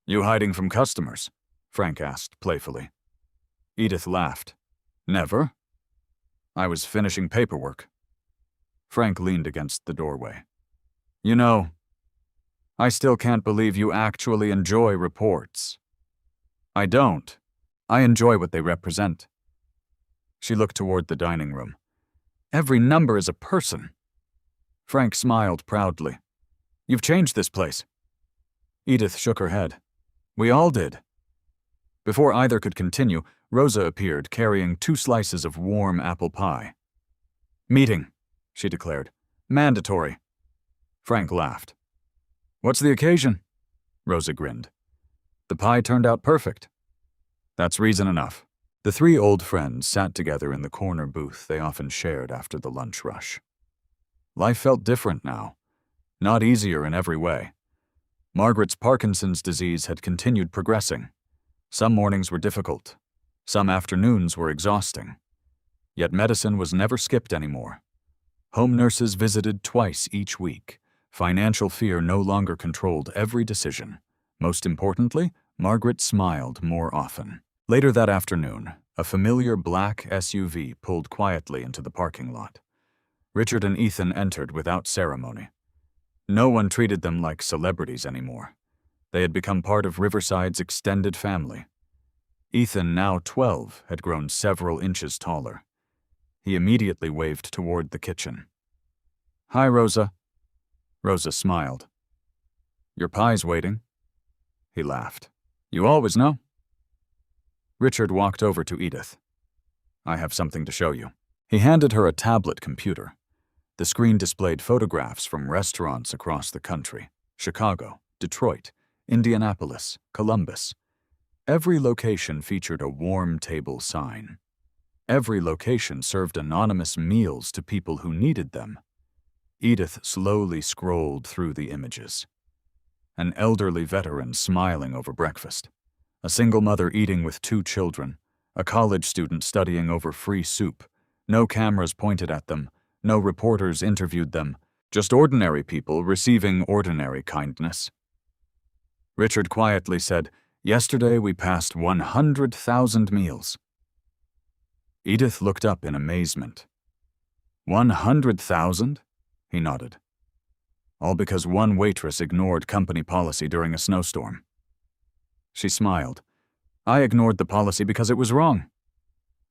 "You hiding from customers?" Frank asked playfully. Edith laughed. "Never. I was finishing paperwork." Frank leaned against the doorway. "You know, I still can't believe you actually enjoy reports." "I don't. I enjoy what they represent." She looked toward the dining room. "Every number is a person." Frank smiled proudly. "You've changed this place." Edith shook her head. "We all did." Before either could continue, Rosa appeared carrying 2 slices of warm apple pie. "Meeting," she declared. "Mandatory." Frank laughed. "What's the occasion?" Rosa grinned. "The pie turned out perfect." "That's reason enough." The 3 old friends sat together in the corner booth they often shared after the lunch rush. Life felt different now. not easier in every way. Margaret's Parkinson's disease had continued progressing. Some mornings were difficult. Some afternoons were exhausting. Yet medicine was never skipped anymore. Home nurses visited twice each week. Financial fear no longer controlled every decision. Most importantly, Margaret smiled more often. Later that afternoon, a familiar black SUV pulled quietly into the parking lot. Richard and Ethan entered without ceremony. No one treated them like celebrities anymore. They had become part of Riverside's extended family. Ethan, now 12, had grown several inches taller. He immediately waved toward the kitchen. "Hi, Rosa." Rosa smiled. "Your pie's waiting." He laughed. "You always know." Richard walked over to Edith. "I have something to show you." He handed her a tablet computer. The screen displayed photographs from restaurants across the country: Chicago, Detroit, Indianapolis, Columbus. Every location featured a warm table sign. Every location served anonymous meals to people who needed them. Edith slowly scrolled through the images. An elderly veteran smiling over breakfast. A single mother eating with 2 children. A college student studying over free soup. No cameras pointed at them. No reporters interviewed them. Just ordinary people receiving ordinary kindness. Richard quietly said, "Yesterday we passed 100,000 meals." Edith looked up in amazement. 100,000? He nodded. All because one waitress ignored company policy during a snowstorm. She smiled. "I ignored the policy because it was wrong."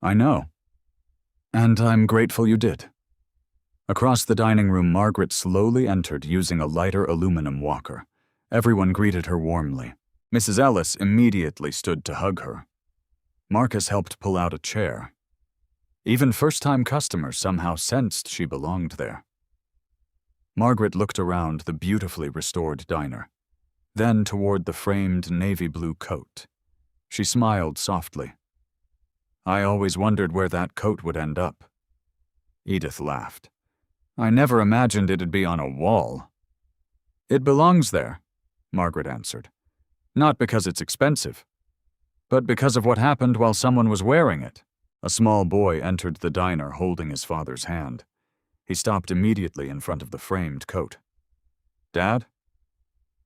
"I know. And I'm grateful you did." Across the dining room, Margaret slowly entered using a lighter aluminum walker. Everyone greeted her warmly. Mrs. Ellis immediately stood to hug her. Marcus helped pull out a chair. Even first-time customers somehow sensed she belonged there. Margaret looked around the beautifully restored diner, then toward the framed navy blue coat. She smiled softly. "I always wondered where that coat would end up." Edith laughed. "I never imagined it'd be on a wall." "It belongs there," Margaret answered. "Not because it's expensive, but because of what happened while someone was wearing it." A small boy entered the diner holding his father's hand. He stopped immediately in front of the framed coat. "Dad?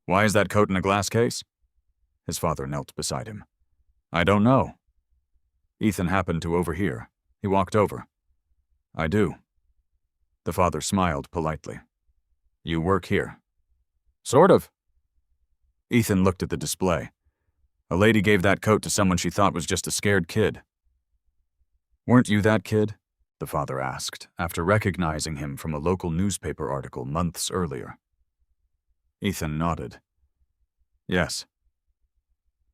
Why is that coat in a glass case?" His father knelt beside him. "I don't know." Ethan happened to overhear. He walked over. "I do." The father smiled politely. "You work here." "Sort of." Ethan looked at the display. A lady gave that coat to someone she thought was just a scared kid. "Weren't you that kid?" the father asked, after recognizing him from a local newspaper article months earlier. Ethan nodded. "Yes."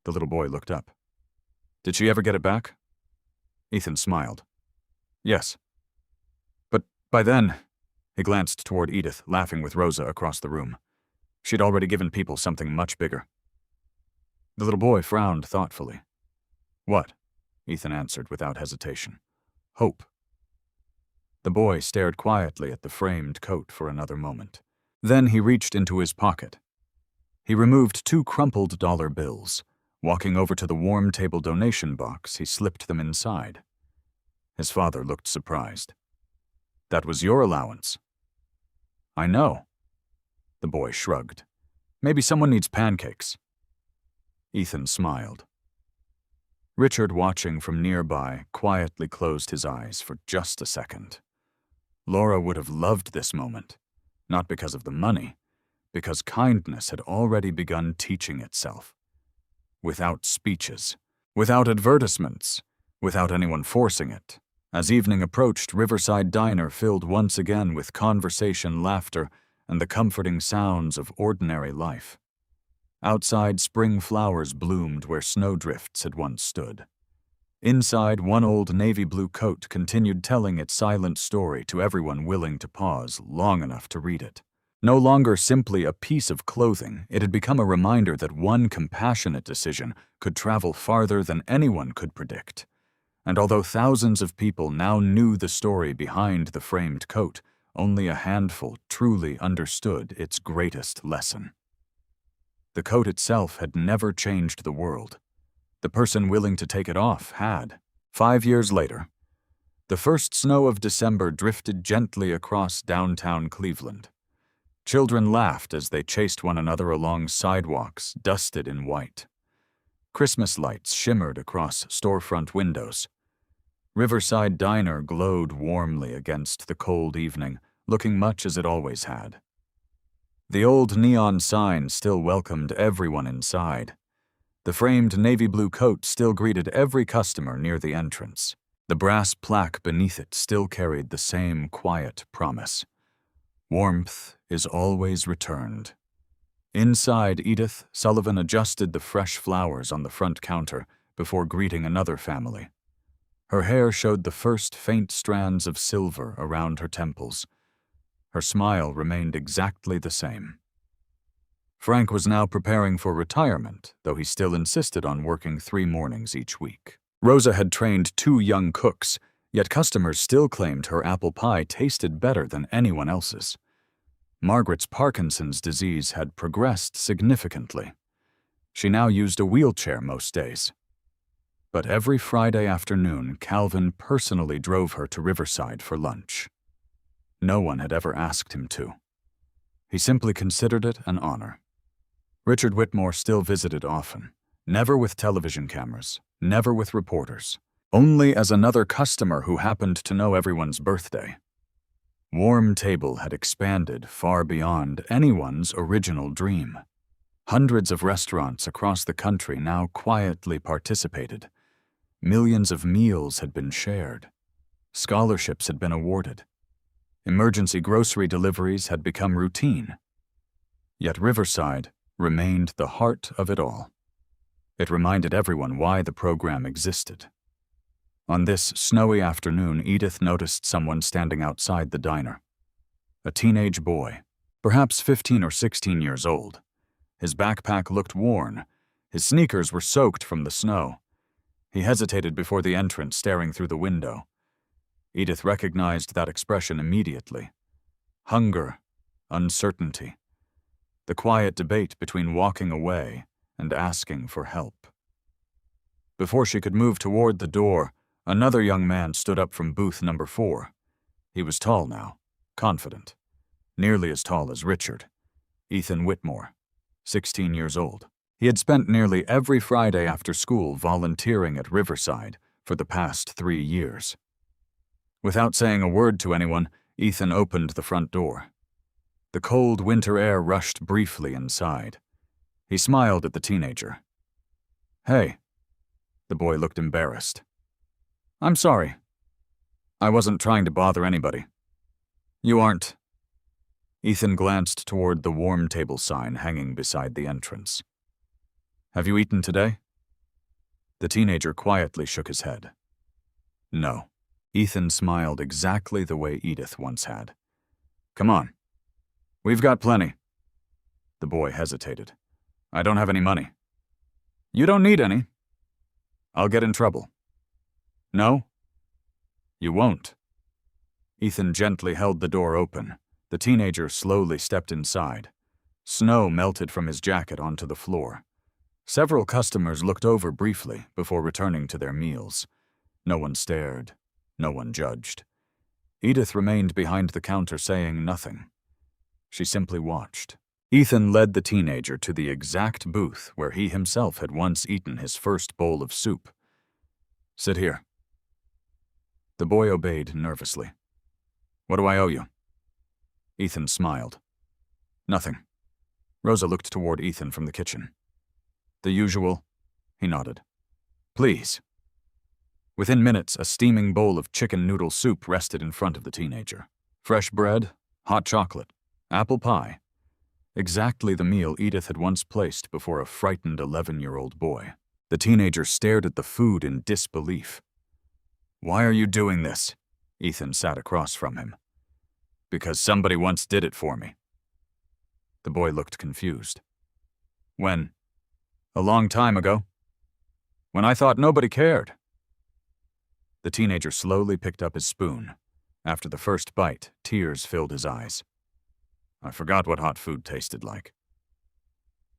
The little boy looked up. "Did she ever get it back?" Ethan smiled. "Yes." "But by then," he glanced toward Edith, laughing with Rosa across the room. She'd already given people something much bigger. The little boy frowned thoughtfully. "What?" Ethan answered without hesitation. "Hope." The boy stared quietly at the framed coat for another moment. Then he reached into his pocket. He removed 2 crumpled dollar bills. Walking over to the warm table donation box, he slipped them inside. His father looked surprised. "That was your allowance." "I know." The boy shrugged. "Maybe someone needs pancakes." Ethan smiled. Richard, watching from nearby, quietly closed his eyes for just a second. Laura would have loved this moment, not because of the money, because kindness had already begun teaching itself. Without speeches, without advertisements, without anyone forcing it. As evening approached, Riverside Diner filled once again with conversation, laughter, and the comforting sounds of ordinary life. Outside, spring flowers bloomed where snowdrifts had once stood. Inside, one old navy blue coat continued telling its silent story to everyone willing to pause long enough to read it. No longer simply a piece of clothing, it had become a reminder that one compassionate decision could travel farther than anyone could predict. And although thousands of people now knew the story behind the framed coat, only a handful truly understood its greatest lesson. The coat itself had never changed the world. The person willing to take it off had. 5 years later, the first snow of December drifted gently across downtown Cleveland. Children laughed as they chased one another along sidewalks dusted in white. Christmas lights shimmered across storefront windows. Riverside Diner glowed warmly against the cold evening, looking much as it always had. The old neon sign still welcomed everyone inside. The framed navy blue coat still greeted every customer near the entrance. The brass plaque beneath it still carried the same quiet promise. Warmth is always returned. Inside Edith, Sullivan adjusted the fresh flowers on the front counter before greeting another family. Her hair showed the first faint strands of silver around her temples. Her smile remained exactly the same. Frank was now preparing for retirement, though he still insisted on working 3 mornings each week. Rosa had trained 2 young cooks, yet customers still claimed her apple pie tasted better than anyone else's. Margaret's Parkinson's disease had progressed significantly. She now used a wheelchair most days. But every Friday afternoon, Calvin personally drove her to Riverside for lunch. No one had ever asked him to. He simply considered it an honor. Richard Whitmore still visited often, never with television cameras, never with reporters, only as another customer who happened to know everyone's birthday. Warm Table had expanded far beyond anyone's original dream. Hundreds of restaurants across the country now quietly participated. Millions of meals had been shared. Scholarships had been awarded. Emergency grocery deliveries had become routine. Yet Riverside remained the heart of it all. It reminded everyone why the program existed. On this snowy afternoon, Edith noticed someone standing outside the diner. A teenage boy, perhaps 15 or 16 years old. His backpack looked worn. His sneakers were soaked from the snow. He hesitated before the entrance, staring through the window. Edith recognized that expression immediately. Hunger, uncertainty. The quiet debate between walking away and asking for help. Before she could move toward the door, another young man stood up from booth number 4. He was tall now, confident, nearly as tall as Richard. Ethan Whitmore, 16 years old. He had spent nearly every Friday after school volunteering at Riverside for the past 3 years. Without saying a word to anyone, Ethan opened the front door. The cold winter air rushed briefly inside. He smiled at the teenager. "Hey." The boy looked embarrassed. "I'm sorry. I wasn't trying to bother anybody." "You aren't." Ethan glanced toward the Warm Table sign hanging beside the entrance. "Have you eaten today?" The teenager quietly shook his head. "No." Ethan smiled exactly the way Edith once had. "Come on. We've got plenty." The boy hesitated. "I don't have any money." "You don't need any." "I'll get in trouble." "No." "You won't." Ethan gently held the door open. The teenager slowly stepped inside. Snow melted from his jacket onto the floor. Several customers looked over briefly before returning to their meals. No one stared. No one judged. Edith remained behind the counter saying nothing. She simply watched. Ethan led the teenager to the exact booth where he himself had once eaten his first bowl of soup. "Sit here." The boy obeyed nervously. "What do I owe you?" Ethan smiled. "Nothing." Rosa looked toward Ethan from the kitchen. "The usual?" He nodded. "Please." Within minutes, a steaming bowl of chicken noodle soup rested in front of the teenager. Fresh bread, hot chocolate, apple pie. Exactly the meal Edith had once placed before a frightened 11-year-old boy. The teenager stared at the food in disbelief. "Why are you doing this?" Ethan sat across from him. "Because somebody once did it for me." The boy looked confused. "When?" "A long time ago. When I thought nobody cared." The teenager slowly picked up his spoon. After the first bite, tears filled his eyes. I forgot what hot food tasted like.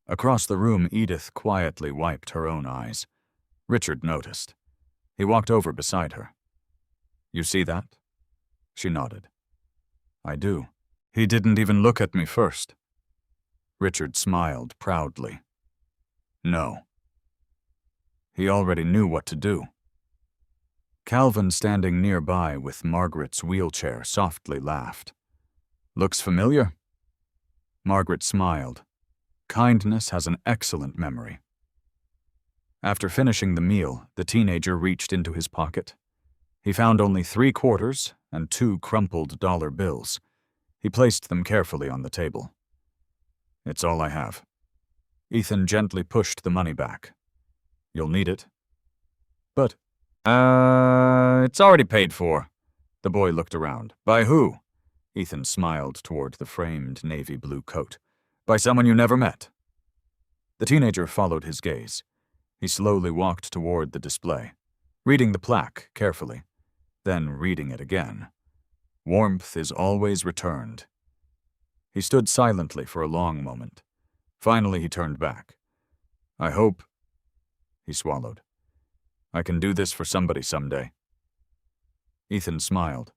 Across the room, Edith quietly wiped her own eyes. Richard noticed. He walked over beside her. You see that? She nodded. I do. He didn't even look at me first. Richard smiled proudly. No. He already knew what to do. Calvin, standing nearby with Margaret's wheelchair, softly laughed. Looks familiar? Margaret smiled. Kindness has an excellent memory. After finishing the meal, the teenager reached into his pocket. He found only 3 quarters and 2 crumpled dollar bills. He placed them carefully on the table. It's all I have. Ethan gently pushed the money back. You'll need it. But, it's already paid for. The boy looked around. By who? Ethan smiled toward the framed navy blue coat. By someone you never met. The teenager followed his gaze. He slowly walked toward the display, reading the plaque carefully, then reading it again. Warmth is always returned. He stood silently for a long moment. Finally, he turned back. I hope... He swallowed. I can do this for somebody someday. Ethan smiled.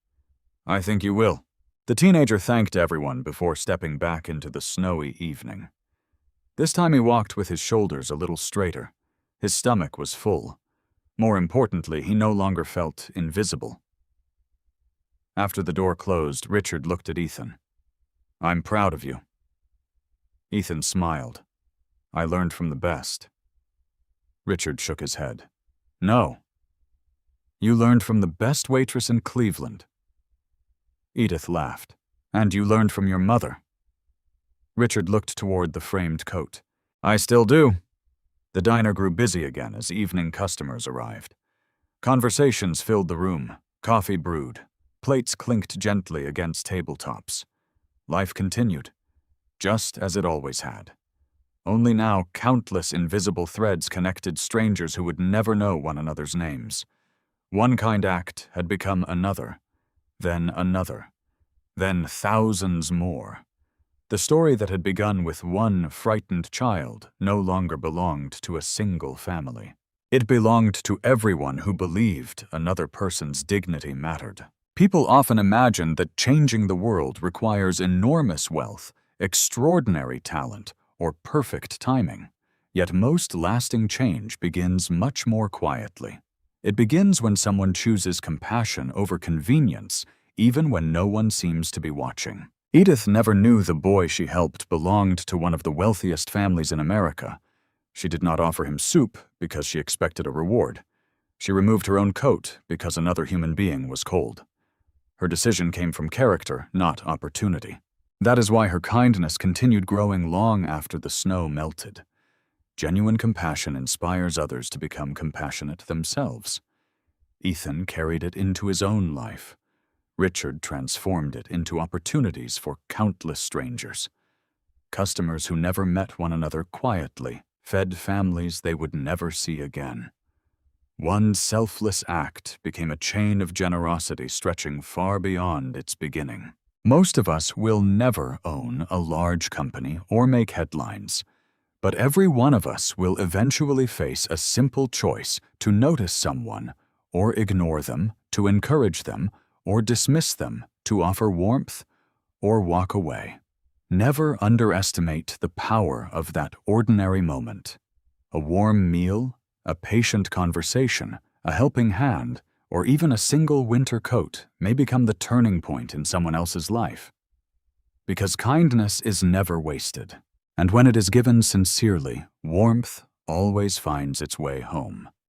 I think you will. The teenager thanked everyone before stepping back into the snowy evening. This time he walked with his shoulders a little straighter. His stomach was full. More importantly, he no longer felt invisible. After the door closed, Richard looked at Ethan. I'm proud of you. Ethan smiled. I learned from the best. Richard shook his head. No. You learned from the best waitress in Cleveland. Edith laughed. And you learned from your mother. Richard looked toward the framed coat. I still do. The diner grew busy again as evening customers arrived. Conversations filled the room. Coffee brewed. Plates clinked gently against tabletops. Life continued, just as it always had. Only now countless invisible threads connected strangers who would never know one another's names. One kind act had become another, then thousands more. The story that had begun with one frightened child no longer belonged to a single family. It belonged to everyone who believed another person's dignity mattered. People often imagine that changing the world requires enormous wealth, extraordinary talent, or perfect timing. Yet most lasting change begins much more quietly. It begins when someone chooses compassion over convenience, even when no one seems to be watching. Edith never knew the boy she helped belonged to one of the wealthiest families in America. She did not offer him soup because she expected a reward. She removed her own coat because another human being was cold. Her decision came from character, not opportunity. That is why her kindness continued growing long after the snow melted. Genuine compassion inspires others to become compassionate themselves. Ethan carried it into his own life. Richard transformed it into opportunities for countless strangers. Customers who never met one another quietly fed families they would never see again. One selfless act became a chain of generosity stretching far beyond its beginning. Most of us will never own a large company or make headlines, but every one of us will eventually face a simple choice to notice someone, or ignore them, to encourage them, or dismiss them, to offer warmth, or walk away. Never underestimate the power of that ordinary moment. A warm meal, a patient conversation, a helping hand, or even a single winter coat may become the turning point in someone else's life. Because kindness is never wasted, and when it is given sincerely, warmth always finds its way home.